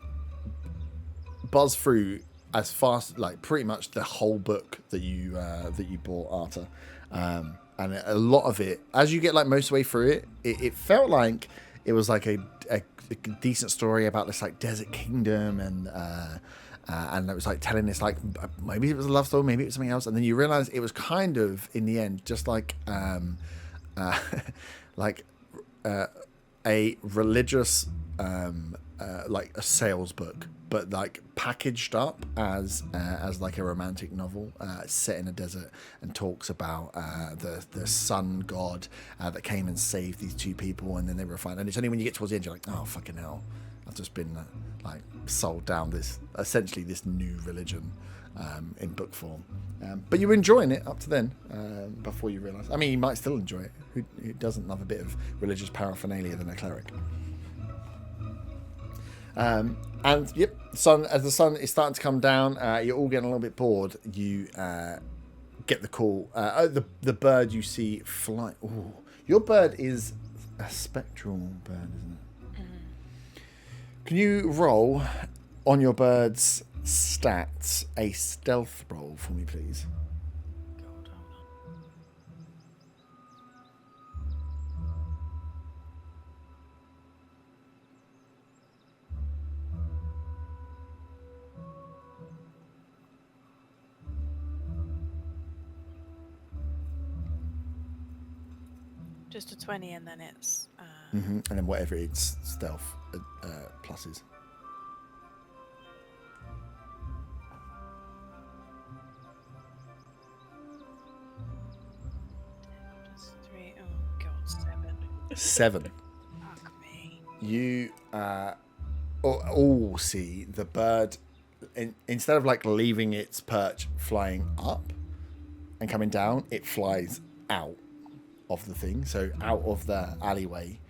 buzz through as fast, like pretty much the whole book that you bought, Arta. And a lot of it, as you get like most of the way through it, it felt like it was like a decent story about this like desert kingdom and it was like telling this like maybe it was a love story, maybe it was something else, and then you realize it was kind of in the end just like a religious like a sales book, but like packaged up as like a romantic novel set in a desert, and talks about the sun god that came and saved these two people, and then they were fine. And it's only when you get towards the end you're like, oh fucking hell, I've just been like sold down this new religion in book form. But you were enjoying it up to then, before you realise. I mean, you might still enjoy it. Who doesn't love a bit of religious paraphernalia than a cleric? And yep, as the sun is starting to come down, you're all getting a little bit bored. You get the call. The bird you see fly. Ooh, your bird is a spectral bird, isn't it? Can you roll on your bird's stats a stealth roll for me, please? Just a 20, and then it's. And then whatever its stealth pluses. Plus 3. Oh god, 7. 7. Fuck me. You all see the bird, instead of like leaving its perch flying up and coming down, it flies out of the thing. So out of the alleyway,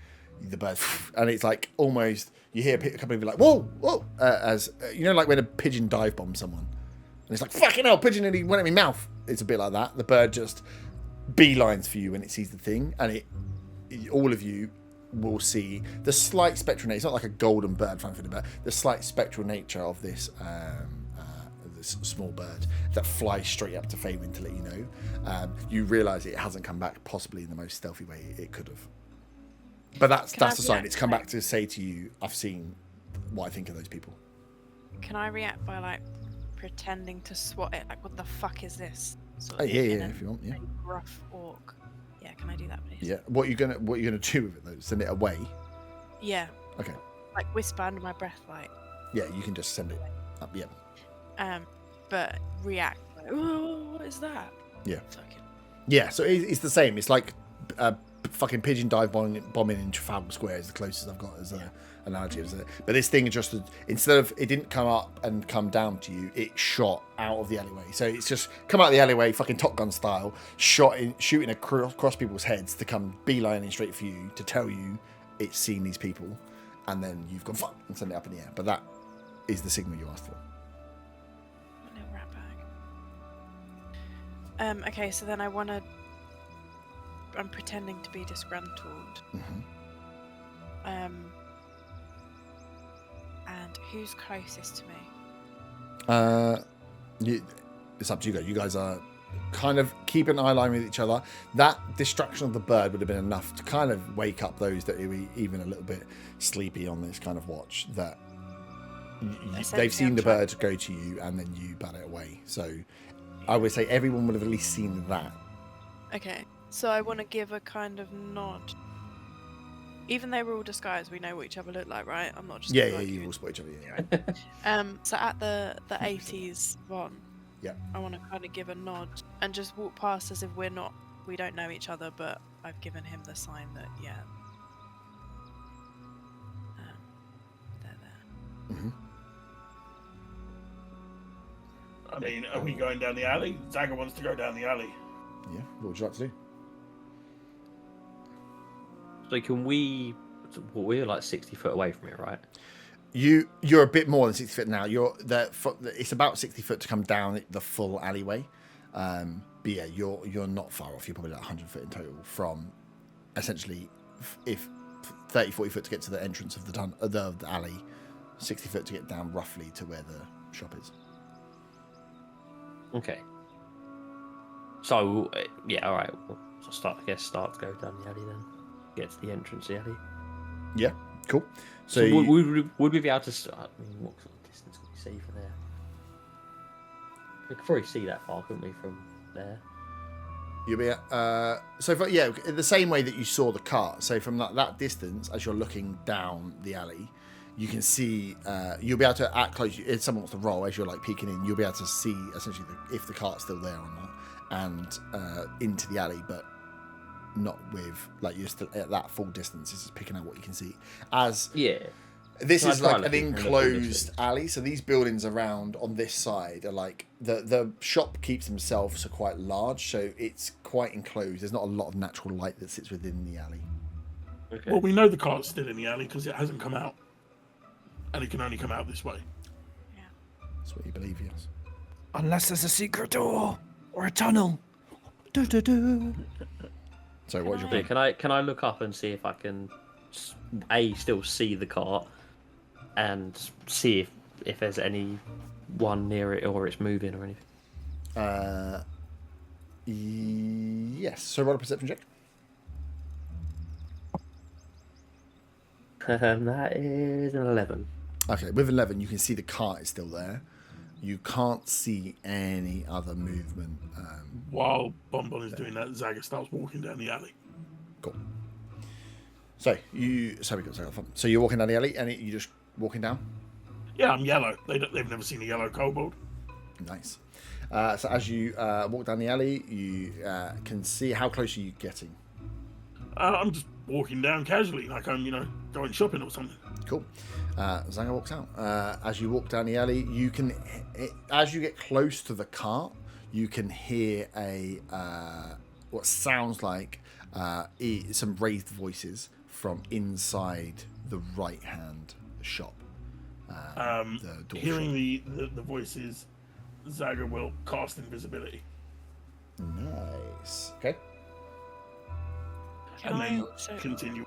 the bird, and it's like almost, you hear a couple of people like, whoa, whoa, as you know, like when a pigeon dive bombs someone. And it's like, fucking hell, pigeon nearly went at my mouth. It's a bit like that. The bird just beelines for you when it sees the thing, and all of you will see the slight spectral nature. It's not like a golden bird flying through the bird. The slight spectral nature of this this small bird that flies straight up to Faven to let you know. You realise it hasn't come back possibly in the most stealthy way it could have. But that's the sign. It's come back to say to you, I've seen what I think of those people. Can I react by like pretending to swat it? Like, what the fuck is this? Sort Oh, of yeah, in yeah, a- if you want, yeah. a Gruff orc. Yeah, can I do that, please? Yeah. What you gonna do with it though? Send it away? Yeah. Okay. Like whisper under my breath, like. Yeah, you can just send it up. Yeah. But react like, oh, what is that? Yeah. Fucking. Yeah. So it's the same. It's like fucking pigeon dive bombing in Trafalgar Square is the closest I've got as an analogy of it. But this thing just, instead of, it didn't come up and come down to you, it shot out of the alleyway. So it's just come out of the alleyway, fucking Top Gun style, shooting across people's heads to come beelining straight for you to tell you it's seen these people, and then you've gone fuck and send it up in the air. But that is the signal you asked for. My little rat bag. Okay, so then I'm pretending to be disgruntled. And who's closest to me? It's up to you guys. You guys are kind of keeping an eye line with each other. That distraction of the bird would have been enough to kind of wake up those that are even a little bit sleepy on this kind of watch. That they've seen the bird go to you and then you bat it away. So I would say everyone would have at least seen that. Okay, so I want to give a kind of nod. Even though we're all disguised, we know what each other look like, right? I'm not just. Yeah, you all spot each other. Yeah. So at the 80s one. Yeah. I want to kind of give a nod and just walk past as if we don't know each other, but I've given him the sign that they're there. I mean, are we going down the alley? Zaga wants to go down the alley. Yeah. What would you like to do? So can we? We're like 60 foot away from it, right? You're a bit more than 60 foot now. It's about 60 foot to come down the full alleyway. But yeah, you're not far off. You're probably like 100 foot in total from essentially, if 30, 40 foot to get to the entrance of the alley, 60 foot to get down roughly to where the shop is. Okay. So yeah, all right. Well, start to go down the alley then. Get to the entrance of the alley. Yeah, cool. So would we be able to start? I mean, what sort of distance could we see from there? We could probably see that far, couldn't we, from there? You'll be in the same way that you saw the cart. So from that distance, as you're looking down the alley, you can see. You'll be able to act close. If someone wants to roll as you're like peeking in, you'll be able to see essentially if the cart's still there or not, and into the alley, but not with like you're still at that full distance. It's just picking out what you can see. This is like an enclosed alley, so these buildings around on this side are like the shop keeps themselves quite large, so it's quite enclosed. There's not a lot of natural light that sits within the alley. Okay. Well, we know the cart's still in the alley because it hasn't come out, and it can only come out this way. Yeah. That's what you believe, yes. Unless there's a secret door or a tunnel. Do. So what's your Yeah, plan? can I look up and see if I can still see the cart and see if there's any one near it or it's moving or anything? Yes. So roll a perception check. That is an 11. Okay, with 11, you can see the cart is still there. You can't see any other movement. While Bonbon is doing that, Zaga starts walking down the alley. Cool. So we got fun. So you're walking down the alley, and you just walking down. Yeah, I'm yellow. They've never seen a yellow kobold. Nice. So as you walk down the alley, you can see how close are you getting. I'm just walking down casually, like I'm, going shopping or something. Cool. Zaga walks out. As you walk down the alley, you can, as you get close to the cart, you can hear what sounds like some raised voices from inside the right-hand shop. The door Hearing shop. the voices, Zaga will cast invisibility. Nice. Okay. And then continue.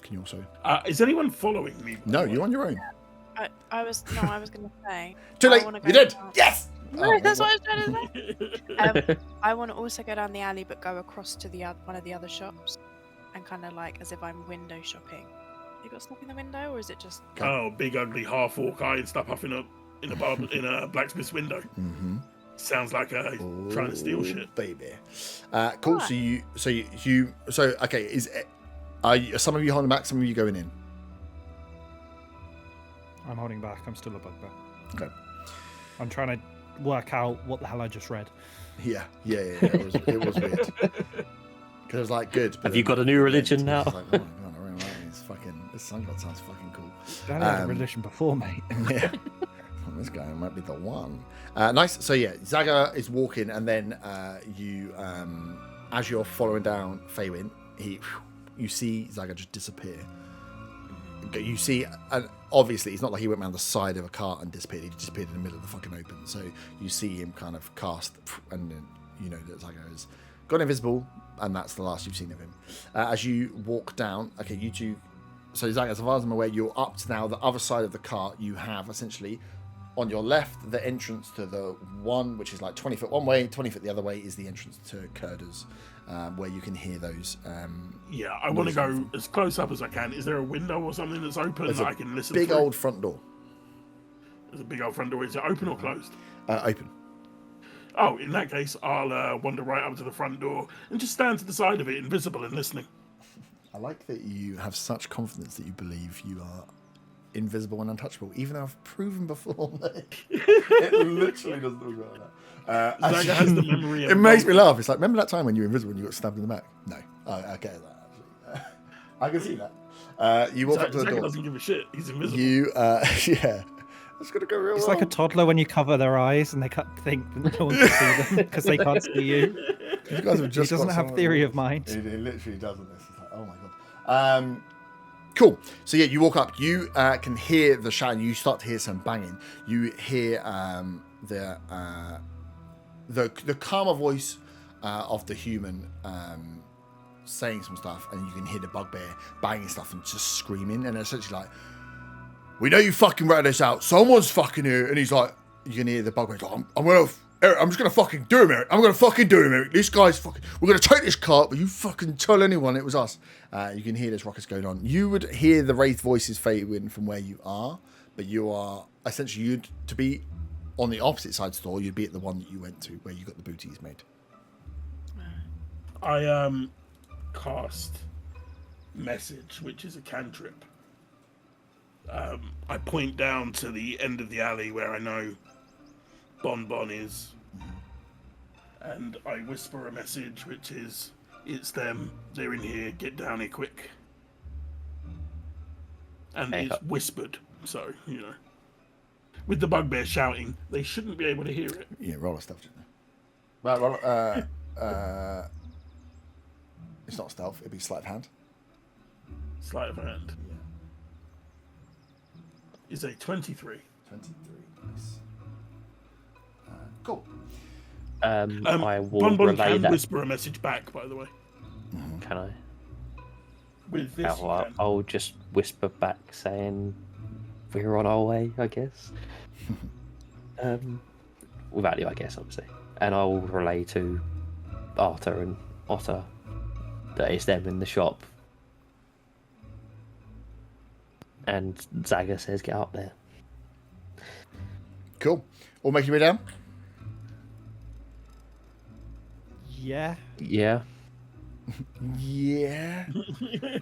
Can you also? Is anyone following me? No, you're on your own. I was going to say. Too late. You did. Yes. No, that's what I was trying to say. I want to also go down the alley, but go across to one of the other shops, and kind of like as if I'm window shopping. You got stuff in the window, or is it just? Oh, big ugly half orc eye and stuff up in a blacksmith's window. Mm-hmm. Sounds like trying to steal shit, baby. Cool. What? So okay. Are some of you holding back? Some of you going in? I'm holding back. I'm still a bugbear. Okay. I'm trying to work out what the hell I just read. Yeah. It was weird. Because it was like good. Have you got a new religion now? Like, oh my god, I really like this this sun god sounds fucking cool. I had a religion before, mate. Yeah. This guy might be the one. Nice. So yeah, Zaga is walking, and then you, as you're following down Feywin, you see Zaga just disappear. You see, and obviously it's not like he went around the side of a cart and disappeared. He disappeared in the middle of the fucking open. So you see him kind of cast, and then you know that Zaga has gone invisible, and that's the last you've seen of him. As you walk down, okay, you two. So Zaga, as far as I'm aware, you're up to now the other side of the cart. You have essentially on your left the entrance to the one which is like 20 foot one way, 20 foot the other way is the entrance to Kurda's, where you can hear those. Yeah, I want to go as close up as I can. Is there a window or something that's open that I can listen to? Big old front door. There's a big old front door. Is it open or closed? Open. Oh, in that case, I'll wander right up to the front door and just stand to the side of it, invisible and listening. I like that you have such confidence that you believe you are invisible and untouchable, even though I've proven before that it literally doesn't look like that. Zaga has the memory. It makes me laugh. It's like, remember that time when you were invisible and you got stabbed in the back? No. Oh, I get that, actually. I can see that. You walk up to the Zaga door. doesn't give a shit. He's invisible. Yeah. It's going to go real It's well. like a toddler when you cover their eyes and they think that no one can see them because they can't see you. You guys have just He doesn't have theory of mind. He literally doesn't. It's like, oh my god. Cool. So yeah, you walk up. You can hear the shouting. You start to hear some banging. You hear the calmer voice of the human saying some stuff, and you can hear the bugbear banging stuff and just screaming, and essentially like, "We know you fucking ratted this out. Someone's fucking here." And he's like, you can hear the bugbear like, I'm just gonna fucking do him, Eric. I'm gonna fucking do him, Eric. This guy's fucking. We're gonna take this cart, but you fucking tell anyone it was us. You can hear this ruckus going on. You would hear the wraith voices fading from where you are, but you are essentially to be on the opposite side of the store. You'd be at the one that you went to, where you got the booties made. I cast message, which is a cantrip. I point down to the end of the alley where I know Bon is, and I whisper a message which is, "It's them, they're in here, get down here quick." And it's whispered, so, with the bugbear shouting, they shouldn't be able to hear it. Yeah, roll a stealth check. Right, roll. It's not stealth, it'd be sleight of hand. Sleight of hand. Yeah. Is a 23. 23, nice. Cool. I will Bon relay can that. whisper a message back, by the way. Can I? With this, I'll just whisper back saying we're on our way, I guess. Without you, I guess, obviously. And I'll relay to Arthur and Otter that it's them in the shop. And Zaga says, "Get up there." Cool. All making your way down? Yeah. Yeah. Yeah,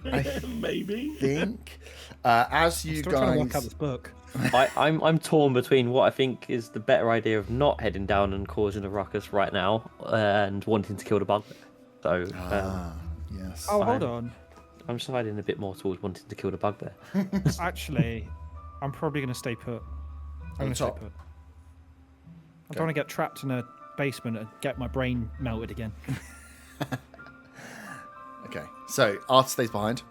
I Maybe. think. As you Still trying to work out guys, this book. I'm torn between what I think is the better idea of not heading down and causing a ruckus right now and wanting to kill the bugbear. So yes. Oh, hold I'm- on. I'm siding a bit more towards wanting to kill the bugbear. Actually, I'm probably going to stay put. I'm going to stay top. put. I don't want to get trapped in a basement and get my brain melted again. Okay, so Arthur stays behind.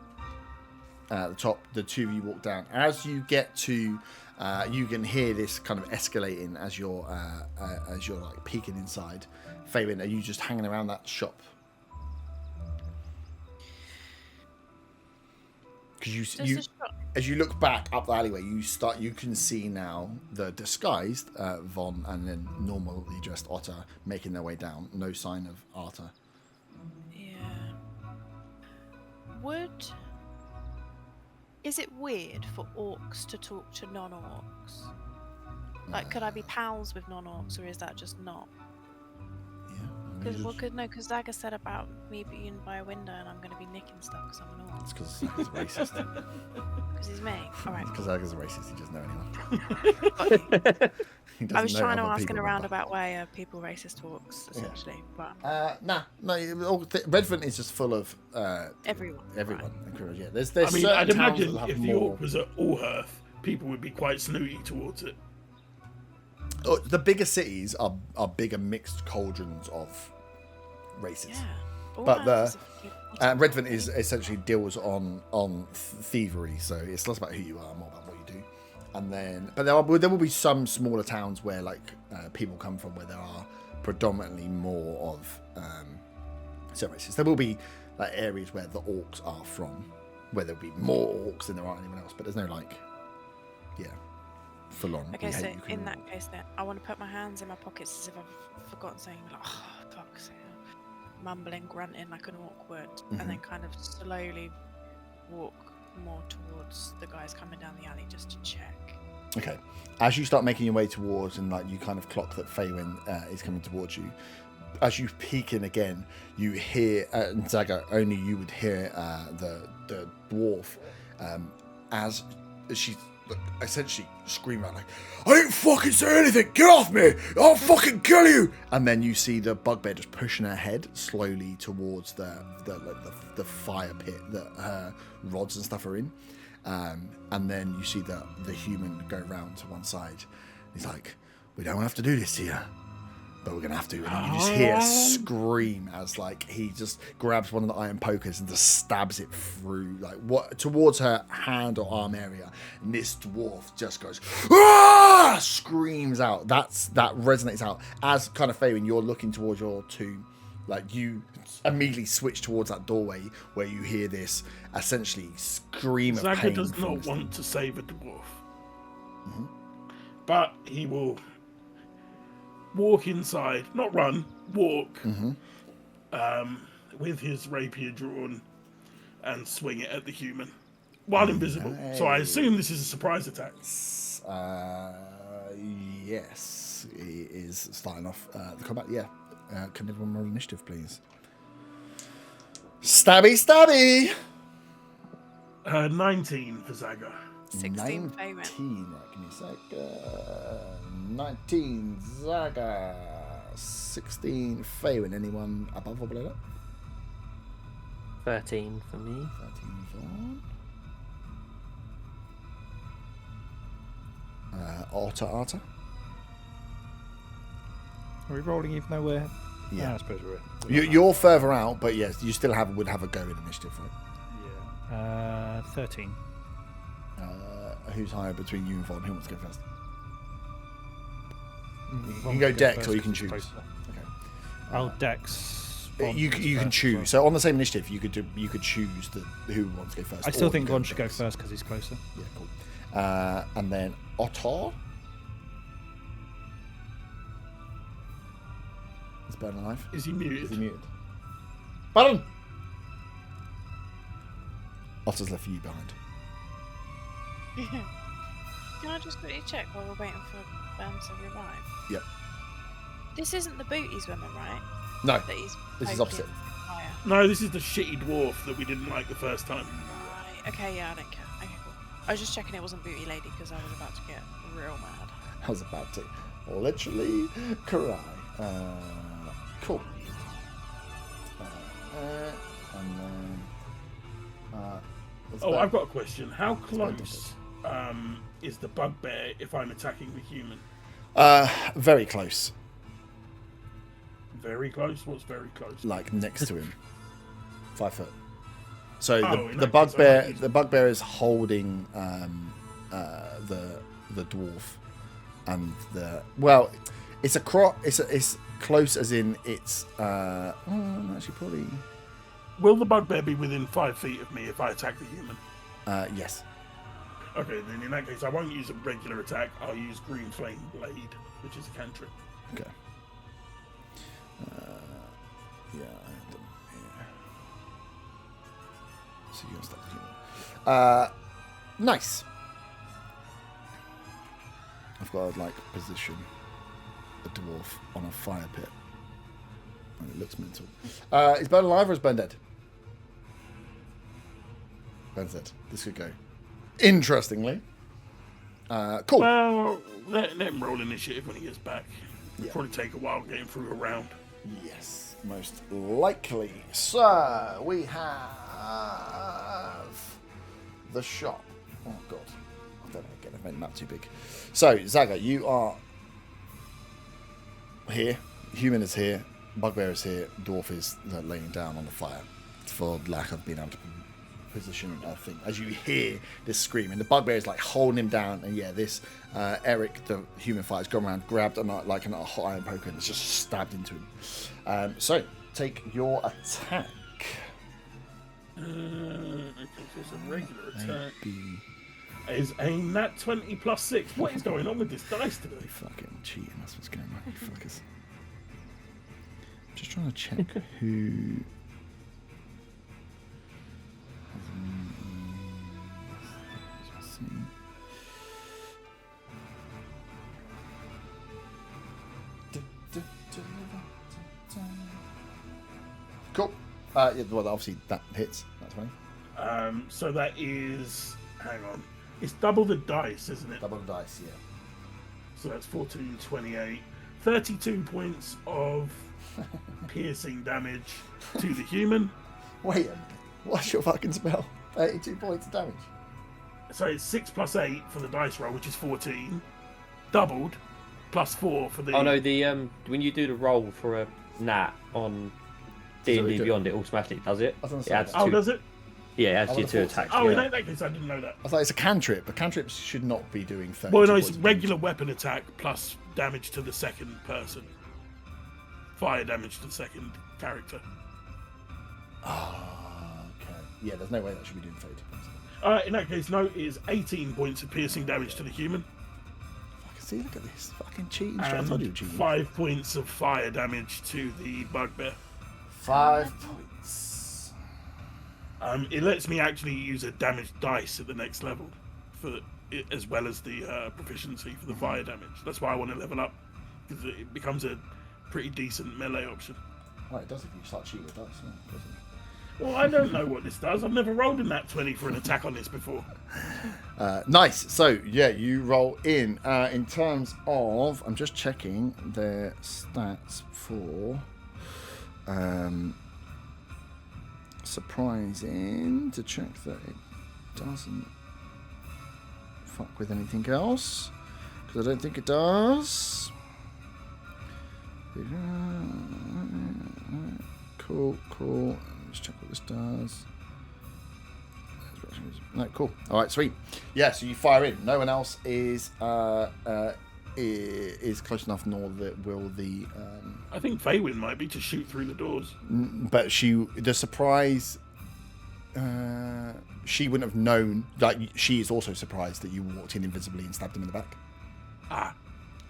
At the top, the two of you walk down. As you get to, you can hear this kind of escalating as you're like peeking inside. Fabian, are you just hanging around that shop? Because as you look back up the alleyway, you can see now the disguised Von and then normally dressed Otter making their way down. No sign of Arthur. Yeah. Is it weird for orcs to talk to non-orcs? Like, could I be pals with non-orcs, or is that just not? Because Zaga said about me being by a window and I'm going to be nicking stuff because I'm an orc. It's because Zaga's racist. Because he's me. All right. Because Zaga's a racist. He doesn't know anyone. He doesn't I was know trying to other ask in people a remember. roundabout way, are people racist to orcs, essentially? But Redvant is just full of everyone. everyone. Right. Yeah, there's I mean, certain I'd towns imagine that have if the more. orc was at Allhearth, people would be quite snooty towards it. Oh, the bigger cities are bigger mixed cauldrons of races. Yeah. But Allhearth is a few- Redvant is essentially deals on thievery, so it's less about who you are, more about what you do. And then, but there will be some smaller towns where like people come from where there are predominantly more of certain races. There will be like areas where the orcs are from, where there'll be more orcs than there are anyone else. But there's no like, full on. Okay, so in that case, then I want to put my hands in my pockets as if I've forgotten something. Like, oh, fuck's sake. Mumbling, grunting like an orc would, and then kind of slowly walk more towards the guys coming down the alley just to check. Okay. As you start making your way towards, and like you kind of clock that Faywin is coming towards you, as you peek in again, you hear and Zaga, only you would hear the dwarf as she's essentially screaming out like, "I didn't fucking say anything! Get off me! I'll fucking kill you!" And then you see the bugbear just pushing her head slowly towards the fire pit that her rods and stuff are in. And then you see the human go round to one side. He's like, "We don't have to do this to you, but we're gonna have to." And you just hear a scream as like he just grabs one of the iron pokers and just stabs it through towards her hand or arm area. And this dwarf just goes, "Ah!" Screams out. That resonates out as kind of Faywin, you're looking towards your tomb. Like you immediately switch towards that doorway where you hear this essentially scream of Zaga pain. does from not this want to save a dwarf, but he will walk inside, not run, walk, with his rapier drawn and swing it at the human while invisible. So I assume this is a surprise attack. Yes, he is starting off the combat. Yeah. Can everyone roll initiative, please? Stabby! 19 for Zaga. 16 Faywin. 19. Right, give me a sec. 19 Zaga. 16 Faywin. Anyone above or below that? 13 for me. 13 Vaughn. Arta. Are we rolling even though we're... Yeah. I suppose we're... You're further out, but yes, you still would have a go in initiative, right? Yeah. 13. Who's higher between you and Vaughn? Who wants to go first? You Vaughn can go should Dex first or you can 'cause he's choose. closer. Okay. Oh, Dex. Vaughn You goes can first as choose. well. So on the same initiative, you could choose who wants to go first. I still or think you Vaughn should go Dex. first because he's closer. Yeah, cool. And then Ottar. Is Burn alive? Is he muted? Is he muted? Button! Ottar's left you behind. Can I just quickly check while we're waiting for Ben to revive? Yep. This isn't the booties women, right? No, That he's this is poked opposite. in fire. No, this is the shitty dwarf that we didn't like the first time. Right. Okay, yeah, I don't care. Okay, cool. I was just checking it wasn't Booty Lady because I was about to get real mad. I was about to literally cry. Cool. And then. Oh, I've got a question. How close is the bugbear if I'm attacking the human? Very close. Very close? What's very close? Like next to him. 5 foot. So in the that case, I might use- bugbear is holding the dwarf, and it's it's close as in it's actually probably Will the bugbear be within 5 feet of me if I attack the human? yes. Okay, then in that case, I won't use a regular attack. I'll use Green Flame Blade, which is a cantrip. Okay. Yeah, I have them here. So you're stuck here. Nice. I've got to position a dwarf on a fire pit. And it looks mental. Is Burned alive or is Burned dead? Burned's dead. This could go interestingly. Cool. Well, let him roll initiative when he gets back. Yeah. Probably take a while getting through a round. Yes, most likely. So we have the shop. Oh god, I don't know. Again, I've made the map too big. So Zaga, you are here. Human is here. Bugbear is here. Dwarf is laying down on the fire for lack of being able to position a thing. As you hear this scream, and the bugbear is holding him down, and this Eric, the human fighter, has gone around, grabbed a hot iron poker, and it's just stabbed into him. So take your attack. It's a regular attack. Is a nat 20 plus 6. What is going on with this dice today? Fucking cheating, that's what's going on, you fuckers. I'm just trying to check who. Cool. Well, obviously that hits. That's fine. So that is. Hang on. It's double the dice, isn't it? Double the dice, yeah. So that's 14, 28. 32 points of piercing damage to the human. Wait a minute. What's your fucking spell? 32 points of damage. So it's 6 plus 8 for the dice roll, which is 14. Doubled. Plus 4 for the. Oh no, the when you do the roll for a nat on D&D Beyond, it automatically does it. Does it? Yeah, it adds you 2 attacks. Oh, in that case, I didn't know that. I thought it's a cantrip, but cantrips should not be doing 30. Well, no, it's regular weapon attack plus damage to the second person. Fire damage to the second character. Okay. Yeah, there's no way that should be doing 30 points. In that case, no, it is 18 points of piercing damage to the human. See, look at this. Fucking cheating. I told you cheating. 5 points of fire damage to the bugbear. 5 points. It lets me actually use a damage dice at the next level, for it, as well as the proficiency for the fire damage. That's why I want to level up, because it becomes a pretty decent melee option. Well, it does if you start cheating with dice, doesn't it? Well, I don't know what this does. I've never rolled a nat 20 for an attack on this before. Nice. So, yeah, you roll in. In terms of... I'm just checking their stats for... surprising to check that it doesn't fuck with anything else. Because I don't think it does. Cool. Let's check what this does. No, cool. All right, sweet. Yeah, so you fire in. No one else is close enough, nor will the. I think Faywin might be to shoot through the doors. But the surprise. She wouldn't have known. She is also surprised that you walked in invisibly and stabbed him in the back. Ah.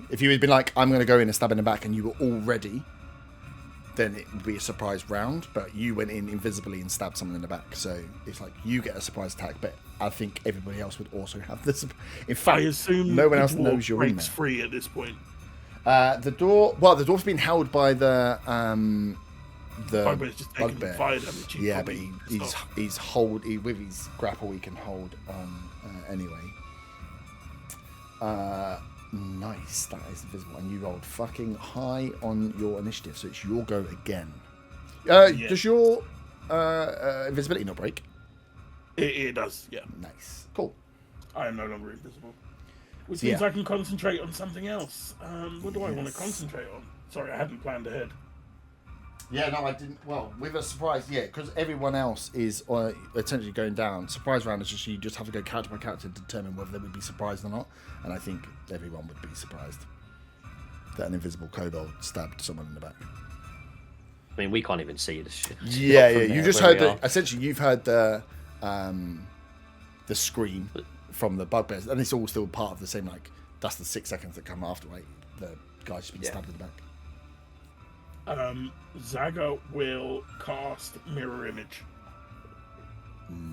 If you had been like, I'm going to go in and stab in the back, and you were all ready, then it would be a surprise round. But you went in invisibly and stabbed someone in the back, so it's like you get a surprise attack. But I think everybody else would also have this. In fact, I assume no one else knows you're in there. Breaks free at this point. The door. Well, the door's been held by the Bugbear's just taking bugbear. fire damage. Yeah, but with his grapple he can hold on anyway. Nice. That is invisible, and you rolled fucking high on your initiative, so it's your go again. Does your invisibility not break? It does. Yeah. Nice. Cool. I am no longer invisible. Which means I can concentrate on something else. What do I want to concentrate on? Sorry, I hadn't planned ahead. Yeah, no, I didn't. Well, with a surprise, because everyone else is essentially going down. Surprise round is just you just have to go character by character to determine whether they would be surprised or not. And I think everyone would be surprised that an invisible kobold stabbed someone in the back. I mean, we can't even see this shit. Yeah. You just heard essentially you've heard the scream from the bugbears, and it's all still part of the same. Like that's the 6 seconds that come after. Right, the guy's just been stabbed in the back. Zaga will cast Mirror Image.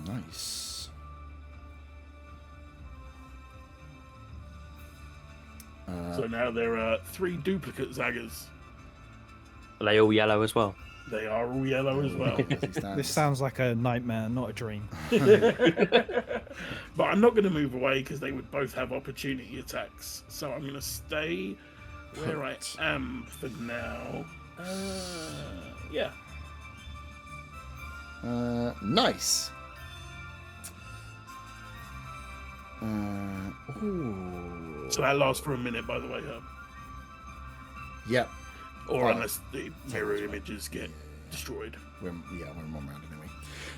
Nice. So now there are 3 duplicate Zagas. Are they all yellow as well? They are all yellow as well. This sounds like a nightmare, not a dream. But I'm not going to move away because they would both have opportunity attacks. So I'm going to stay where I am for now. Yeah. Nice. Ooh. So that lasts for a minute, by the way, Herb. Yep. Or unless the mirror images get destroyed. We're in 1 round anyway.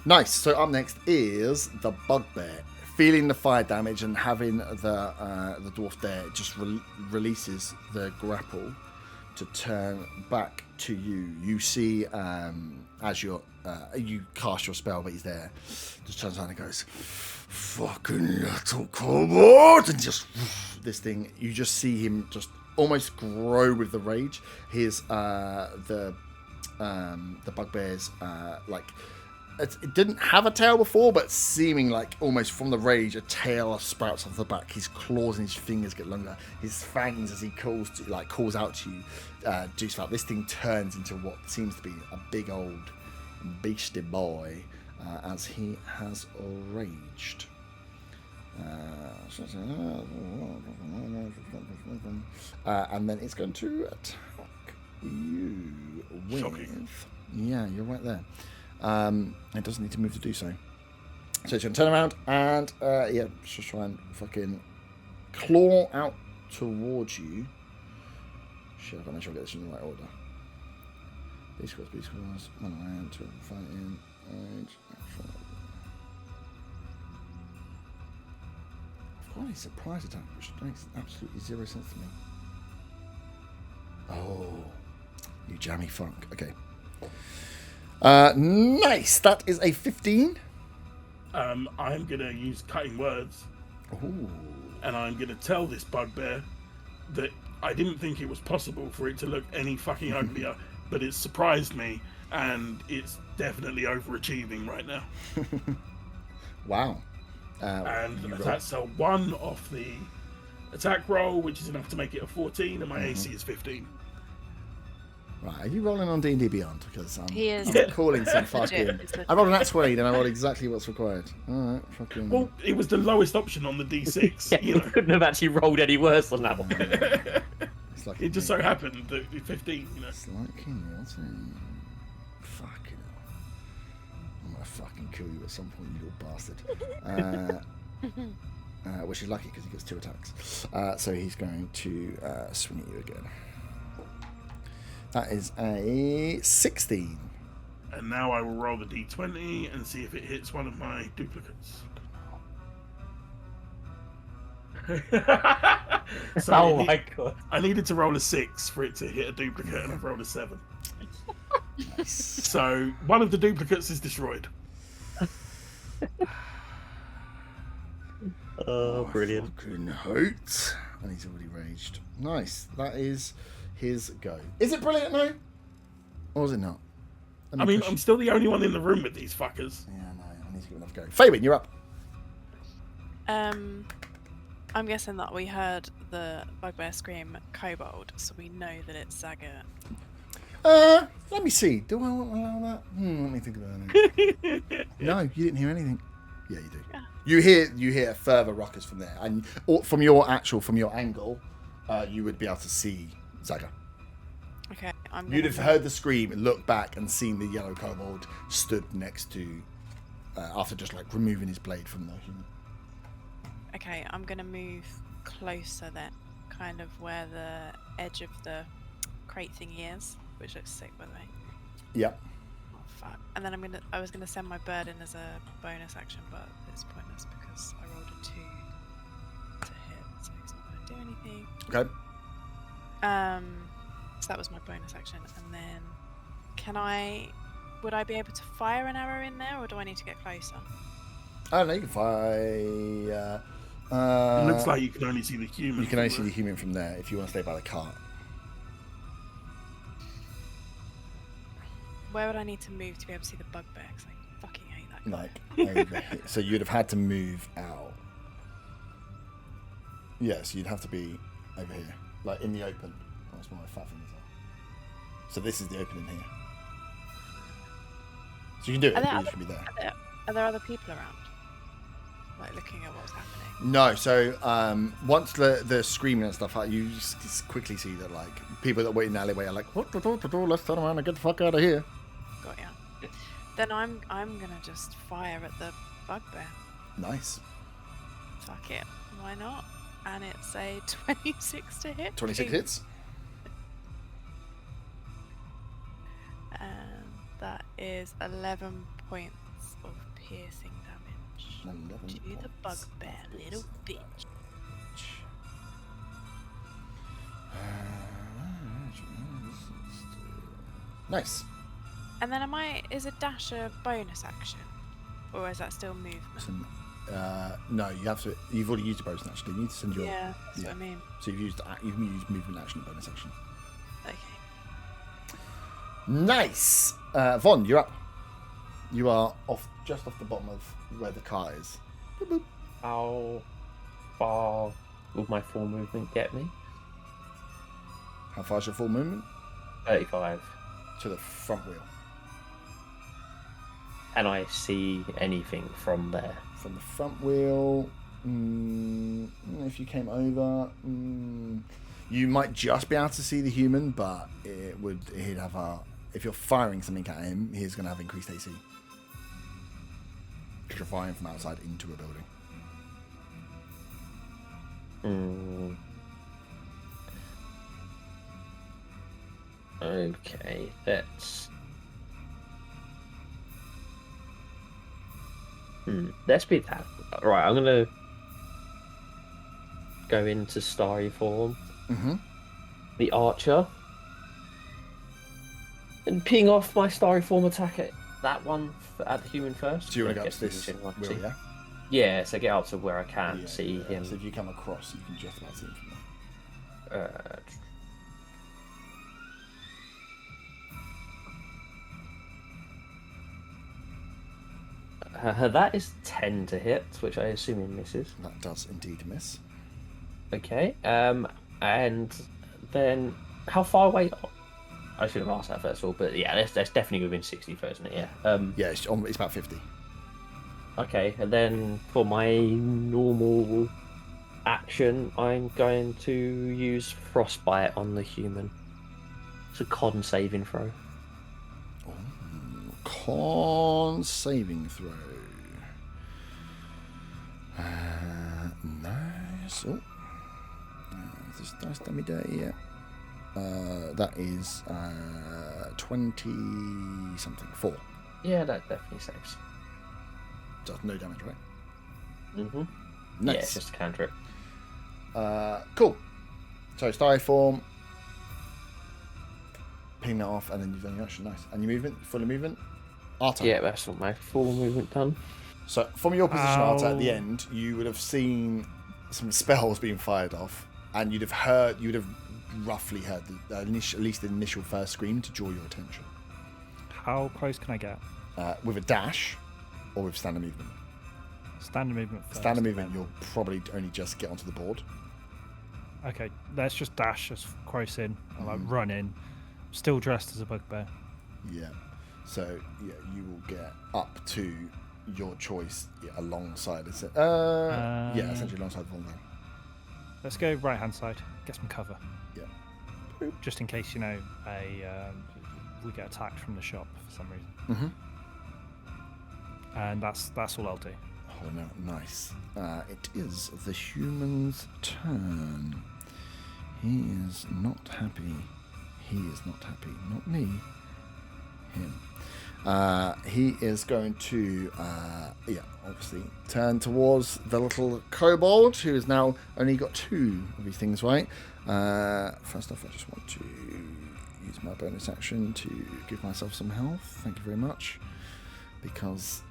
Nice. So up next is the bugbear. Feeling the fire damage and having the dwarf there, it just releases the grapple to turn back to you. You see as you cast your spell, but he's there. Just turns around and goes, "Fucking little kobold!" And just this thing. You just see him just almost grow with the rage. His the bugbear's it didn't have a tail before, but seeming like almost from the rage, a tail sprouts off the back. His claws and his fingers get longer. His fangs, as he calls out to you, do stuff. This thing turns into what seems to be a big old beastie boy as he has raged. And then it's going to attack you with. Shocking. Yeah, you're right there. It doesn't need to move to do so. So it's going to turn around and just try and fucking claw out towards you. Shit, I've got to make sure I get this in the right order. B squares, 1 round, 2 fighting, range, action. I've got a surprise attack, which makes absolutely 0 sense to me. Oh, you jammy funk. Okay. Nice. That is a 15. I'm going to use cutting words. Ooh. And I'm going to tell this bugbear that I didn't think it was possible for it to look any fucking uglier, but it surprised me, and it's definitely overachieving right now. Wow. And that's a 1 off the attack roll, which is enough to make it a 14, and my AC is 15. Right, are you rolling on D&D Beyond? Because I'm calling some fucking... I rolled an at 20, and I rolled exactly what's required. Alright, fucking... Well, it was the lowest option on the D6. Yeah, you couldn't have actually rolled any worse than that one. It's like it just so happened that 15, It's like him, fucking hell. I'm gonna fucking kill you at some point, you little bastard. Which is lucky, because he gets 2 attacks. So he's going to swing at you again. That is a 16. And now I will roll the d20 and see if it hits one of my duplicates. Oh my god. I needed to roll a 6 for it to hit a duplicate, and I've rolled a 7. Nice. So one of the duplicates is destroyed. Oh, brilliant. Fucking hurt. And he's already raged. Nice. That is his go. Is it brilliant, no? Or is it not? I mean, I'm still the only one in the room with these fuckers. Yeah, no, I need to give another go. Fabian, you're up. I'm guessing that we heard the bugbear scream kobold, so we know that it's Zagat. Let me see. Do I want to allow that? Let me think about it. No, you didn't hear anything. Yeah, you do. Yeah. You hear further ruckus from there, and from your angle, you would be able to see Zaga. Okay, You'd have heard the scream, looked back, and seen the yellow kobold stood next to, after just like removing his blade from the human. Okay, I'm gonna move closer then, kind of where the edge of the crate thingy is, which looks sick by the way. Yep. Oh fuck! And then I was gonna send my bird in as a bonus action, but it's pointless because I rolled a 2 to hit, so he's not gonna do anything. Okay. So that was my bonus action, and then would I be able to fire an arrow in there, or do I need to get closer? I don't know. You can fire. It looks like you can only see the human. You can only see the human from there if you want to stay by the cart. Where would I need to move to be able to see the bugbear? Because I fucking hate that guy. Like over here. So you'd have had to move out. Yeah, so you'd have to be over here, like in the open. Oh, that's where my fat fingers are. So this is the opening here. So you can do it. You should be there. Are there other people around? Like looking at what's happening? No, so once the screaming and stuff, you just quickly see that like people that were in the alleyway are like, let's turn around and get the fuck out of here. Got ya. Then I'm gonna just fire at the bugbear. Nice. Fuck it, why not? And it's a 26 to hit. 26 hits. And that is 11 points of piercing damage. 11 to the points. bugbear, little bitch. Nice. And then is a dash a bonus action? Or is that still movement? No, you've already used a bonus action. You need to send your. Yeah, that's what I mean. So you've used movement action and bonus action. Okay. Nice. Von, you're up. You are just off the bottom of where the car is. Boop, boop. How far will my full movement get me? How far is your full movement? 35. To the front wheel. Can I see anything from there? From the front wheel, if you came over, you might just be able to see the human, but he'd have if you're firing something at him, he's going to have increased AC. Because you're firing from outside into a building. Okay, let's be that. Right, I'm gonna go into starry form. The archer. And ping off my starry form attack at that one at the human first. So you want to go up to this wheel, yeah? Yeah, so get up to where I can see him. So if you come across, you can just about see him from there. That is 10 to hit, which I assume he misses. That does indeed miss. Okay, and then how far away? I should have asked that first of all, but yeah, that's definitely within 60 first, isn't it? Yeah. Yeah, it's about 50. Okay, and then for my normal action, I'm going to use frostbite on the human. It's a con saving throw. Con saving throw. Nice. Oh. This dice dummy dirty yet? That is 20 something. 4. Yeah, that definitely saves. Does no damage, right? Nice. Yeah, it's just a cantrip. Cool. So starry form. Ping that off, and then you've done your action. Nice. And your movement, fully movement. Arta. Yeah, that's all my full movement done. So from your position, Arta, at the end, you would have seen some spells being fired off, and you'd have roughly heard at least the initial first scream to draw your attention. How close can I get? With a dash, or with standard movement? Standard movement first. Standard movement, you'll probably only just get onto the board. Okay, let's just dash as close in and like Mhm. run in, still dressed as a bugbear. Yeah. So yeah, you will get up to your choice alongside. Is it? Yeah, essentially alongside Volvan. Let's go right hand side. Get some cover. Yeah. Just in case we get attacked from the shop for some reason. Mm-hmm. And that's all I'll do. Oh no, nice. It is the human's turn. He is not happy. He is not happy. Not me. Him. He is going to, obviously turn towards the little kobold who has now only got 2 of these things right. First off, I just want to use my bonus action to give myself some health. Thank you very much. Because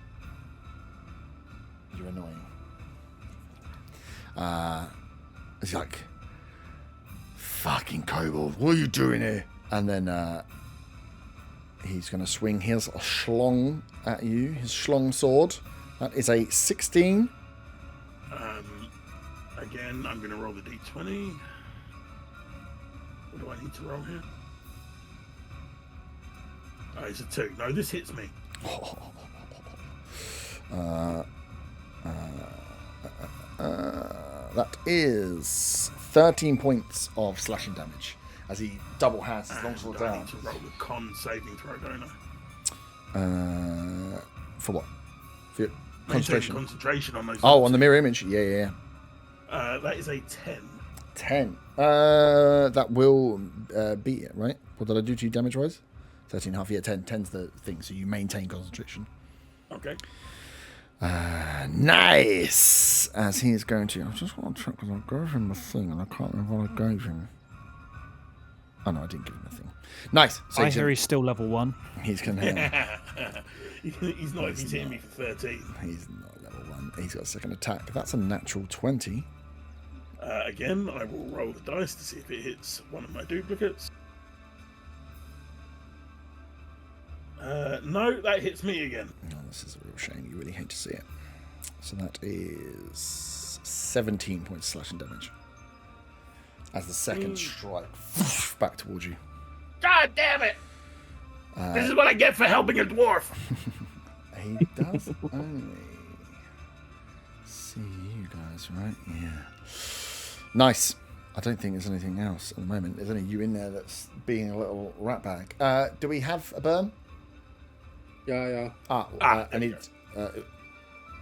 you're annoying. It's like, fucking kobold, what are you doing here? And then he's going to swing his schlong at you, his schlong sword. That is a 16. Again, I'm going to roll the d20. What do I need to roll here? Oh, it's a 2. No, this hits me. That is 13 points of slashing damage as he double hands his long sword I down. need to roll the con saving throw, don't I? For what? For your Maintain concentration. concentration on those. Oh, on the mirror image. Yeah. That is a 10. 10. That will beat it, right? What did I do to you damage-wise? 13 half. Yeah, 10. 10's the thing, so you maintain concentration. Okay. Nice! As he is going to... I just want to check because I gave him the thing and I can't remember what I gave him. Oh, no, I didn't give him the thing. Nice. So I hear he's still level 1. He's going to... He's not if he's hitting me for 13. He's not level 1. He's got a second attack. That's a natural 20. Again, I will roll the dice to see if it hits one of my duplicates. No, that hits me again. Oh, this is a real shame. You really hate to see it. So that is 17 points slashing damage. As the second strike back towards you. God damn it! This is what I get for helping a dwarf. He does only see you guys, right? Yeah. Nice. I don't think there's anything else at the moment. There's only you in there that's being a little rat bag. Do we have a berm? Yeah. I need.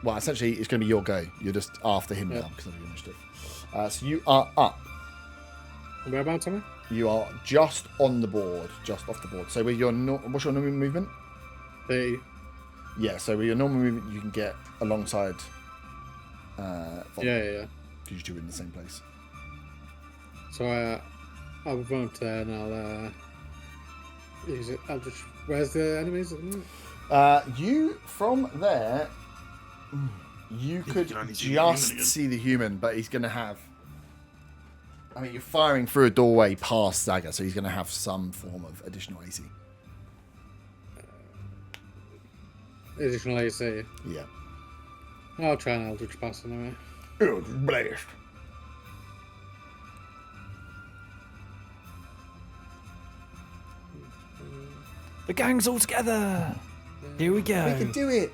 Well, essentially, it's going to be your go. You're just after him now because of your initiative. So you are up. Whereabouts am I? You are just on the board, just off the board. So with your what's your normal movement? 30. Yeah. So with your normal movement, you can get alongside. Yeah. Because you two are in the same place. So I'll run up there and I'll use it. I'll just. Where's the enemies? You from there, you could can only see the human just again. see the human, but he's going to have. I mean, you're firing through a doorway past Zaga, so he's going to have some form of additional AC. Additional AC. Yeah. I'll try an Eldritch Pass anyway. Blast. The gang's all together. Here we go. We can do it.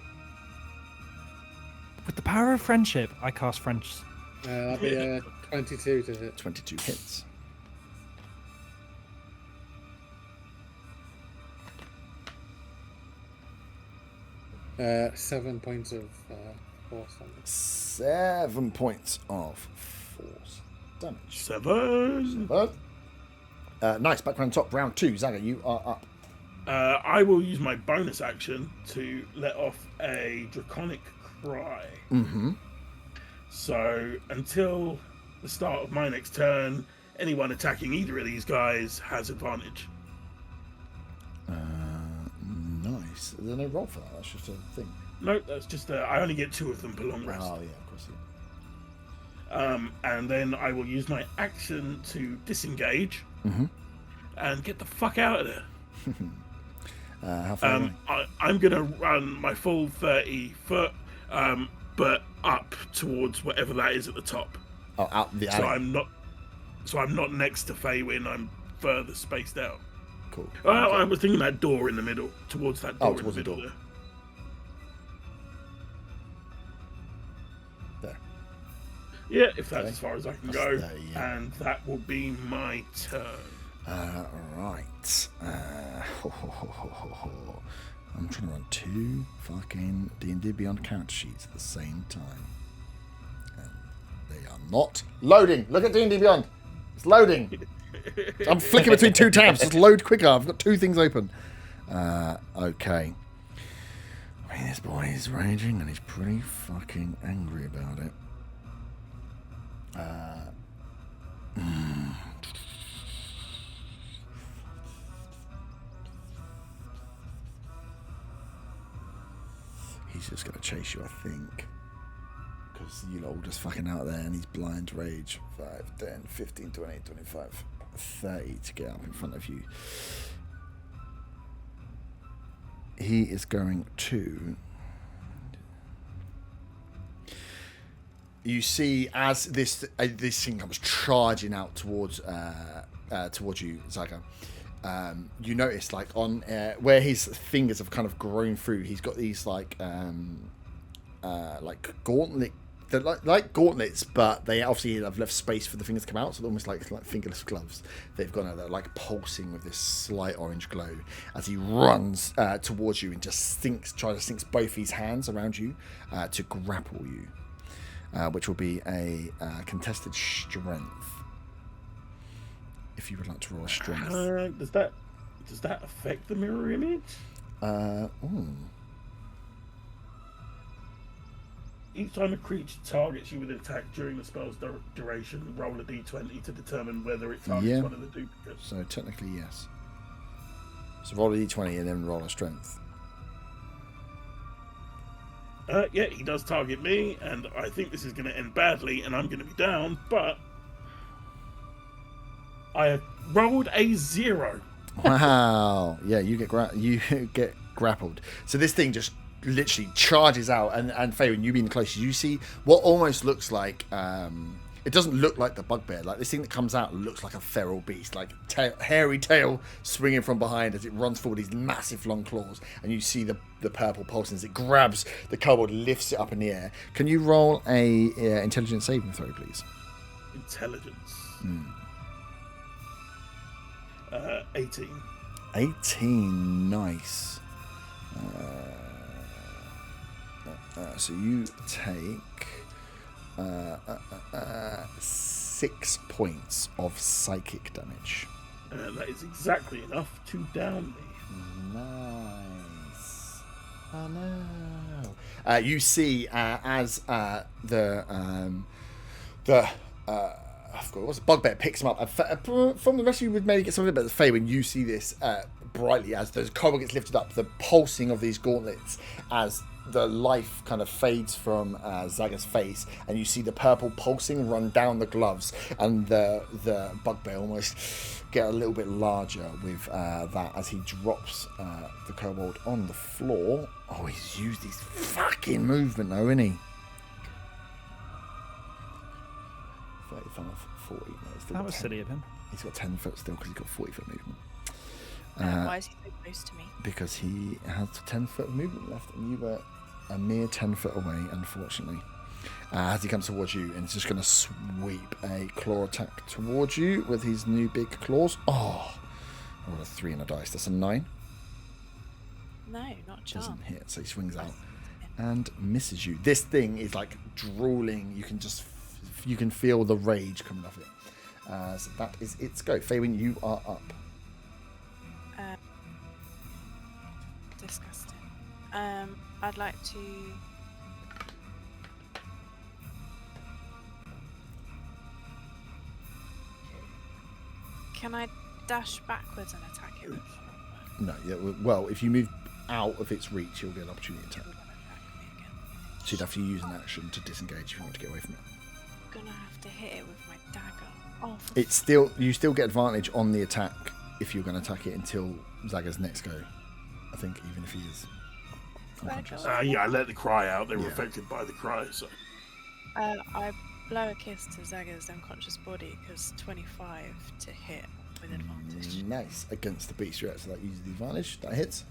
With the power of friendship, I cast French. That'll be 22 to hit. 22 hits. Uh, 7 points of force damage. 7 points of force damage. 7. Nice. Back round top. Round 2. Zaga, you are up. I will use my bonus action to let off a draconic cry. Mm-hmm. So until the start of my next turn, anyone attacking either of these guys has advantage. Nice. Is there no roll for that? That's just a thing. No, that's just I only get 2 of them per long rest. Oh, yeah, of course. Yeah. And then I will use my action to disengage and get the fuck out of there. How far away? I'm going to run my full 30 foot, but up towards whatever that is at the top. Oh, out the alley. So I'm not... So I'm not next to Faywin, I'm further spaced out. Cool. I was thinking that door in the middle, towards that door in the towards the middle door. There. Yeah, if that's Okay. as far as I can That's go. there, yeah. And that will be my turn. Right. I'm trying to run 2 fucking D&D Beyond character sheets at the same time. And they are not loading. Look at D&D Beyond. It's loading. I'm flicking between 2 tabs. Just load quicker. I've got 2 things open. Okay. I mean, this boy is raging and he's pretty fucking angry about it. He's just going to chase you, I think. Because you're all just fucking out there and he's blind rage. 5, 10, 15, 20, 25, 30 to get up in front of you. He is going to... You see, as this thing comes charging out towards you, Zaga, you notice, like, on where his fingers have kind of grown through, he's got these like gauntlet, they're like gauntlets, but they obviously have left space for the fingers to come out, so they're almost like fingerless gloves. They've gone out there, like pulsing with this slight orange glow as he runs towards you and just tries to sink both his hands around you to grapple you. Which will be a contested strength. If you would like to roll a strength. Does that affect the mirror image? Each time a creature targets you with an attack during the spell's duration, roll a d20 to determine whether it targets one of the duplicates. So technically, yes. So roll a d20 and then roll a strength. Yeah, he does target me, and I think this is going to end badly, and I'm going to be down, but I have rolled a 0. Wow. Yeah, you get grappled. So this thing just literally charges out, and Faye, when you being close, you see what almost looks like it doesn't look like the bugbear. Like, this thing that comes out looks like a feral beast, like hairy tail swinging from behind as it runs forward, these massive long claws, and you see the purple pulse as it grabs the kobold, lifts it up in the air. Can you roll a intelligence saving throw, please? Intelligence. 18. 18, nice. So you take 6 points of psychic damage. That is exactly enough to down me. Nice. Oh no. You see as I forgot what's bugbear picks him up. From the rest of you, would maybe get something about the Fae when you see this brightly as the kobold gets lifted up, the pulsing of these gauntlets as the life kind of fades from Zaga's face, and you see the purple pulsing run down the gloves, and the bugbear almost get a little bit larger with that as he drops the kobold on the floor. Oh, he's used his fucking movement though, isn't he? 35, 40. No, That was silly of him. He's got 10 foot still because he's got 40 foot movement. Why is he so close to me? Because he has 10 foot of movement left, and you were a mere 10 foot away, unfortunately. As he comes towards you, and he's just going to sweep a claw attack towards you with his new big claws. Oh, I rolled a 3 and a dice. That's a 9. No, not a chance. Doesn't hit, so he swings out and misses you. This thing is like drooling. You can feel the rage coming off it. So that is its go. Faywin, you are up. Disgusting. I'd like to. Can I dash backwards and attack it? No, yeah. Well, if you move out of its reach, you'll get an opportunity attack. So you'd have to use an action to disengage if you want to get away from it. I'm gonna have to hit it with my dagger. Oh, You still get advantage on the attack if you're going to attack it until Zaga's next go. I think, even if he is unconscious. Yeah, I let the cry out. They were affected by the cry, so. I blow a kiss to Zaga's unconscious body because 25 to hit with advantage. Nice. Against the bestiary, so that uses the advantage. That hits.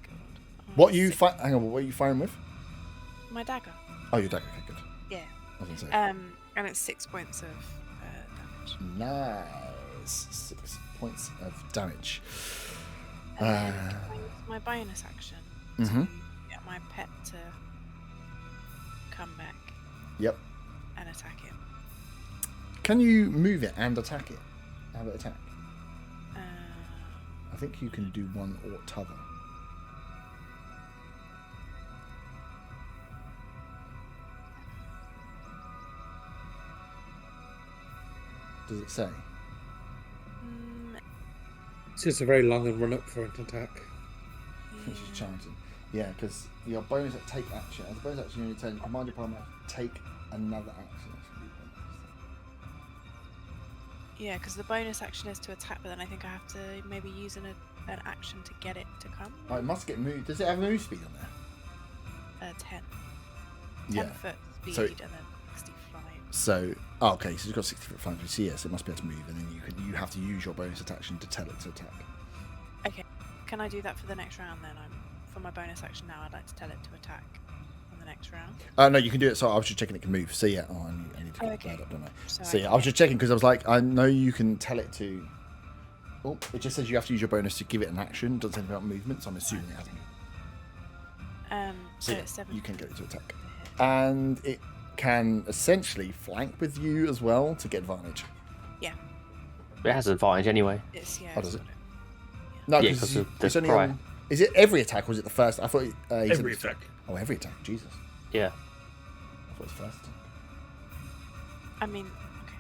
God. What you hang on, what are you firing with? My dagger. Oh, your dagger. Okay, good. Yeah. I was gonna say. And it's 6 points of damage. Nice. 6 points of damage. And then can I use my bonus action Mhm. to get my pet to come back Yep. and attack him. Can you move it and attack it? Have it attack? Uh, I think you can do one or t'other. Does it say? It's just a very long and run up for an attack. Which is challenging. Yeah, because your bonus at take action. As a bonus action in your turn, you command your partner to take another action. That's gonna be bonus. Yeah, because the bonus action is to attack, but then I think I have to maybe use an action to get it to come. Oh, it must get moved. Does it have a move speed on there? 10. 10 Yeah. foot speed So- and then 60 flying. So, okay, so you've got 60-foot flying speed. So yes, it must be able to move, and then you have to use your bonus action to tell it to attack. Okay, can I do that for the next round then? For my bonus action now, I'd like to tell it to attack on the next round. No, you can do it. So I was just checking it can move. So yeah, I need to get Okay. that up, don't I? So So yeah, I was just checking because I was like, I know you can tell it to. Oh, it just says you have to use your bonus to give it an action. Doesn't say anything about movement, so I'm assuming it has movement. So yeah, it's 7. you can get it to attack, and it can essentially flank with you as well to get advantage. Yeah, It has advantage anyway. it's Oh, does Yeah, it? No, 'cause because of the it's only pry. on. Is it every attack or is it the first? I thought he said Every it's- attack. Oh, every attack. Jesus, Yeah. I thought it was first attack. I mean, okay.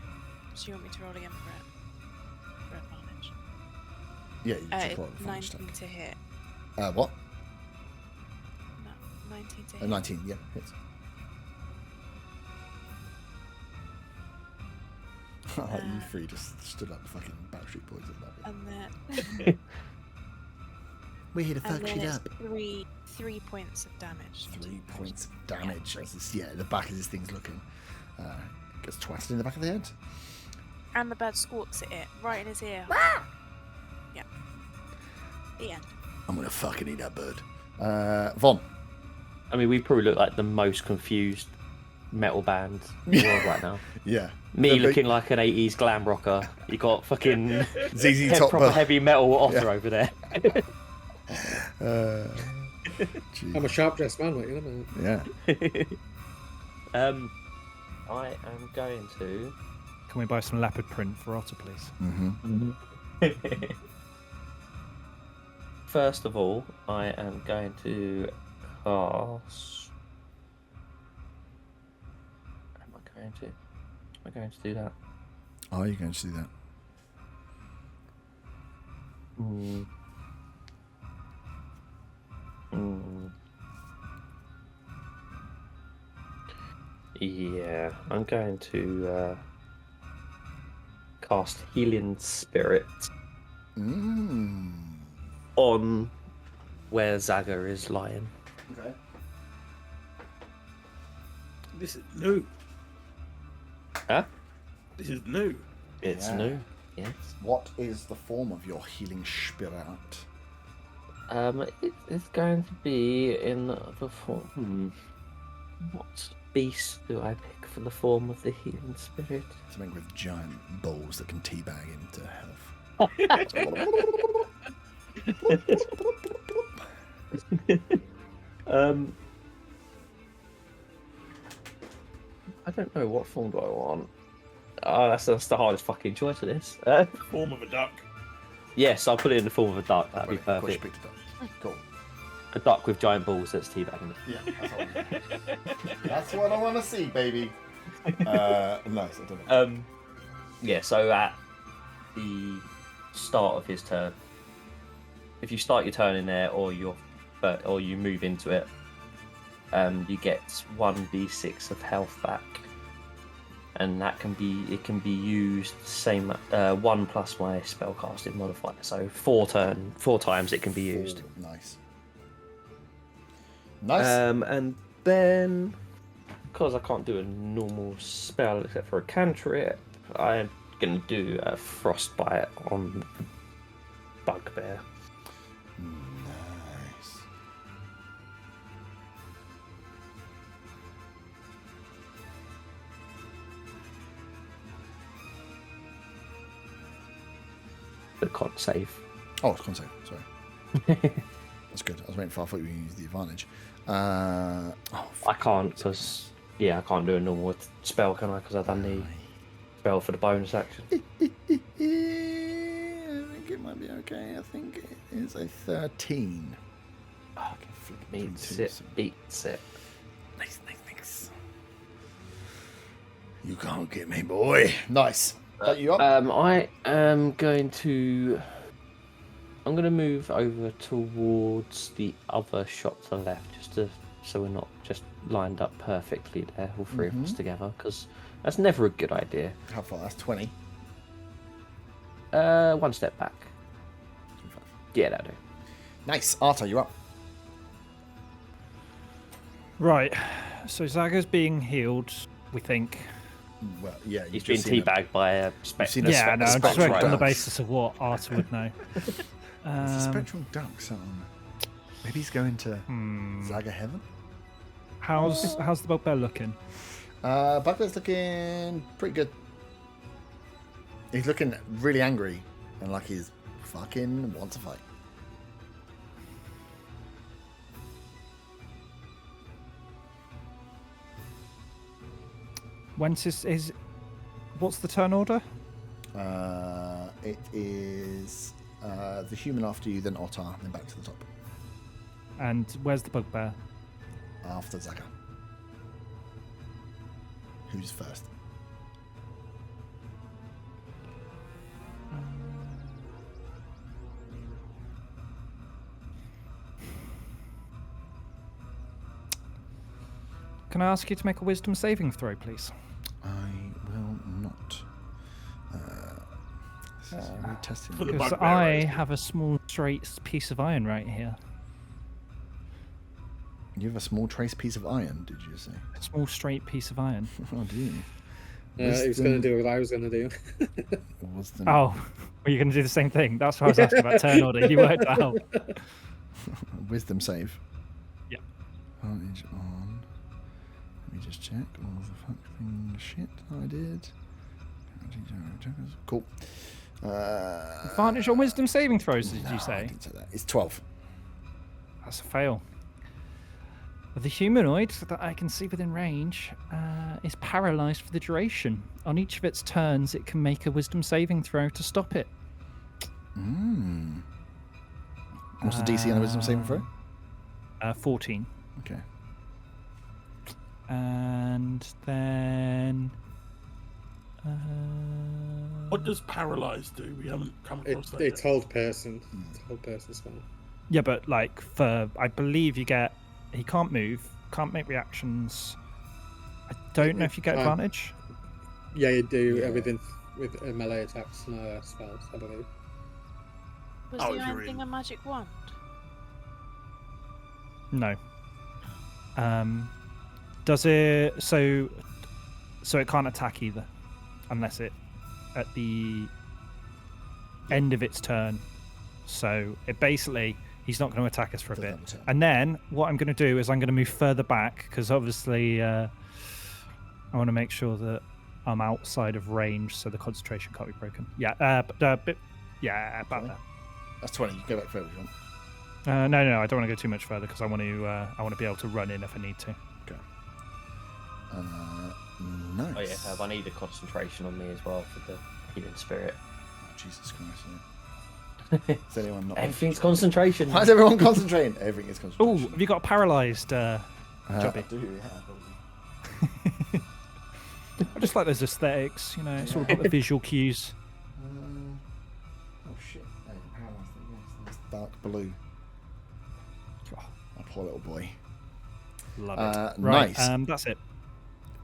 So you want me to roll again for advantage? Yeah, you just roll It's advantage 19 to hit. attack. What? No, 19 to hit. 19. Yeah, hits. You three just stood up fucking Backstreet Boys at that bit. And then, We're here to and fuck then shit it's up. 3 points of damage. 3 points of damage. As this, yeah, the back of this thing's looking. Gets twatted in the back of the head. And the bird squawks at it, right in his ear. Yeah. The end. I'm gonna fucking eat that bird. Von. I mean, we probably look like the most confused metal band in the world right now. Yeah. Me The big- looking like an 80s glam rocker. You got fucking ZZ Top. proper heavy metal author over there. Jeez. I'm a sharp dressed man, mate, you know. Yeah. I am going to. Can we buy some leopard print for Otter, please? Mm-hmm. First of all, I am going to cast. Am I going to do that? Are you going to do that? Hmm. Yeah, I'm going to cast Healing Spirit on where Zaga is lying. Okay. This is new. Huh? This is new. It's Yeah. new. Yes. What is the form of your healing spirit? It's going to be in the form. What beast do I pick for the form of the Healing Spirit? Something with giant balls that can teabag into health. I don't know what form do I want. Oh, that's the hardest fucking choice of this. Form of a duck. Yes, I'll put it in the form of a duck. That'd be Of course you perfect. picked it up. Cool. A duck with giant balls that's teabagging. Yeah, that's what I want to see, baby. Nice, I don't know. Yeah. So at the start of his turn, if you start your turn in there, or you move into it, you get 1d6 of health back, and that can be used same 1 plus my spellcasting modifier. So 4 times it can be used. Nice. Nice. And then because I can't do a normal spell except for a cantrip, I'm going to do a frostbite on the bugbear. Nice. But can't save. Oh, it's con save. Sorry. That's good. I was waiting for. I thought you were going to use the advantage. I can't because I can't do a normal spell, can I? Because I've done the spell for the bonus action. I think it might be okay. I think it is a 13. Oh, I can flip it between Beats two, it. so- Beats it. Nice. You can't get me, boy. Nice. That you up? I am going to. I'm going to move over towards the other shop to the left, so we're not just lined up perfectly there, all three of us together, because that's never a good idea. How far? That's 20. One step back. 25. Yeah, that'll do. Nice. Arta, you're up. Right. So Zaga's being healed, we think. Well, yeah. He's been teabagged by a spectre. seen a Yeah, no, I'm just spectral working on the duck. basis of what Arta would know. It's a spectral duck, so maybe he's going to Zaga Heaven? How's the bugbear looking? Bugbear's looking pretty good. He's looking really angry and like he's fucking wants to fight. When's his what's the turn order? It is the human after you, then Otar, then back to the top. And where's the bugbear? After Zaga. Who's first? Can I ask you to make a wisdom saving throw, please? I will not. This is really testing. For the Because bugbear, I right? have a small straight piece of iron right here. You have a small trace piece of iron, did you say? A small straight piece of iron. Oh, do you? He was going to do what I was going to do. Wisdom. Oh, were you going to do the same thing? That's what I was asking about turn order. You worked it out. Wisdom save. Yeah. Advantage on. Let me just check all the fucking shit I did. Cool. Advantage on wisdom saving throws, did No, you I say? didn't say that. It's 12. That's a fail. The humanoid that I can see within range is paralyzed for the duration. On each of its turns, it can make a wisdom saving throw to stop it. What's the DC on a wisdom saving throw? 14. Okay. And then... What does paralyze do? We haven't come across that. It's hold person. It's hold person spell. Yeah, but like I believe you get... He can't move, can't make reactions. I don't know if you get advantage. Yeah, you do Yeah. with melee attacks and spells, I believe. Was Oh, the you're iron thing in. a magic wand? No. Does it... So it can't attack either. Unless it... At the end of its turn. So it basically... He's not going to attack us for a For bit. another turn. And then what I'm going to do is I'm going to move further back because obviously I want to make sure that I'm outside of range so the concentration can't be broken. Yeah, about Okay. there. That's 20. You can go back further if you want. No, I don't want to go too much further because I want to be able to run in if I need to. Okay. Nice. Oh yeah, I need a concentration on me as well for the healing spirit. Oh, Jesus Christ. Yeah. Is anyone not? Everything's concentration. Why is everyone concentrating? Everything is Oh, concentration. have you got paralyzed? I Jobby? do, yeah. I just like those aesthetics. You know, it's all about the visual cues. Oh shit. Hey, the paralyzed thing, yes, this dark blue. Oh, My poor little boy. love it. Right, Nice. that's it.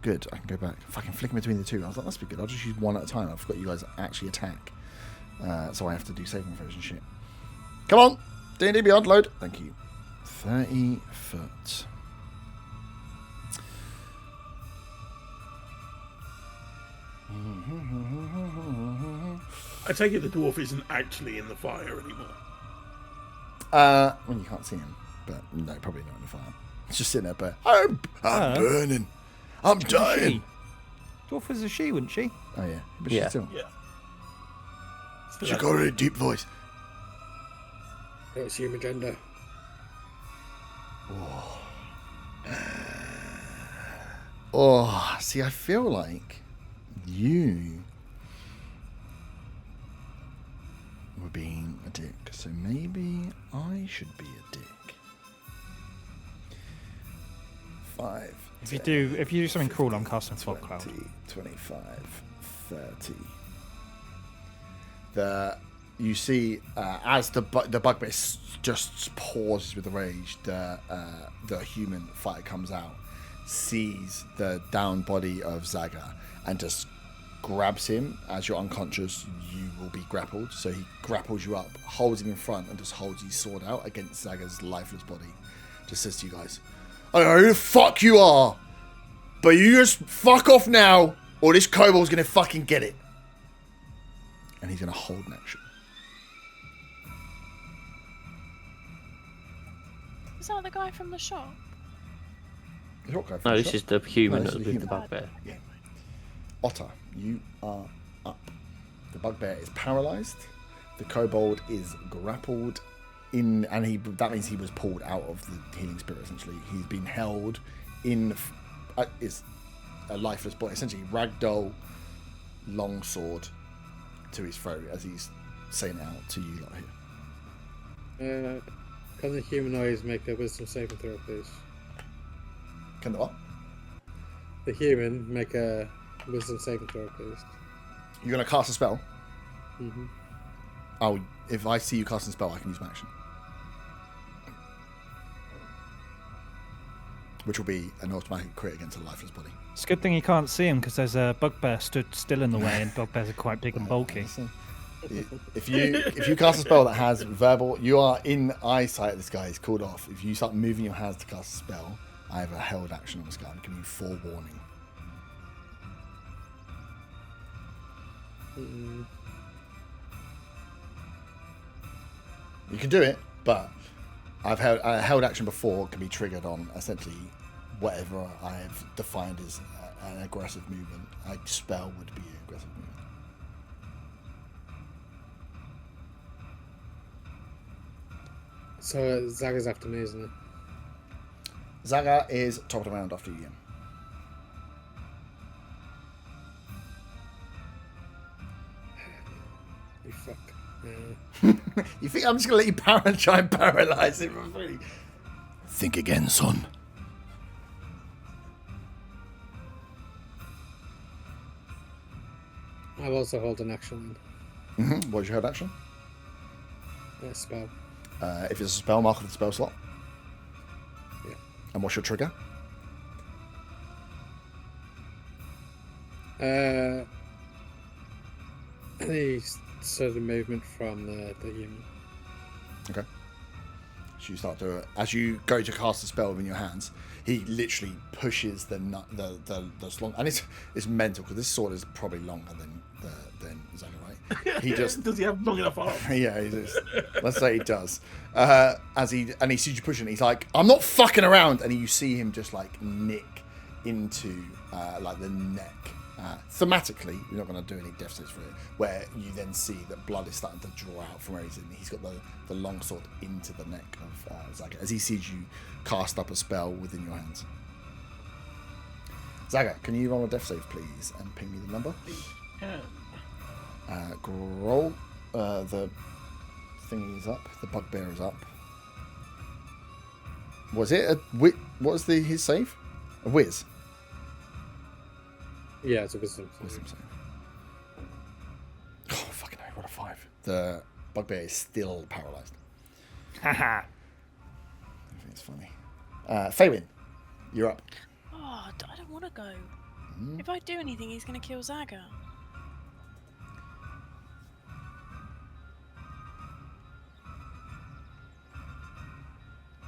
Good. I can go back. Fucking flicking between the two. I was like, that's be good. I'll just use one at a time. I forgot you guys actually attack. So I have to do saving throws and shit. Come on! D&D Beyond, load. Thank you. 30 foot. I take it the dwarf isn't actually in the fire anymore. Well, you can't see him, but no, probably not in the fire. It's just sitting there, but I'm burning. I'm dying. Dwarf was a she, wouldn't she? Oh yeah, but Yeah. she's still. Yeah. Still She got a really deep voice. Don't assume agenda. Oh, see, I feel like you were being a dick, so maybe I should be a dick. 5. If you do something cruel, I'm casting Fog 20, Cloud. 25, 30. You see, as the bugbear just pauses with rage, the human fighter comes out, sees the down body of Zaga, and just grabs him. As you're unconscious, you will be grappled. So he grapples you up, holds him in front, and just holds his sword out against Zaga's lifeless body. Just says to you guys, "I don't know who the fuck you are, but you just fuck off now, or this kobold's gonna fucking get it." And he's gonna hold an action. Is that the guy from the shop? No, this is the human No, this is the with the human. bugbear. Yeah. Otter, you are up. The bugbear is paralyzed. The kobold is grappled in, and that means he was pulled out of the healing spirit. Essentially, he's been held in is a lifeless body. Essentially, ragdoll longsword to his throat as he's saying it out to you lot here. Can the humanoids make a wisdom saving throw, please? Can the what? The human make a wisdom saving throw, please. You're gonna cast a spell. Mm-hmm. Oh, if I see you casting a spell, I can use my action. Which will be an automatic crit against a lifeless body. It's a good thing you can't see him because there's a bugbear stood still in the way, and bugbears are quite big and bulky. If you cast a spell that has verbal, you are in eyesight of this guy. He's called off. If you start moving your hands to cast a spell, I have a held action on this guy. I'm giving you forewarning. You can do it, but I've held action before can be triggered on essentially whatever I've defined as an aggressive movement. A spell would be an aggressive movement. So Zaga's after me, isn't it? Zaga is top of the round after you. You fuck. You think I'm just gonna let you try and paralyze him? Really? Think again, son. I'll also hold an action. What's your held action? Spell. If it's a spell, mark of the spell slot. Yeah. And what's your trigger? Any sort of movement from the human. Okay. So you start to, as you go to cast the spell within your hands, he literally pushes the slong, and it's mental because this sword is probably longer than Zaga, right? He just Does he have long enough arms? yeah, he just, let's say he does. As he sees you pushing, he's like, "I'm not fucking around," and you see him just like nick into like the neck. Thematically, we're not going to do any death saves for it, where you then see that blood is starting to draw out from where he's in. He's got the long sword into the neck of Zaga as he sees you cast up a spell within your hands. Zaga, can you roll a death save, please, and ping me the number? Yeah. Roll. The thing is up. The bugbear is up. Was it a what was his save? A whiz. Yeah, it's a wisdom. Wisdom save. Oh, fucking hell, what a 5. The bugbear is still paralyzed. Haha. I think it's funny. Faywin, you're up. Oh, I don't want to go. If I do anything, he's going to kill Zaga.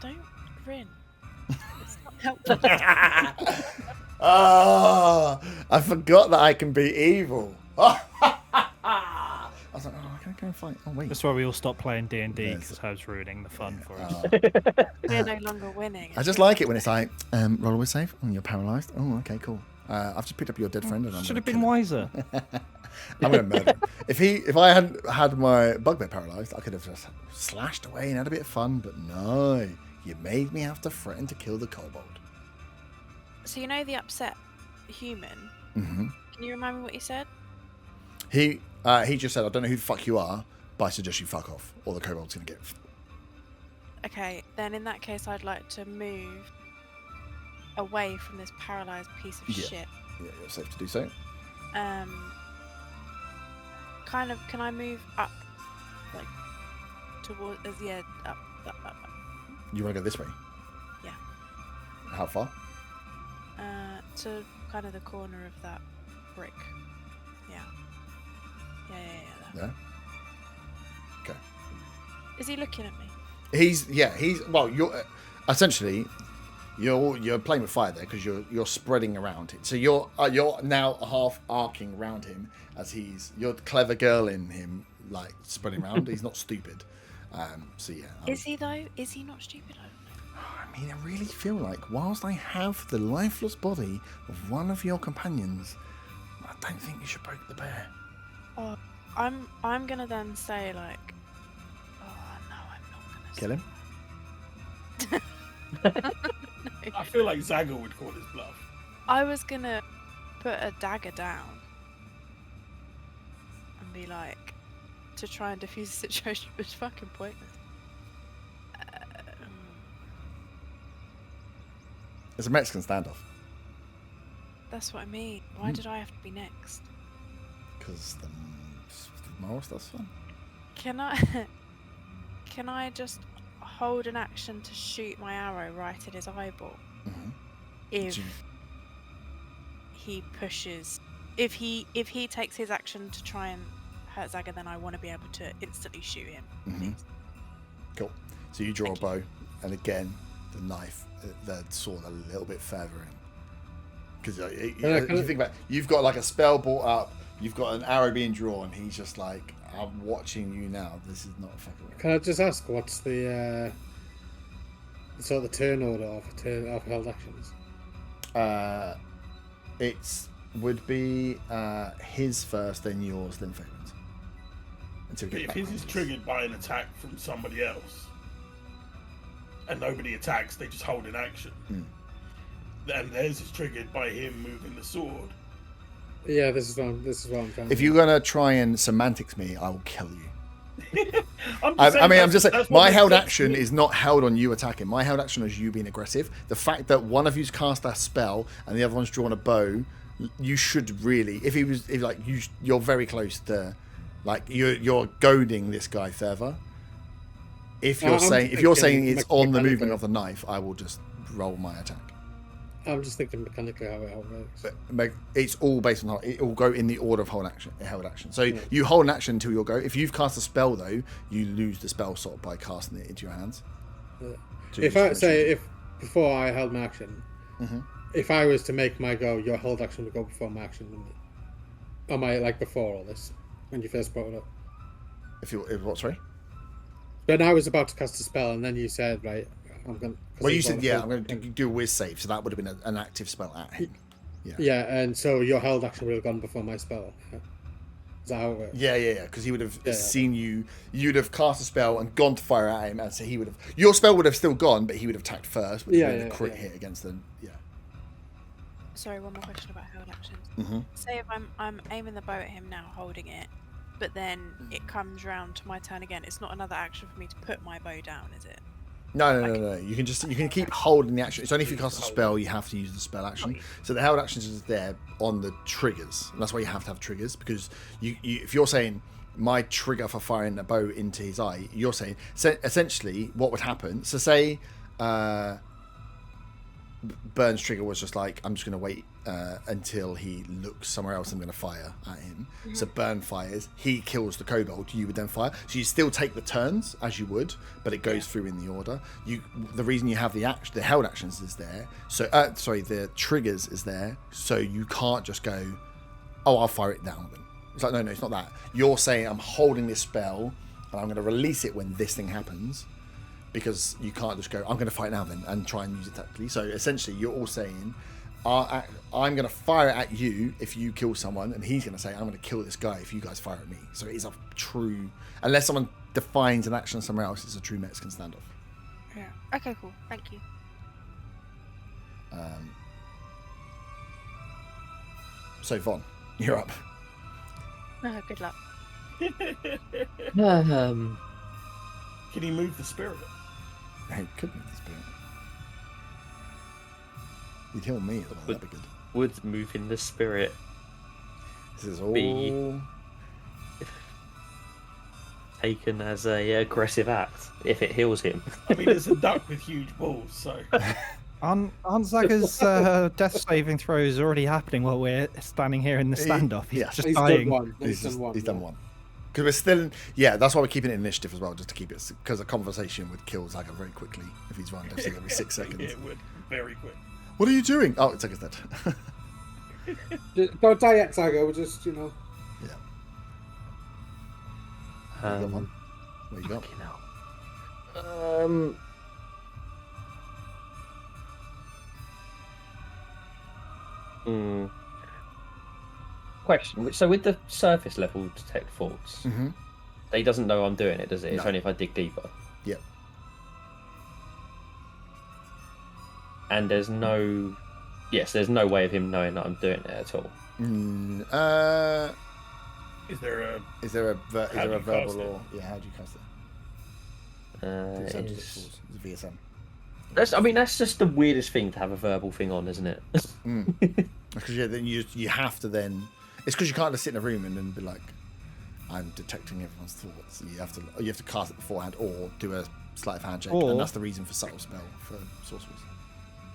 Don't grin. It's not helpful. Ah, I forgot that I can be evil. I was like, oh, I can go and fight. Oh, wait. That's why we all stopped playing D&D Yes. because I was ruining the fun for us. We're no longer winning. I just like it when it's like, roll a with save. Oh, you're paralysed. Oh, okay, cool. I've just picked up your dead friend. And I'm Should have gonna been kill him. wiser. I'm going to murder him. If I hadn't had my bugbear paralysed, I could have just slashed away and had a bit of fun. But no, you made me have to threaten to kill the kobold. So you know the upset human? Mm-hmm. Can you remind me what you said? He just said, I don't know who the fuck you are, but I suggest you fuck off, or the kobold's going to get... Okay, then in that case I'd like to move away from this paralysed piece of shit. Yeah, you're safe to do so. Kind of, can I move up? Like, towards, up. You want to go this way? Yeah. How far? To kind of the corner of that brick. Yeah. There. Yeah? Okay. Is he looking at me? Well, you're essentially you're playing with fire there because you're spreading around it. So you're now half arcing around him as you're the clever girl in him, like spreading around. He's not stupid. So yeah. Is he though? Is he not stupid? I don't know. I mean, I really feel like whilst I have the lifeless body of one of your companions, I don't think you should break the bear. Oh, I'm gonna then say like, oh no, I'm not gonna Kill him. No. I feel like Zaga would call his bluff. I was gonna put a dagger down and be like, to try and defuse the situation, but it's fucking pointless. It's a Mexican standoff. That's what I mean. Why did I have to be next? Because the moral stuff's fun. Can I just hold an action to shoot my arrow right at his eyeball? Mm-hmm. If he pushes, if he takes his action to try and hurt Zaga, then I want to be able to instantly shoot him. Mm-hmm. Cool. So you draw a bow, and again, the knife, the sword a little bit further in. Because you think about, you've got like a spell brought up, you've got an arrow being drawn. He's just like, I'm watching you now. This is not a fucking. Can I just ask what's the sort of the turn order of held actions? It would be his first, then yours, then Fabian's. Until we get If back his on is this. triggered by an attack from somebody else, and nobody attacks, they just hold an action. Then theirs is triggered by him moving the sword. Yeah, this is what I'm trying. If you're gonna try and semantics me, I will kill you. I'm just saying, my held action is not held on you attacking. My held action is you being aggressive. The fact that one of you's cast a spell and the other one's drawn a bow, you should really, you're very close to, like you're goading this guy further. If you're saying it's on the movement of the knife, I will just roll my attack. I'm just thinking mechanically how it works. But it's all based on how it will go in the order of held action. So you hold an action until you'll go. If you've cast a spell though, you lose the spell slot by casting it into your hands. If before I held my action, Mm-hmm. if I was to make my go, your hold action would go before my action, wouldn't it? Am I like before all this when you first brought it up? If what? Sorry. When I was about to cast a spell, and then you said, right, I'm going. Well, you said, I'm going to do a whiz save, so that would have been an active spell at him. Yeah, and so your held action would have gone before my spell. Is that how it works? Yeah, because he would have seen you. You'd have cast a spell and gone to fire at him, and so he would have. Your spell would have still gone, but he would have attacked first, which would have been a crit hit against them. Yeah. Sorry, one more question about held actions. Mm-hmm. Say if I'm aiming the bow at him now, holding it, but then it comes round to my turn again. It's not another action for me to put my bow down, is it? No. You can keep holding the action. It's only if you cast a spell you have to use the spell action. So the held actions is there on the triggers, and that's why you have to have triggers, because you if you're saying my trigger for firing a bow into his eye, you're saying essentially what would happen. So say Burn's trigger was just like, I'm just going to wait until he looks somewhere else. I'm going to fire at him. So Burn fires. He kills the kobold. You would then fire. So you still take the turns as you would, but it goes through in the order. The reason you have the held actions is there. So the triggers is there. So you can't just go, oh, I'll fire it down then. It's like, no, it's not that. You're saying I'm holding this spell and I'm going to release it when this thing happens, because you can't just go, I'm going to fight now then and try and use it tactically. So essentially you're all saying, I'm going to fire at you if you kill someone, and he's going to say, I'm going to kill this guy if you guys fire at me. So it is a true, unless someone defines an action somewhere else, it's a true Mexican standoff. Yeah. Okay, cool. Thank you. So Von, you're up. Good luck. Um, Can he move the spirit? Hey, could move this spirit. You'd heal me as well, that'd be good. would move in the spirit This is all... be taken as a aggressive act if it heals him? I mean, it's a duck with huge balls, so... Aren't Zaga's death saving throws already happening while we're standing here in the standoff? He's yeah. just He's dying. done one. He's done one. done one. Because we're still... Yeah, that's why we're keeping it initiative as well, just to keep it... Because a conversation would kill Zaga very quickly if he's run death saving every 6 seconds. It would, very quick. What are you doing? Oh, it's Zaga's dead. Don't die yet, Saga. We're just, Yeah. You got one. What you got? Fucking hell. Question. So with the surface level detect faults, Mm-hmm. he doesn't know I'm doing it, does it? It's No. only if I dig deeper. Yep. And there's no... Yes, there's no way of him knowing that I'm doing it at all. Is there a... Is there a How do you verbal cast it? or... Yeah, how do you cast it? It's It's VSM. that's just the weirdest thing to have a verbal thing on, isn't it? Because then you have to then... It's because you can't just sit in a room and then be like, I'm detecting everyone's thoughts. You have to cast it beforehand or do a sleight of hand check, Or- and that's the reason for subtle spell for sorcerers.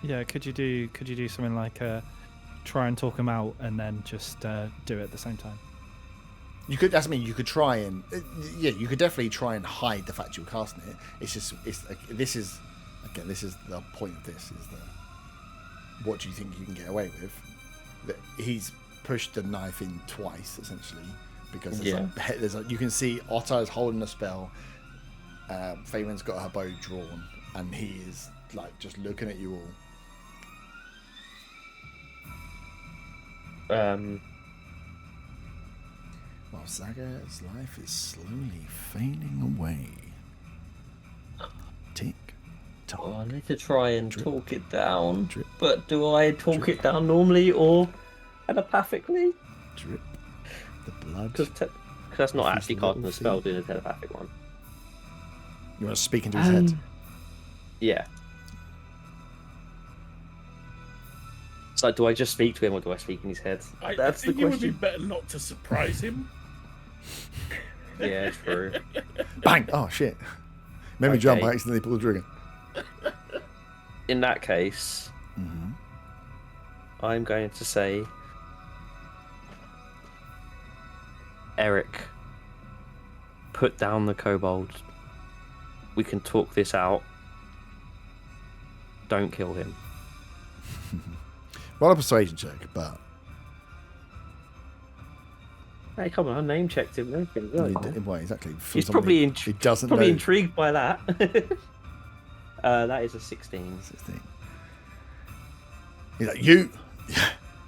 Yeah, could you do something like try and talk him out and then just do it at the same time? You could. That's you could try and you could definitely try and hide the fact you're casting it. It's just this is the point of this is that what do you think you can get away with? That he's pushed the knife in twice essentially because there's you can see Otter is holding a spell. Fayman's got her bow drawn and he is like just looking at you all. While Zaga's life is slowly fading away. Tick, tock. Well, I need to try and Drip. talk it down. Drip. But do I talk Drip. it down normally or telepathically? Drip. The blood. Because that's not If he's actually little casting a spell, thing. doing a telepathic one. You want to speak into his head? Yeah. So do I just speak to him or do I speak in his head? I That's the think it would be question. better not to surprise him. Yeah, true. Bang! Oh shit! Made me jump. I Okay. accidentally pulled the trigger. In that case, Mm-hmm. I'm going to say, Eric, put down the kobold. We can talk this out. Don't kill him. Roll a persuasion check, but Hey, come on! I name checked him. and everything. well, exactly. For He's somebody probably who doesn't probably know. intrigued by that. That is a 16. 16. He's like,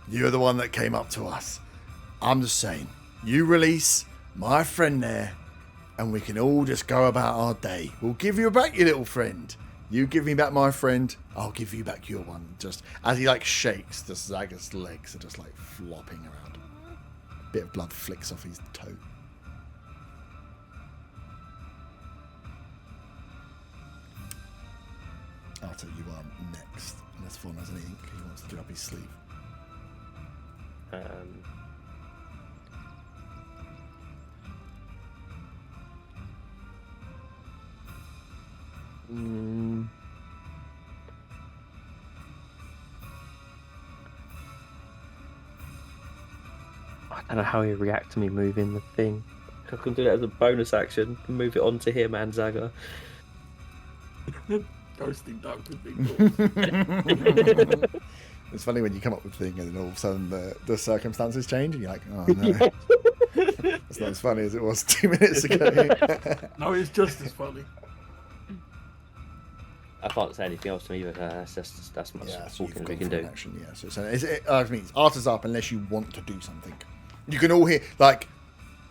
you're the one that came up to us. I'm just saying, you release my friend there, and we can all just go about our day. We'll give you back your little friend. You give me back my friend, I'll give you back your one. Just as he like shakes, the Zaga's legs are just like flopping around. Bit of blood flicks off his toe. Arthur, you are next. Unless Fawn has anything he wants to do up his sleeve. don't know how he'd react to me moving the thing. I can do it as a bonus action. Move it onto him and Zaga. Ghosting duck would be cool. It's funny when you come up with a thing and then all of a sudden the circumstances change and you're like, oh no. It's not as funny as it was 2 minutes ago. No, it's just as funny. I can't say anything else to me, but that's much talking we can do. Action, yeah. So I mean, Arthur's up unless you want to do something. You can all hear, like,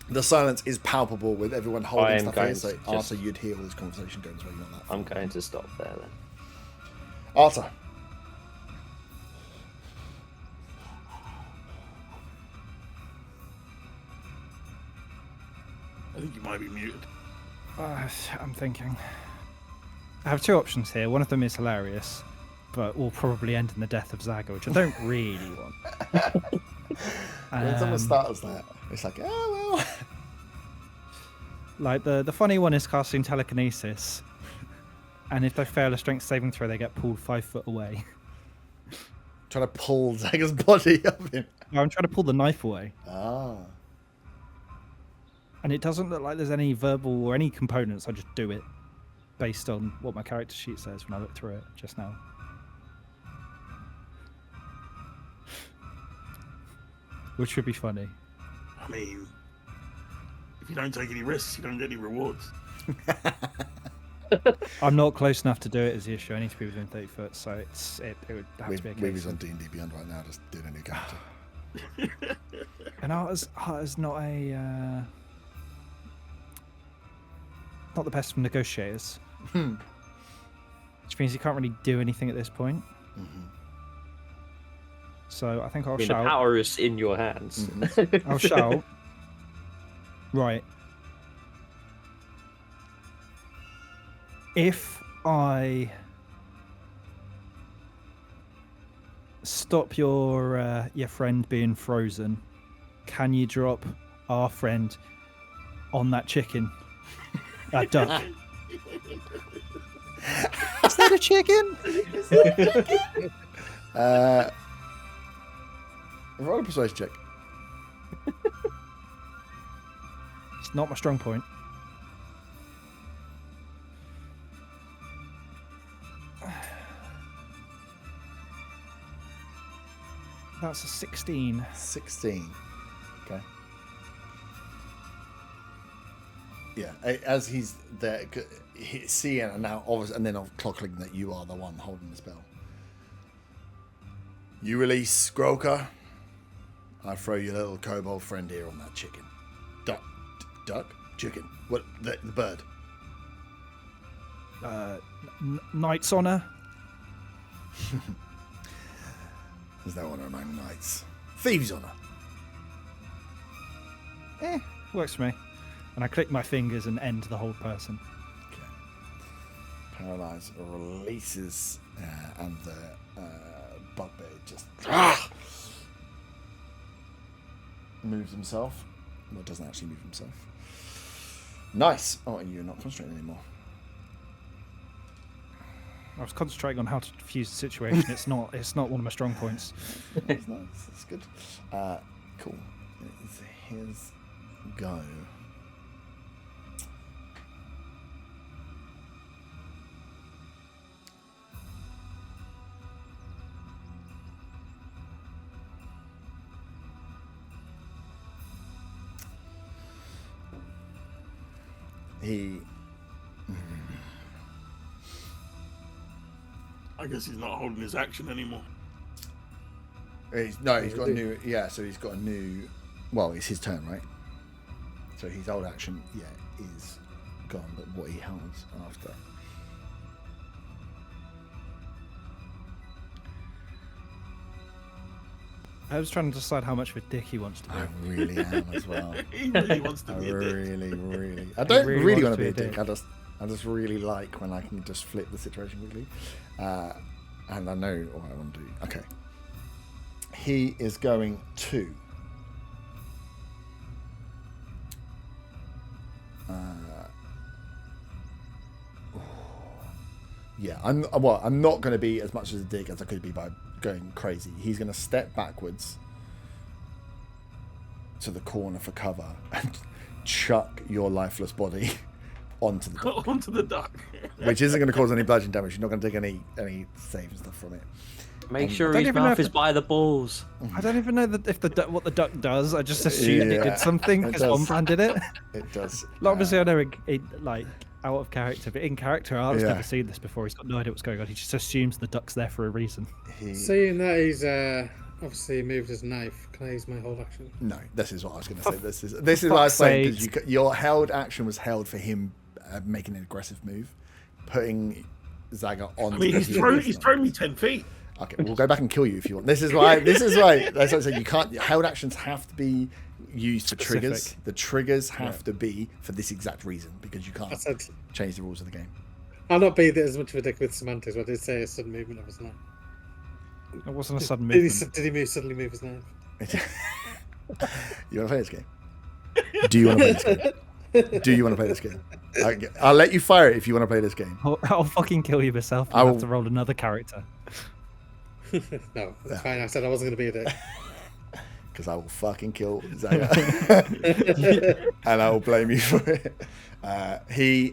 the silence is palpable with everyone holding stuff here. So Arthur, you'd hear all this conversation going as well. You're not that far. I'm going to stop there then. Arthur. I think you might be muted. I'm thinking. I have two options here. One of them is hilarious, but will probably end in the death of Zaga, which I don't really want. When someone starts that, it's like, oh well. Like the funny one is casting telekinesis, and if they fail a strength saving throw, they get pulled 5 foot away. Trying to pull Zaga's body up him. No, I'm trying to pull the knife away. Ah. And it doesn't look like there's any verbal or any components. I just do it based on what my character sheet says when I look through it just now. Which would be funny. I mean, if you don't take any risks, you don't get any rewards. I'm not close enough to do it as the issue. I need to be within 30 foot, so it would have to be a case. We've on D&D Beyond right now, just doing a new character. And Arthur's not a... not the best of negotiators. Which means he can't really do anything at this point. Mm-hmm. So I think I'll The shout. power is in your hands. Mm-hmm. I'll shout. Right. If I stop your friend being frozen, can you drop our friend on that chicken? That duck. Is that a chicken? Roll a persuasion check. It's not my strong point. That's a 16. 16. Okay. Yeah, as he's there, seeing and now obviously, and then clocking that you are the one holding the spell. You release Grolka. I throw your little kobold friend here on that chicken. Duck? Chicken. What? The bird. Knight's honor. There's no honor among knights. Thieves' honor. Works for me. And I click my fingers and end the whole person. Okay. Paralyze releases, and the bugbear just moves himself. Well, doesn't actually move himself. Nice. Oh, and you're not concentrating anymore. I was concentrating on how to diffuse the situation. It's not one of my strong points. That's nice. That's good. Cool. It's his go. I guess he's not holding his action anymore. He's got a new. Yeah, so he's got a new. Well, it's his turn, right? So his old action, is gone. But what he holds after. I was trying to decide how much of a dick he wants to be. I really am as well. He really wants to be a dick. Really. I don't really want to be a dick. dick. I just really like when I can just flip the situation quickly. And I know what I want to do. Okay. He is going to. Yeah, I'm not going to be as much as a dick as I could be by going crazy. He's going to step backwards to the corner for cover and chuck your lifeless body onto the duck. Onto the duck. Which isn't going to cause any bludgeoning damage. You're not going to take any save and stuff from it. Make sure don't his even know mouth if is by the balls. I don't even know that if what the duck does. I just assumed it did something it because does. Wombrand did it. It does. Obviously, I know like out of character, but in character, I've Yeah. never seen this before. He's got no idea what's going on. He just assumes the duck's there for a reason. Seeing that he's obviously moved his knife, can I use my hold action? No, this is what I was going to say. This is what I was saying, because your held action was held for him making an aggressive move, putting Zaga on. I mean, he's thrown me 10 feet. Okay, we'll go back and kill you if you want. This is why. That's what I said. You can't. Held actions have to be used for triggers. Specific. The triggers have to be for this exact reason, because you I can't said, change the rules of the game. I'll not be as much of a dick with semantics, but I did say a sudden movement of his knife. It wasn't a sudden Did movement. he suddenly move his knife? You want to play this game? Do you want to play this game? Do you want to play this game? I'll let you fire it if you want to play this game. I'll fucking kill you myself. I I'll will- have to roll another character. No, that's fine. I said I wasn't going to be a dick. Because I will fucking kill Zaga. And I will blame you for it. He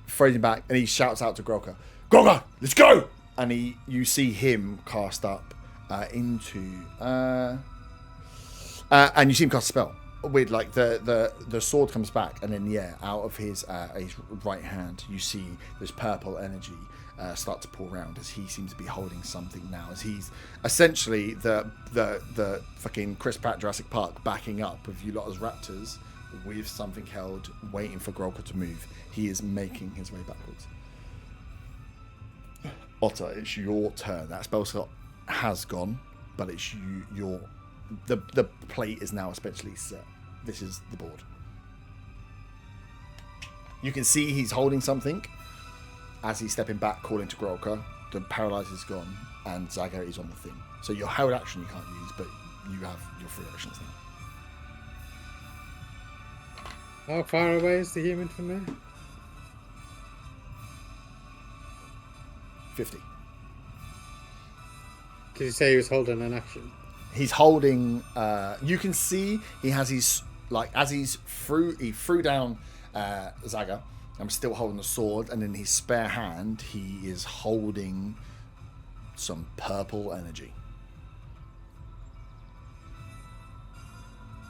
throws him back and he shouts out to Grolka, "Grolka, let's go!" And you see him cast up into... and you see him cast a spell. With like the sword comes back, and then out of his right hand, you see this purple energy start to pour around as he seems to be holding something now. As he's essentially the fucking Chris Pratt Jurassic Park backing up with you lot as raptors with something held, waiting for Grolka to move. He is making his way backwards. Otter, it's your turn. That spell slot has gone, but it's your. The plate is now especially set. This is the board. You can see he's holding something as he's stepping back, calling to Grolka. The paralyze is gone, and Zaga is on the thing. So your held action you can't use, but you have your free actions now. How far away is the human from there? 50. Did you say he was holding an action? He's holding. You can see he has his as he threw down Zaga. I'm still holding the sword, and in his spare hand, he is holding some purple energy.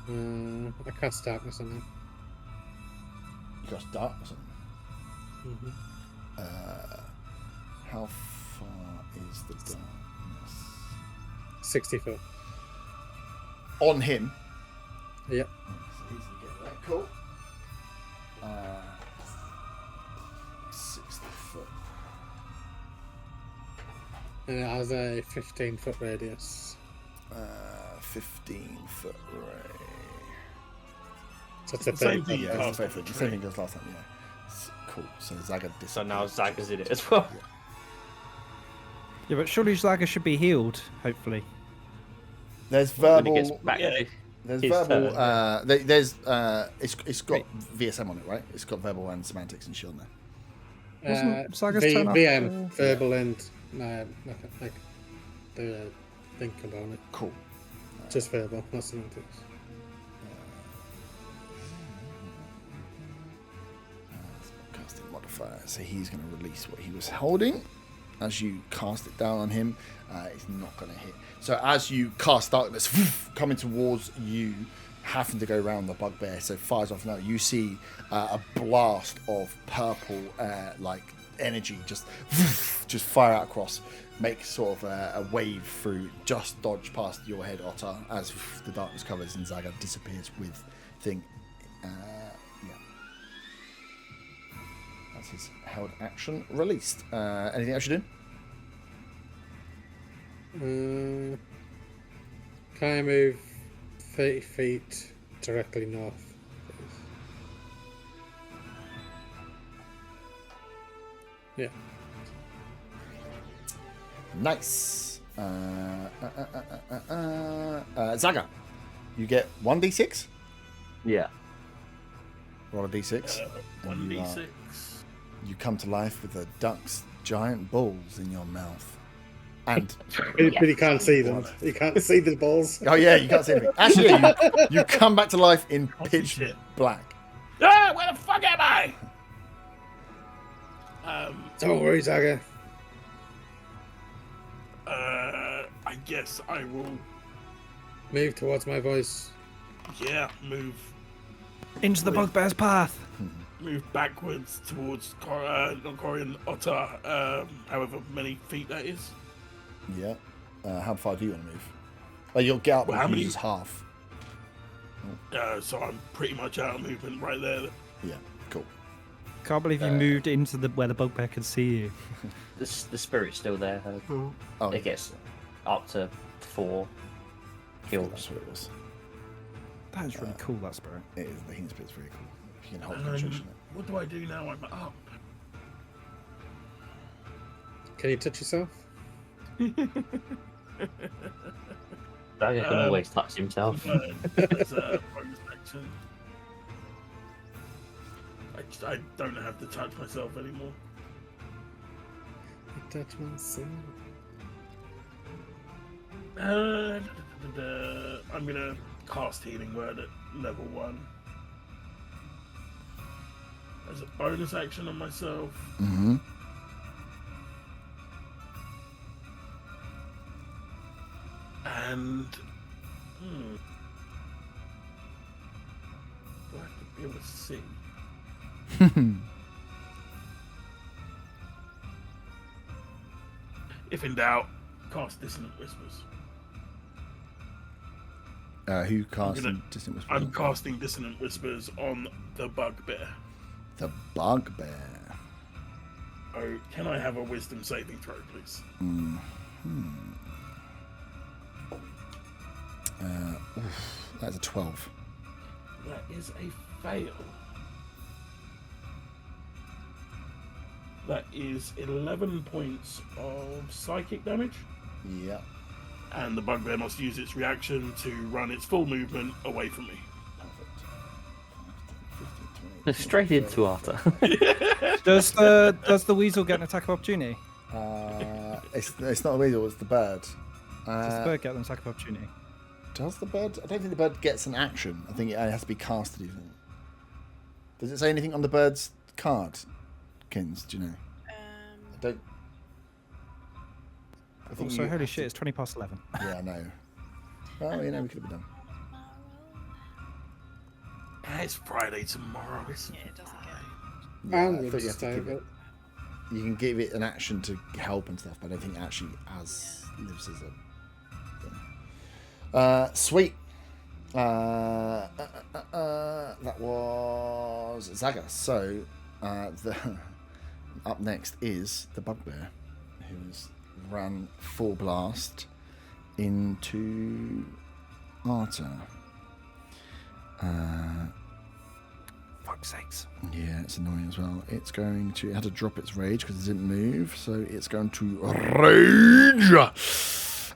I cast darkness on him. You got dark or something. Mm-hmm. How far is the darkness? 60 foot. On him. Yep. So easy to get that. Cool. 60 foot. And it has a 15-foot radius. 15 foot ray. So it's a Same 30 thing. Yeah, Oh, it's the same thing as last time. Yeah. Cool. So Zaga disappears. So now Zaga's in it as well. Yeah, but surely Zaga should be healed, hopefully. There's When he gets verbal. back Yeah. to There's his verbal. turn. There's it's got VSM on it, right? It's got verbal and semantics and shit on there. Wasn't Saga's turn VM, after- verbal, and like the thing component. Cool. Just verbal, not semantics. Casting modifier. So he's going to release what he was holding. As you cast it down on him, it's not going to hit. So as you cast darkness, coming towards you, having to go around the bugbear, so fires off now. You see a blast of purple, energy, just fire out across, make sort of a wave through, just dodge past your head, Otter, as the darkness covers and Zaga disappears with thing. That's his held action released. Anything else you do? Can I move 30 feet directly north, please? Yeah. Nice. Zaga, you get 1d6. Yeah. Roll a d6. and you, 1d6. you come to life with a duck's giant balls in your mouth. And But you can't see them. You can't see the balls. oh yeah, you can't see anything. Actually, yeah, you come back to life in Can't pitch see shit. black. Ah, where the fuck am I? Don't worry, Zaga. I guess I will. Move towards my voice. Yeah, move Into the bugbear's path. backwards towards not Corian Otter. However many feet that is. Yeah. How far do you want to move? Oh, you'll get up Well, and how many- use half. So I'm pretty much out of movement right there. Yeah, cool. Can't believe you moved into where the bugbear can see you. The spirit's still there. Oh, It gets up to 4 kills. that's what it was. That is really cool, that spirit. It is. The healing spirit's very cool. You can hold concentration. What do I do now? I'm up. Can you touch yourself? Dragon can always touch himself. As a bonus action. I don't have to touch myself anymore. I touch myself. I'm gonna cast Healing Word at level 1 as a bonus action on myself. Mm-hmm. And do I have to be able to see? If in doubt, cast Dissonant Whispers. Who casts gonna- Distant Whisper? I'm casting Dissonant Whispers on the Bugbear. The bugbear. Oh, can I have a Wisdom saving throw, please? That's a 12. That is a fail. That is 11 points of psychic damage, Yeah. and the Bugbear must use its reaction to run its full movement away from me. Perfect. 15, 20, Straight into Arthur. Does the weasel get an attack of opportunity? It's not a weasel, it's the bird. Does the bird get an attack of opportunity? Does the bird? I don't think the bird gets an action. I think it has to be casted even. Does it say anything on the bird's card, Kins? Do you know? I don't. I think Also, you holy have shit, to- it's 20 past 11. Yeah, I know. Well, you know, we could have been done. It's Friday tomorrow. It's Yeah, it doesn't get. Yeah, I'm I going thought to you have to stay give with it. You can give it an action to help and stuff, but I don't think it actually lives as a thing. Sweet. That was Zaga. So, up next is the bugbear, who's ran full blast into Arta. Fuck's sakes. Yeah, it's annoying as well. It's going to... It had to drop its rage because it didn't move, so it's going to rage!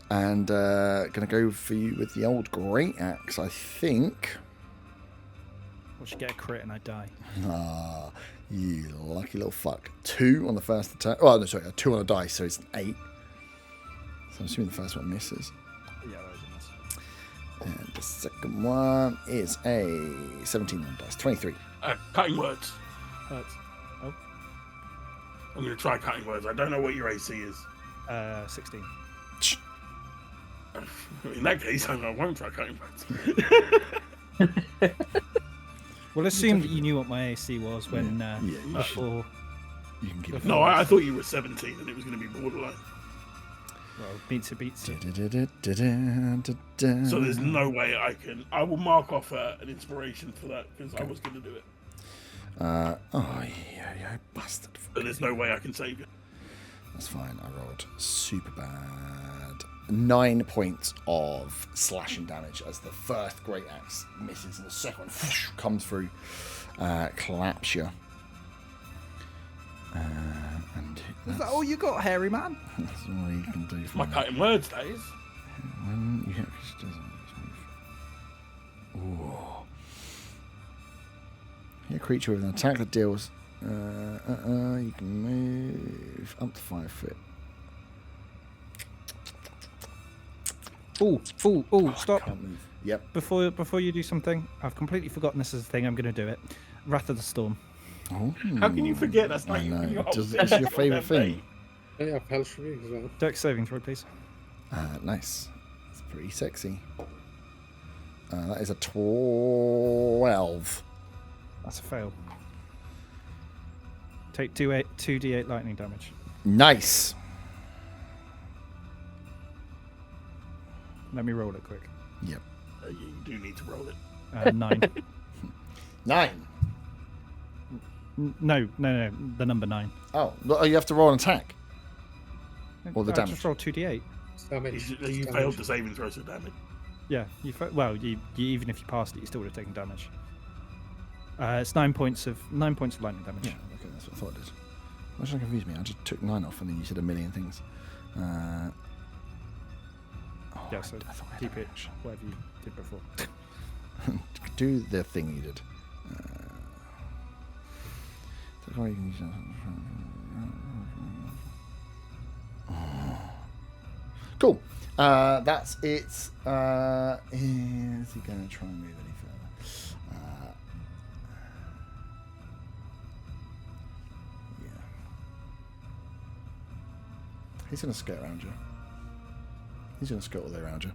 And going to go for you with the old great axe, I think. Watch you get a crit and I die. Ah, you lucky little fuck. 2 on the first attack. Oh, no, sorry, a 2 on a dice, so it's an 8. So I'm assuming the first one misses. Yeah, that is a miss. And the second one is a 17 on dice. 23. cutting words. Hurts. I'm going to try cutting words. I don't know what your AC is. 16. In that case, I won't try cutting words. Well, assume that you knew what my AC was when Yeah, you should. before. You can give it No, I thought you were 17 and it was going to be borderline. Well, beats it. So there's no way I can. I will mark off an inspiration for that because I was going to do it. Oh, yeah, bastard. But there's no way I can save you. That's fine. I rolled super bad. 9 points of slashing damage as the first great axe misses and the second one comes through, claps you. And Is that all you got, hairy man? that's all you can do for My me. cutting words, that is. When you hit a creature with an attack that deals. You can move up to 5 foot. Stop. Can't move. Yep. Before you do something, I've completely forgotten this is a thing. I'm going to do it. Wrath of the Storm. Oh, How can you forget? That's I like know. It's your favourite thing. I have Hellish Rebuke as well. Dex saving throw, please. Nice. It's pretty sexy. That is a 12. That's a fail. Take 2d8 lightning damage. Nice. Let me roll it quick. Yep. You do need to roll it. 9. 9. No, the number 9. Oh, you have to roll an attack. Or the I damage. just roll 2d8. It's damage. You failed the saving throw, so damage. Yeah, you even if you passed it, you still would have taken damage. It's 9 points of lightning damage. Yeah, okay, that's what I thought it did. Why should I confuse me? I just took 9 off and then you said a million things. Yeah, so I thought I had keep it damage. whatever you did before. Do the thing you did. Cool. That's it. Is he going to try and move any further? Yeah. He's going to skirt around you. He's going to skirt all the way around you.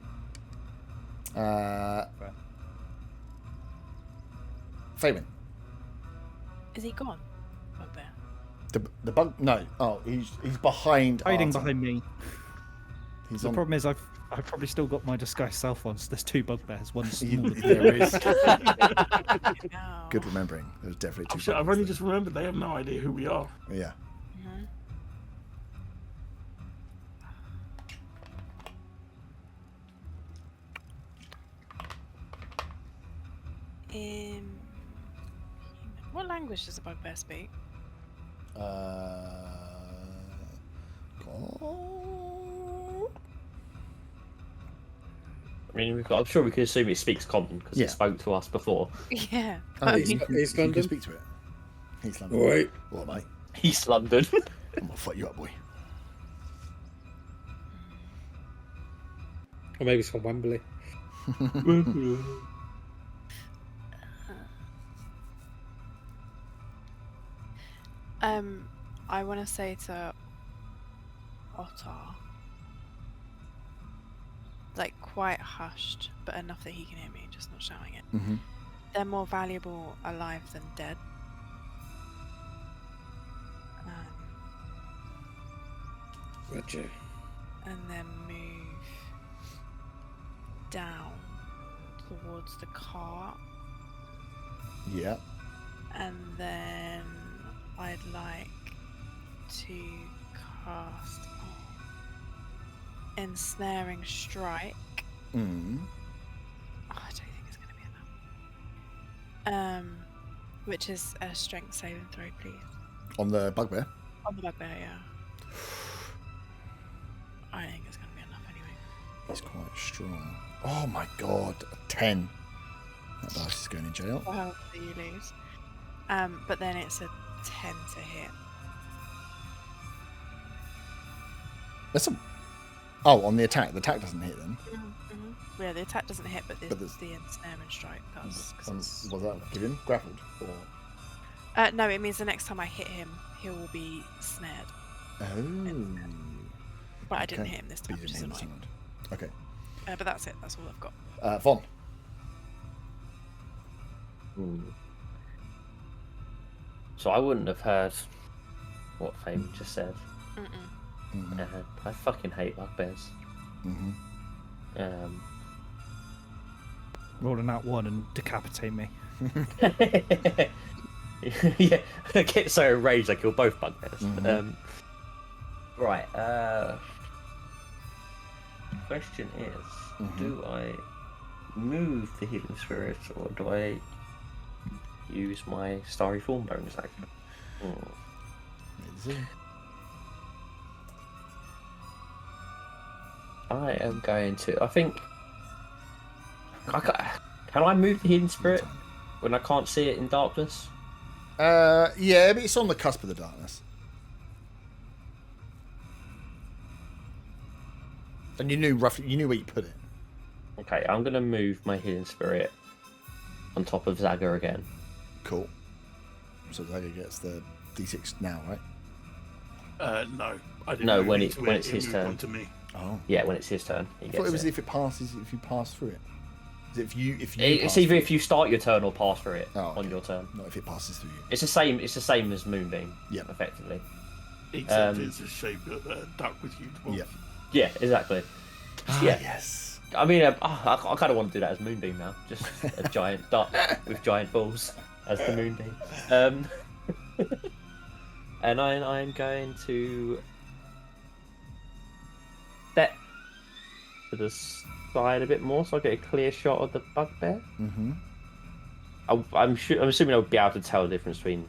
Fabian. Is he gone? Bugbear. The bug? No. Oh, he's behind. Hiding Arta. behind me. He's The on. problem is I've probably still got my disguised self on, so there's 2 bugbears. One smaller. There is. No. Good remembering. There's definitely Oh, two. shit, I've bugs only there. just remembered they have no idea who we are. Yeah. Mhm. What language does a bugbear speak? Cool. I mean, I'm sure we could assume it speaks common because Yeah. it spoke to us before. Yeah. Oh, I you mean, can London. speak to it. He's London. Oi. What, mate? East London. I'm gonna fuck you up, boy. Or maybe it's from Wembley. I want to say to Ottar, like quite hushed, but enough that he can hear me, just not shouting it. Mm-hmm. They're more valuable alive than dead. Gotcha. And then move down towards the cart, Yeah. and then I'd like to cast Ensnaring Strike. Mm. Oh, I don't think it's going to be enough. Which is a strength saving throw, please. On the bugbear. On the bugbear, yeah. I think it's going to be enough anyway. He's quite strong. Oh my god, a 10. That dice is going in jail. Well, do you lose? But then it's a 10 to hit. That's a. Oh, on the attack. The attack doesn't hit then. Mm-hmm. Yeah, the attack doesn't hit, but the ensnaring strike does. 'cause it's- Was that given? Grappled? Or... no, it means the next time I hit him, he will be snared. Oh. But I didn't Okay. hit him this But time, you which is didn't hit annoying. him this time. Okay. But that's it. That's all I've got. Von. So I wouldn't have heard what Fame just said. Mm-mm. Mm-hmm. I fucking hate bugbears. Mm-hmm. Rolling out 1 and decapitate me. Yeah, I get so enraged I kill both bugbears. Mhm. Right. Question is, do I move the healing spirit or do I use my starry form bonus action? I am going to. I think. Can I move the healing spirit when I can't see it in darkness? Yeah, but it's on the cusp of the darkness. And you knew roughly, you knew where you put it. Okay, I'm gonna move my healing spirit on top of Zaga again. Cool. So Zaga gets the D6 now, right? No, I didn't. No, move when into it's it his moved turn. onto me. Oh. Yeah, when it's his turn, he I gets thought it was it. if you pass through it. Is it if you It's pass either through if you start your turn or pass through it Oh, okay. on your turn. Not if it passes through you. It's the same. It's the same as Moonbeam. Yeah. Effectively. Except it's a shape of a duck with huge balls. Yeah. Yeah, exactly. Yeah. Yes. I mean, I kind of want to do that as Moonbeam now. Just a giant duck with giant balls as the Moonbeam. And I'm going to step to the side a bit more so I get a clear shot of the bugbear. Mm-hmm. I'm assuming I'll be able to tell the difference between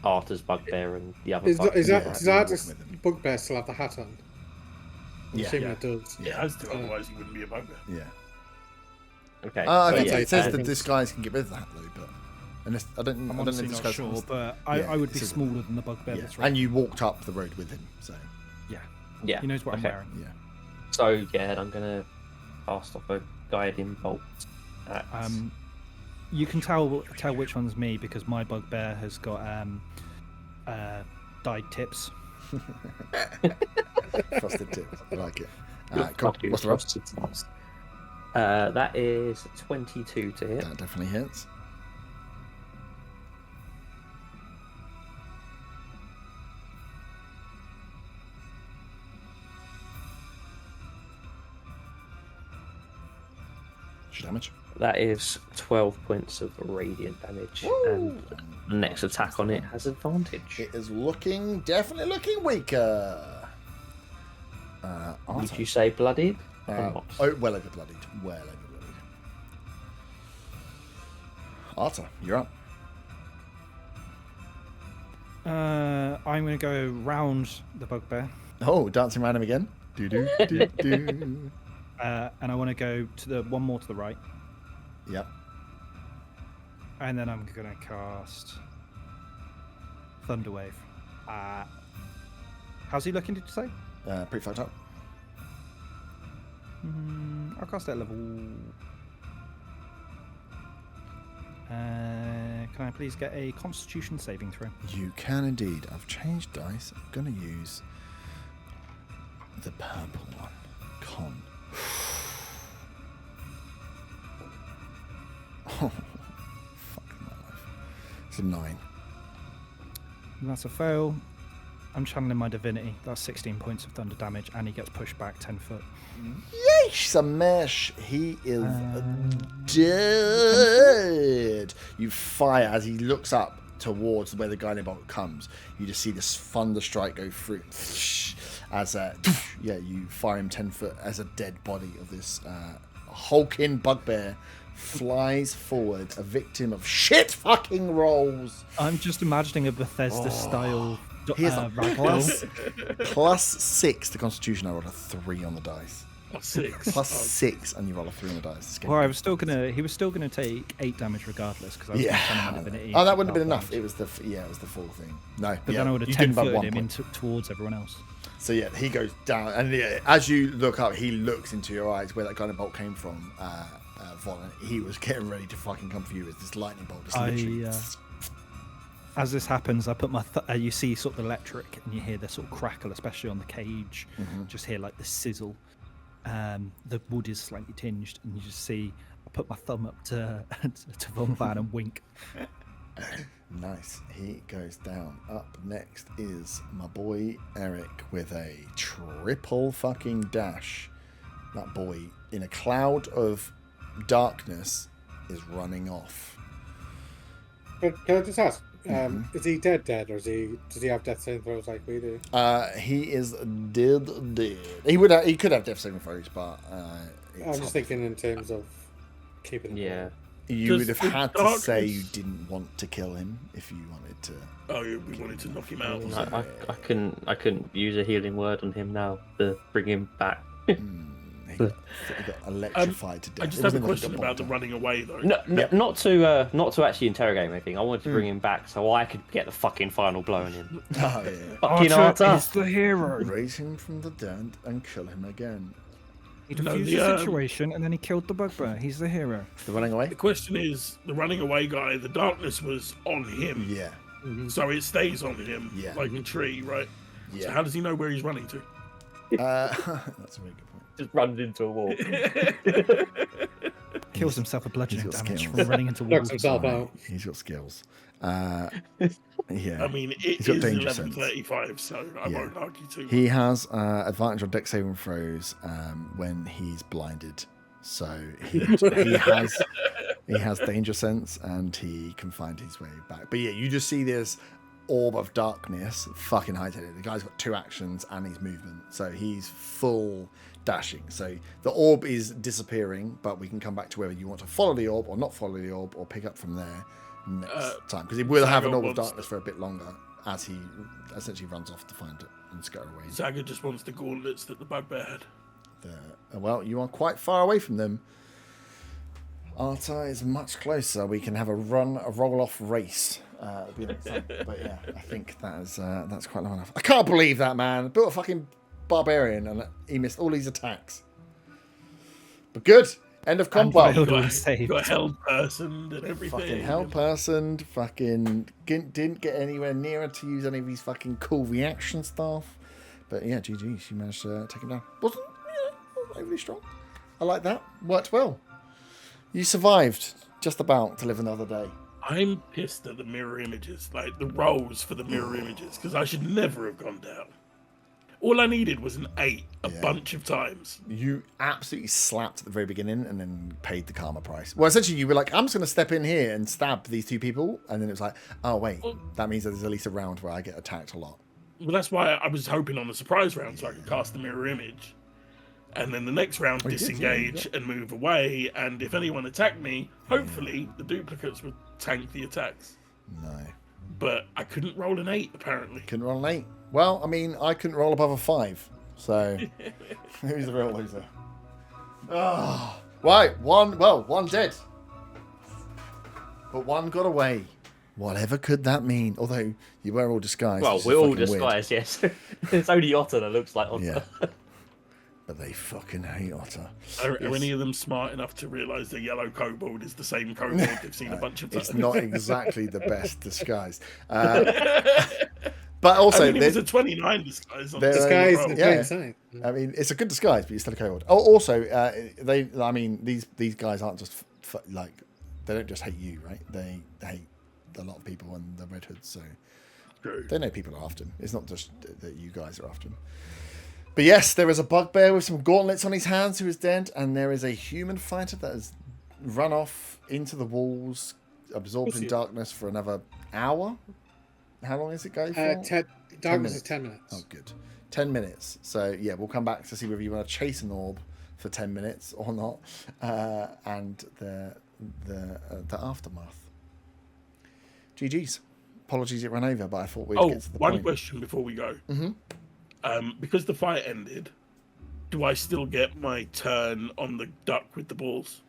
Arthur's bugbear and the other bugbear. Does Yeah. Arthur's bugbear still have the hat on? I'm Yeah. assuming it does. It has to, otherwise he wouldn't be a bugbear. Yeah. Okay. I so think yeah, it says I the think- disguise can get rid of that though, but unless I don't I'm know honestly if not disguise sure, has- but Yeah, I would it be says it. smaller than the bugbear Yeah. that's right. And you walked up the road with him, so Yeah. He knows what okay. I'm wearing. yeah. So yeah, I'm gonna cast off a guiding bolt. At... You can tell which one's me because my bugbear has got dyed tips. Frosted tips. I like it. Good Cool. fucking What's the roll? frosted tips. That is 22 to hit. That definitely hits. What's your damage? That is 12 points of radiant damage, and the next attack on it has advantage. It is definitely looking weaker. Would Arthur. you say bloodied? Or not? Well over bloodied. Well over bloodied. Arthur, you're up. I'm going to go round the bugbear, Oh, dancing around him again. Do do do do. and I want to go to the one more to the right, Yep. and then I'm going to cast Thunderwave. How's he looking? Did you say? Pretty fucked up. I'll cast it at level. Can I please get a Constitution saving throw? You can indeed. I've changed dice. I'm going to use the purple one. Con. Oh, fuck my life. It's a 9. That's a fail. I'm channeling my divinity. That's 16 points of thunder damage, and he gets pushed back 10 foot. Yeesh, some mesh. He is dead. You fire as he looks up towards where the guiding bolt comes. You just see this thunder strike go through. As you fire him 10 foot as a dead body of this hulking bugbear flies forward, a victim of shit fucking rolls. I'm just imagining a Bethesda style He has a ragdoll. plus 6 to Constitution. I rolled a 3 on the dice. Plus 6. Plus 6, and you roll a 3 on the dice. It's Well, he was still gonna take 8 damage regardless because I was channeling my divinity. Oh, that wouldn't have been Half enough. damage. It was the full thing. No, But then I would have you 10 did above footed 1 him point. towards everyone else. So yeah, he goes down, and as you look up, he looks into your eyes where that kind of bolt came from, Von. And he was getting ready to fucking come for you as this lightning bolt just literally. As this happens, I put my you see sort of electric, and you hear the sort of crackle, especially on the cage. Just hear like the sizzle. The wood is slightly tinged, and you just see. I put my thumb up to Von Van and wink. Nice. He goes down. Up next is my boy Eric with a triple fucking dash. That boy, in a cloud of darkness, is running off. But can I just ask, is he dead, or does he have death saving throws like we do? He is dead. He could have death saving throws, but I'm just thinking in terms of keeping him. Yeah. You would Does have the had to say darkness- you didn't want to kill him if you wanted to. Oh, yeah, we wanted to knock him out. No, I couldn't use a healing word on him now to bring him back. He got electrified to death. I just It have a wasn't like question got about the bombed running away, though. No, Yep. not to actually interrogate him or anything. I wanted to bring him back so I could get the fucking final blow on him. down. Oh, yeah. Fucking Arthur. is the hero. Raise him from the dead and kill him again. He No, defused the, the situation and then he killed the bugbear. He's the hero. The running away? The question is, the running away guy, the darkness was on him. Yeah. So it stays on him, Yeah. like a tree, right? Yeah. So how does he know where he's running to? That's a very good point. Just runs into a wall. Kills himself with bludgeoning he's got damage skills. from running into Knocks walls. himself out. He's got skills. Yeah. I mean, it He's got is danger 11:35, so I won't argue too much. He has advantage on dex saving throws when he's blinded. So he has danger sense and he can find his way back. But yeah, you just see this orb of darkness fucking highlighted. The guy's got 2 actions and he's movement. So he's full dashing. So the orb is disappearing, but we can come back to whether you want to follow the orb or not follow the orb or pick up from there next time. Because he will have an orb of darkness for a bit longer as he essentially runs off to find it and scurry away. Zaga just wants the gauntlets that the bugbear had. Well, you are quite far away from them. Arta is much closer. We can have a roll-off race. It'll be next time. But yeah, I think that's quite long enough. I can't believe that, man. Built a fucking barbarian and he missed all these attacks. But good. End of combat. Got held person and everything. Fucking held person. Fucking didn't get anywhere nearer to use any of these fucking cool reaction stuff. But yeah, GG. She managed to take him down. Wasn't overly strong. I like that. Worked well. You survived just about to live another day. I'm pissed at the mirror images, like the rolls for the mirror images, because I should never have gone down. All I needed was an 8 a bunch of times. You absolutely slapped at the very beginning and then paid the karma price. Well, essentially, you were like, I'm just going to step in here and stab these 2 people. And then it was like, oh, wait, that means that there's at least a round where I get attacked a lot. Well, that's why I was hoping on the surprise round so I could cast the mirror image. And then the next round, disengage and move away. And if anyone attacked me, hopefully the duplicates would tank the attacks. No. But I couldn't roll an 8, apparently. Couldn't roll an 8. Well, I mean, I couldn't roll above a 5. So, who's the real loser? Oh. Right, one dead. But 1 got away. Whatever could that mean? Although, you were all disguised. Well, we're all disguised, yes. It's only Otter that looks like Otter. Yeah. But they fucking hate Otter. Are any of them smart enough to realise the yellow kobold is the same kobold they've seen a bunch of times? It's not exactly the best disguise. But also, I mean, it was a 29 disguise. Disguise in yeah. plain sight. I mean, it's a good disguise, but you're still a kobold. Oh, also, I mean, these guys aren't just like, they don't just hate you, right? They hate a lot of people and the Red Hoods, so True. They know people are after him. It's not just that you guys are after him. But yes, there is a bugbear with some gauntlets on his hands who is dead, and there is a human fighter that has run off into the walls, absorbed in darkness for another hour. How long is it going for? Darkness is 10 minutes. Oh, good. 10 minutes. So, yeah, we'll come back to see whether you want to chase an orb for 10 minutes or not, and the aftermath. GG's. Apologies it ran over, but I thought we'd get to the point. One question before we go. Mm-hmm. Because the fight ended, do I still get my turn on the duck with the balls?